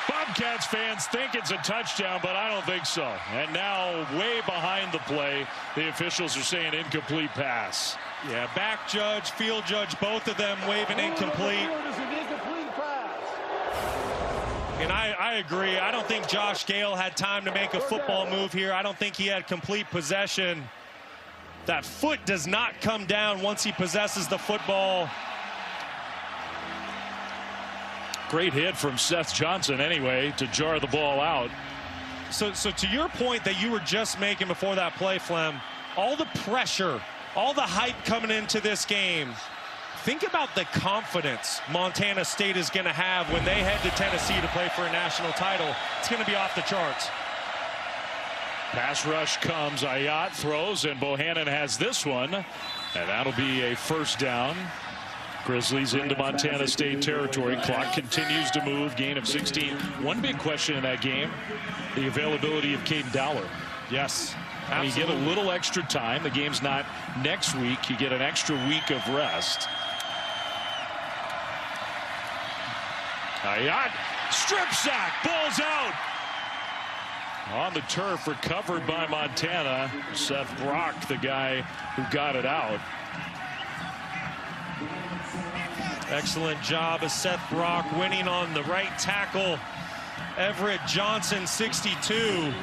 Speaker 1: Bobcats fans think it's a touchdown, but I don't think so. And now, way behind the play, the officials are saying incomplete pass.
Speaker 2: Yeah, back judge, field judge, both of them waving incomplete. And I agree. I don't think Josh Gale had time to make a football move here. I don't think he had complete possession. That foot does not come down once he possesses the football.
Speaker 1: Great hit from Seth Johnson anyway to jar the ball out.
Speaker 2: So to your point that you were just making before that play, Flem, all the pressure, all the hype coming into this game. Think about the confidence Montana State is going to have when they head to Tennessee to play for a national title. It's going to be off the charts.
Speaker 1: Pass rush comes. Ayat throws, and Bohannon has this one. And that'll be a first down. Grizzlies into Montana State territory. Clock continues to move. Gain of 16. One big question in that game, the availability of Caden Dowler.
Speaker 2: Yes.
Speaker 1: You get a little extra time. The game's not next week. You get an extra week of rest. Ayat, strip sack, ball's out. On the turf, recovered by Montana. Seth Brock, the guy who got it out.
Speaker 2: Excellent job of Seth Brock winning on the right tackle. Everett Johnson, 62.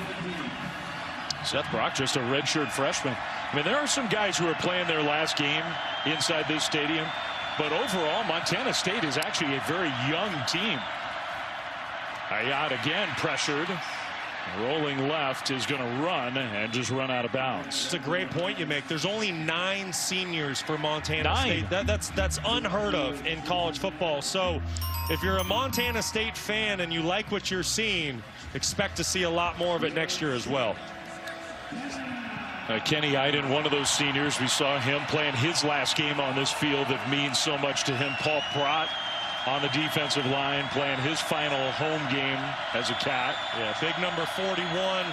Speaker 1: Seth Brock, just a redshirt freshman. I mean, there are some guys who are playing their last game inside this stadium, but overall, Montana State is actually a very young team. Ayat again pressured. Rolling left is going to run and just run out of bounds.
Speaker 2: It's a great point you make. There's only 9 seniors for Montana
Speaker 1: 9.
Speaker 2: State. That's unheard of in college football. So if you're a Montana State fan and you like what you're seeing, expect to see a lot more of it next year as well.
Speaker 1: Kenny Iden, one of those seniors. We saw him playing his last game on this field that means so much to him. Paul Pratt on the defensive line playing his final home game as a Cat.
Speaker 2: Yeah, big number 41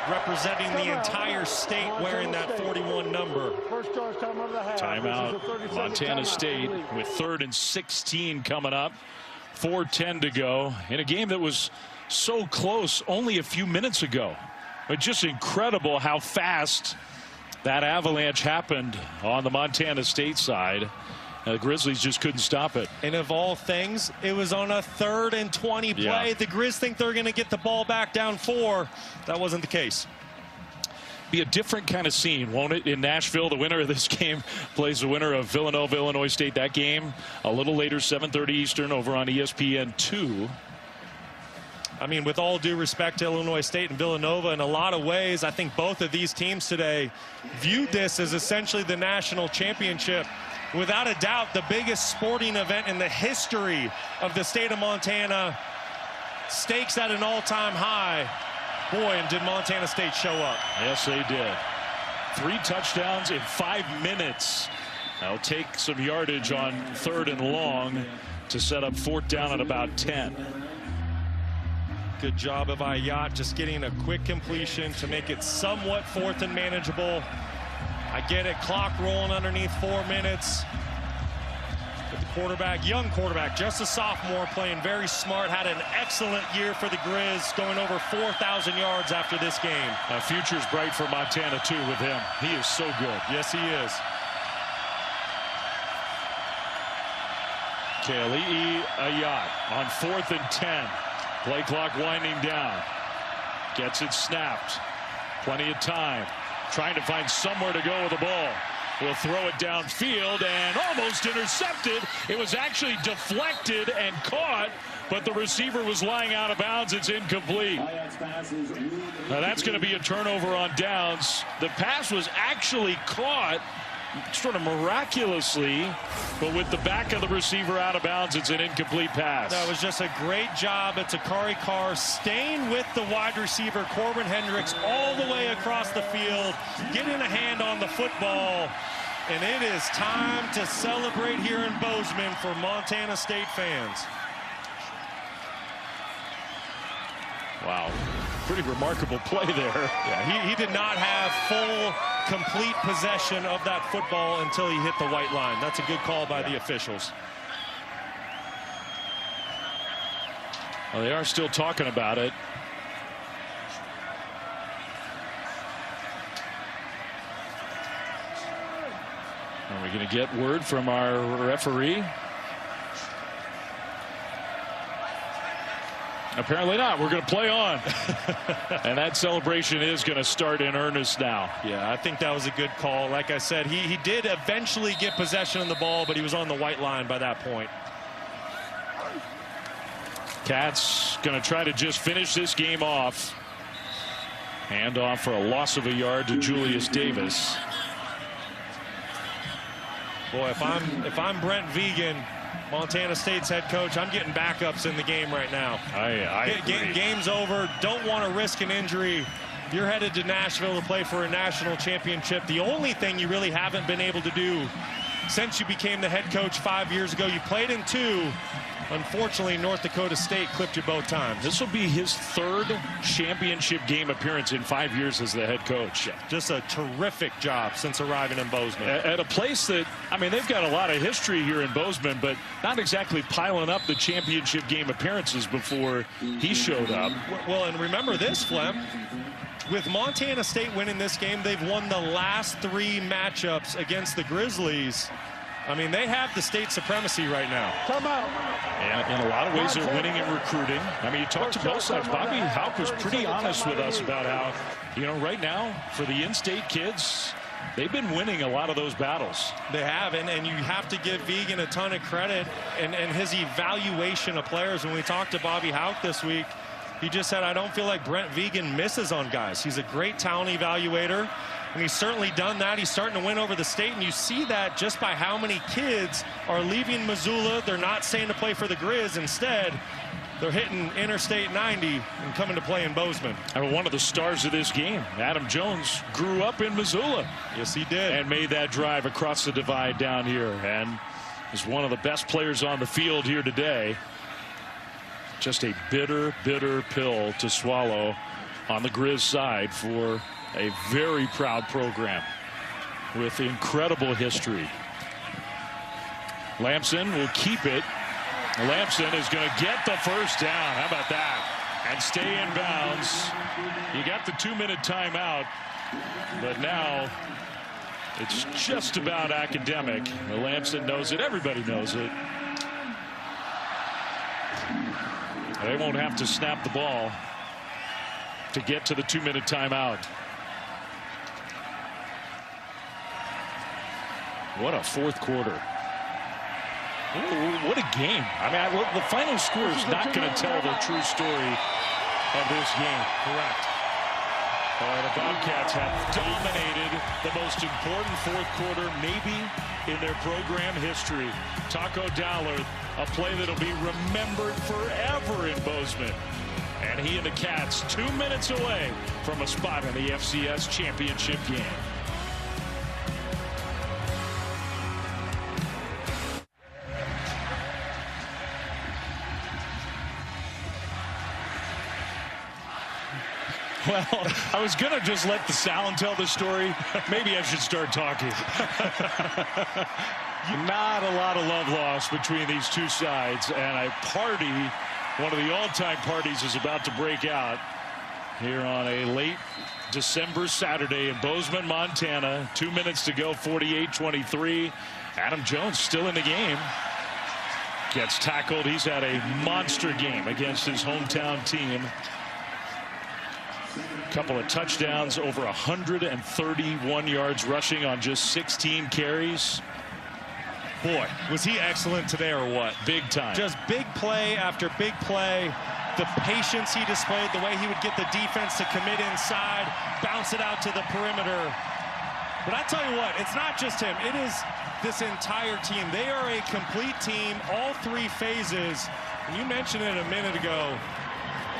Speaker 2: representing the entire state wearing that 41 number.
Speaker 1: Timeout. Montana State with 3rd and 16 coming up. 4:10 to go in a game that was so close only a few minutes ago. But just incredible how fast that avalanche happened on the Montana State side. The Grizzlies just couldn't stop it.
Speaker 2: And of all things, it was on a 3rd and 20 play.
Speaker 1: Yeah.
Speaker 2: The Grizz think they're going to get the ball back down 4. That wasn't the case.
Speaker 1: Be a different kind of scene, won't it, in Nashville? The winner of this game plays the winner of Villanova, Illinois State. That game a little later, 7:30 Eastern, over on ESPN2.
Speaker 2: I mean, with all due respect to Illinois State and Villanova, in a lot of ways, I think both of these teams today viewed this as essentially the national championship. Without a doubt, the biggest sporting event in the history of the state of Montana. Stakes at an all-time high. Boy, and did Montana State show up.
Speaker 1: Yes, they did. 3 touchdowns in 5 minutes. They'll take some yardage on 3rd and long to set up 4th down at about 10.
Speaker 2: Good job of Ayat just getting a quick completion to make it somewhat 4th and manageable. I get it, clock rolling underneath 4 minutes. But the quarterback, young quarterback, just a sophomore, playing very smart, had an excellent year for the Griz, going over 4,000 yards after this game.
Speaker 1: Future's bright for Montana, too, with him. He is so good.
Speaker 2: Yes, he is.
Speaker 1: Kali'i Ayat on 4th and 10. Play clock winding down. Gets it snapped. Plenty of time. Trying to find somewhere to go with the ball. Will throw it downfield and almost intercepted. It was actually deflected and caught, but the receiver was lying out of bounds. It's incomplete. Now that's going to be a turnover on downs. The pass was actually caught sort of miraculously, but with the back of the receiver out of bounds, it's an incomplete pass.
Speaker 2: That was just a great job. It's Akari Carr staying with the wide receiver, Corbin Hendricks, all the way across the field, getting a hand on the football. And it is time to celebrate here in Bozeman for Montana State fans.
Speaker 1: Wow. Pretty remarkable play there.
Speaker 2: Yeah, he did not have full, complete possession of that football until he hit the white line. That's a good call by the officials.
Speaker 1: Well, they are still talking about it. Are we going to get word from our referee? Apparently not. We're going to play on. And that celebration is going to start in earnest now.
Speaker 2: Yeah, I think that was a good call. Like I said, he did eventually get possession of the ball, but he was on the white line by that point.
Speaker 1: Cats going to try to just finish this game off. Handoff for a loss of a yard to Julius Davis.
Speaker 2: Boy, if I'm Brent Vegan, Montana State's head coach, I'm getting backups in the game right now.
Speaker 1: I agree.
Speaker 2: Game's over. Don't want to risk an injury. You're headed to Nashville to play for a national championship. The only thing you really haven't been able to do since you became the head coach 5 years ago, you played in 2. Unfortunately, North Dakota State clipped you both times.
Speaker 1: This will be his 3rd championship game appearance in 5 years as the head coach.
Speaker 2: Yeah, just a terrific job since arriving in Bozeman.
Speaker 1: At a place that, I mean, they've got a lot of history here in Bozeman, but not exactly piling up the championship game appearances before he showed up.
Speaker 2: Well, and remember this, Flem. With Montana State winning this game, they've won the last 3 matchups against the Grizzlies. I mean, they have the state supremacy right now.
Speaker 4: Come out.
Speaker 1: And in a lot of ways, they're winning and recruiting. I mean, you talk to both sides. Bobby Hauck was pretty honest with us about how, you know, right now, for the in-state kids, they've been winning a lot of those battles.
Speaker 2: They have, and you have to give Vegan a ton of credit and his evaluation of players. When we talked to Bobby Hauck this week, he just said, I don't feel like Brent Vegan misses on guys. He's a great talent evaluator. And he's certainly done that. He's starting to win over the state, and you see that just by how many kids are leaving Missoula. They're not staying to play for the Griz. Instead, they're hitting Interstate 90 and coming to play in Bozeman.
Speaker 1: And one of the stars of this game, Adam Jones, grew up in Missoula.
Speaker 2: Yes, he did.
Speaker 1: And made that drive across the divide down here, and is one of the best players on the field here today. Just a bitter, bitter pill to swallow on the Griz side for a very proud program with incredible history. Lamson will keep it. Lamson is going to get the first down. How about that? And stay in bounds. You got the 2-minute timeout, but now It's just about academic. Lamson knows it. Everybody knows it. They won't have to snap the ball to get to the 2-minute timeout. What a fourth quarter. What a game. I mean, the final score is not going to tell the true story of this game. Correct. The Bobcats have dominated the most important fourth quarter maybe in their program history. Taco Dowler, a play that'll be remembered forever in Bozeman. And he and the Cats 2 minutes away from a spot in the FCS championship game. Well, I was going to just let the sound tell the story. Maybe I should start talking. Not a lot of love lost between these two sides. And a party, one of the all-time parties, is about to break out here on a late December Saturday in Bozeman, Montana. 2 minutes to go, 48-23. Adam Jones still in the game. Gets tackled. He's had a monster game against his hometown team. Couple of touchdowns, over 131 yards rushing on just 16 carries.
Speaker 2: Boy, was he excellent today or what?
Speaker 1: Big time.
Speaker 2: Just big play after big play. The patience he displayed, the way he would get the defense to commit inside, bounce it out to the perimeter. But I tell you what, it's not just him. It is this entire team. They are a complete team, all three phases. And you mentioned it a minute ago.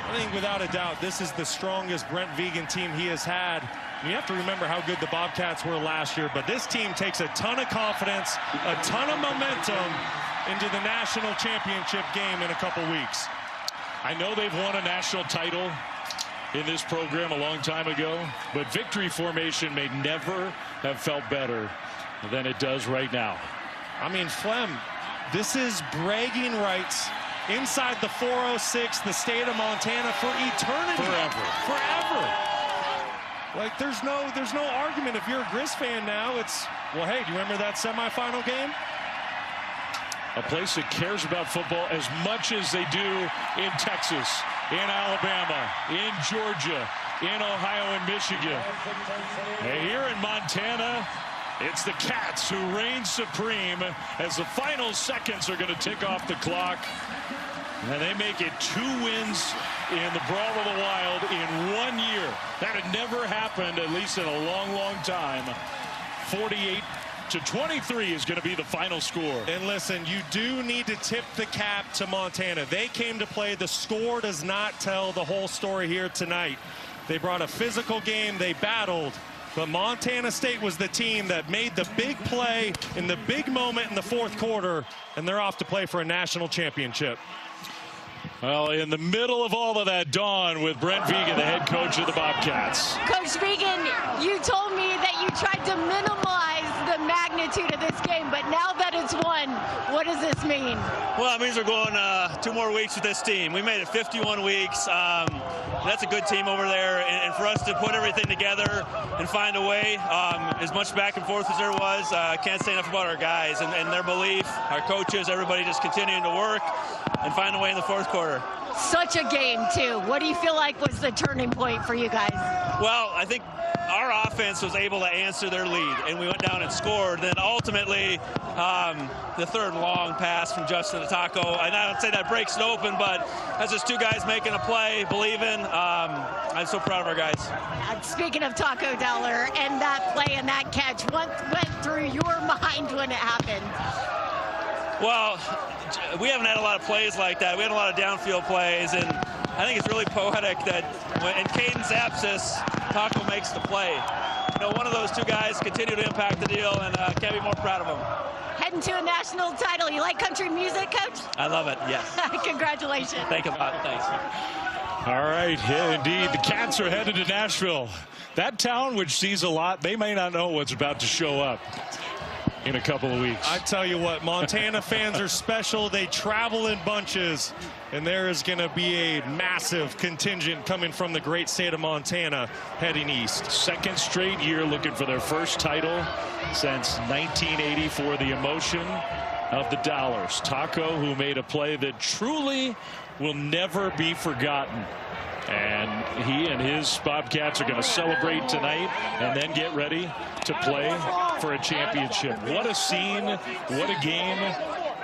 Speaker 2: I think without a doubt, this is the strongest Brent Vigen team he has had. And you have to remember how good the Bobcats were last year, but this team takes a ton of confidence, a ton of momentum into the national championship game in a couple weeks.
Speaker 1: I know they've won a national title in this program a long time ago, but victory formation may never have felt better than it does right now.
Speaker 2: I mean, Flem, this is bragging rights inside the 406, the state of Montana, for eternity. Forever. Like, there's no argument. If you're a Griz fan now, it's, well, hey, do you remember that semifinal game?
Speaker 1: A place that cares about football as much as they do in Texas, in Alabama, in Georgia, in Ohio and Michigan. And here in Montana, it's the Cats who reign supreme as the final seconds are going to tick off the clock. And they make it 2 wins in the Brawl of the Wild in 1 year. That had never happened, at least in a long, long time. 48-23 is going to be the final score.
Speaker 2: And listen, you do need to tip the cap to Montana. They came to play. The score does not tell the whole story here tonight. They brought a physical game. They battled. But Montana State was the team that made the big play in the big moment in the fourth quarter, and they're off to play for a national championship.
Speaker 1: Well, in the middle of all of that, Dawn with Brent Vigen, the head coach of the Bobcats.
Speaker 3: Coach Vigen, you told me that you tried to minimize the magnitude of this game, but now that it's won, what does this mean?
Speaker 11: Well, it means we're going 2 more weeks with this team. We made it 51 weeks. That's a good team over there, and for us to put everything together and find a way, as much back and forth as there was, can't say enough about our guys and their belief, our coaches, everybody just continuing to work and find a way in the fourth quarter.
Speaker 3: Such a game, too. What do you feel like was the turning point for you guys?
Speaker 11: Well, I think our offense was able to answer their lead, and we went down and scored. Then ultimately, the third long pass from Justin to Taco, and I don't say that breaks it open, but that's just 2 guys making a play, believing. I'm so proud of our guys.
Speaker 3: Speaking of Taco Dowler and that play and that catch, what went through your mind when it happened?
Speaker 11: Well, we haven't had a lot of plays like that. We had a lot of downfield plays, and I think it's really poetic that in Caden's absence, Taco makes the play. You know, one of those 2 guys continue to impact the deal, and can't be more proud of them.
Speaker 3: Heading to a national title. You like country music, Coach?
Speaker 11: I love it, yes.
Speaker 3: Congratulations.
Speaker 11: Thank you a lot. Thanks.
Speaker 1: All right, yeah, indeed. The Cats are headed to Nashville. That town, which sees a lot, they may not know what's about to show up. in a couple of weeks.
Speaker 2: I tell you what, Montana fans are special. They travel in bunches, and there is going to be a massive contingent coming from the great state of Montana heading east.
Speaker 1: Second straight year looking for their first title since 1980 for the emotion of the Dollars. Taco, who made a play that truly will never be forgotten. And he and his Bobcats are going to celebrate tonight and then get ready to play for a championship. What a scene, what a game.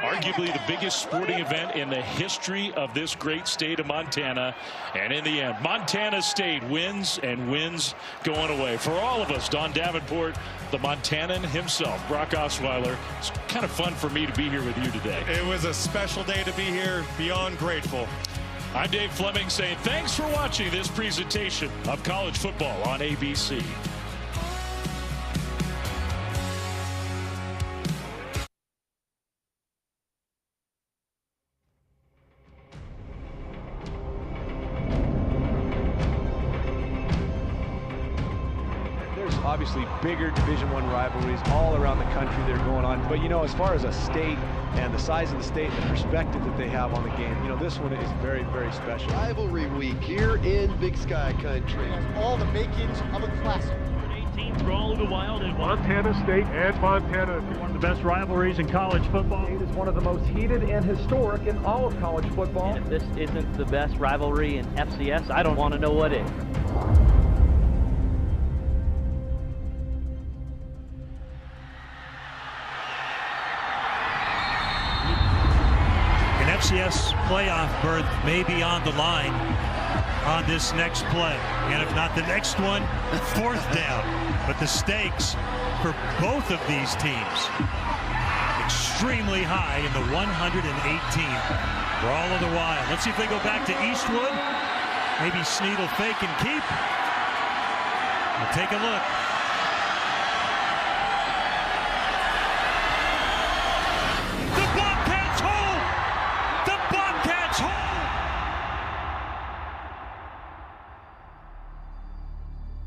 Speaker 1: Arguably the biggest sporting event in the history of this great state of Montana. And in the end, Montana State wins, and wins going away. For all of us, Don Davenport, the Montanan himself, Brock Osweiler, it's kind of fun for me to be here with you today.
Speaker 2: It was a special day to be here, beyond grateful.
Speaker 1: I'm Dave Fleming saying thanks for watching this presentation of college football on ABC.
Speaker 15: Obviously bigger Division I rivalries all around the country that are going on, but you know, as far as a state and the size of the state and the perspective that they have on the game, you know, this one is very, very special.
Speaker 16: Rivalry week here in Big Sky country.
Speaker 17: All the makings of a classic.
Speaker 18: 18 for all of the Wild and Montana State and Montana. One of the best rivalries in college football.
Speaker 17: It is one of the most heated and historic in all of college football.
Speaker 19: And if this isn't the best rivalry in FCS, I don't want to know what is.
Speaker 18: FCS playoff berth may be on the line on this next play. And if not the next one, fourth down. But the stakes for both of these teams extremely high in the 118th for all of the Wild. Let's see if they go back to Eastwood. Maybe Snead will fake and keep. We'll take a look.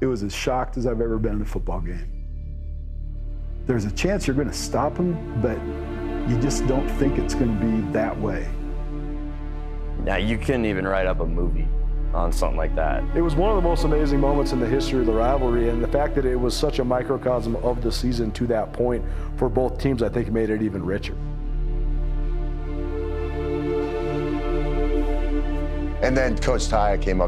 Speaker 20: It was as shocked as I've ever been in a football game. There's a chance you're going to stop them, but you just don't think it's going to be that way.
Speaker 21: Now, you couldn't even write up a movie on something like that.
Speaker 22: It was one of the most amazing moments in the history of the rivalry, and the fact that it was such a microcosm of the season to that point for both teams, I think made it even richer.
Speaker 23: And then Coach Taya came up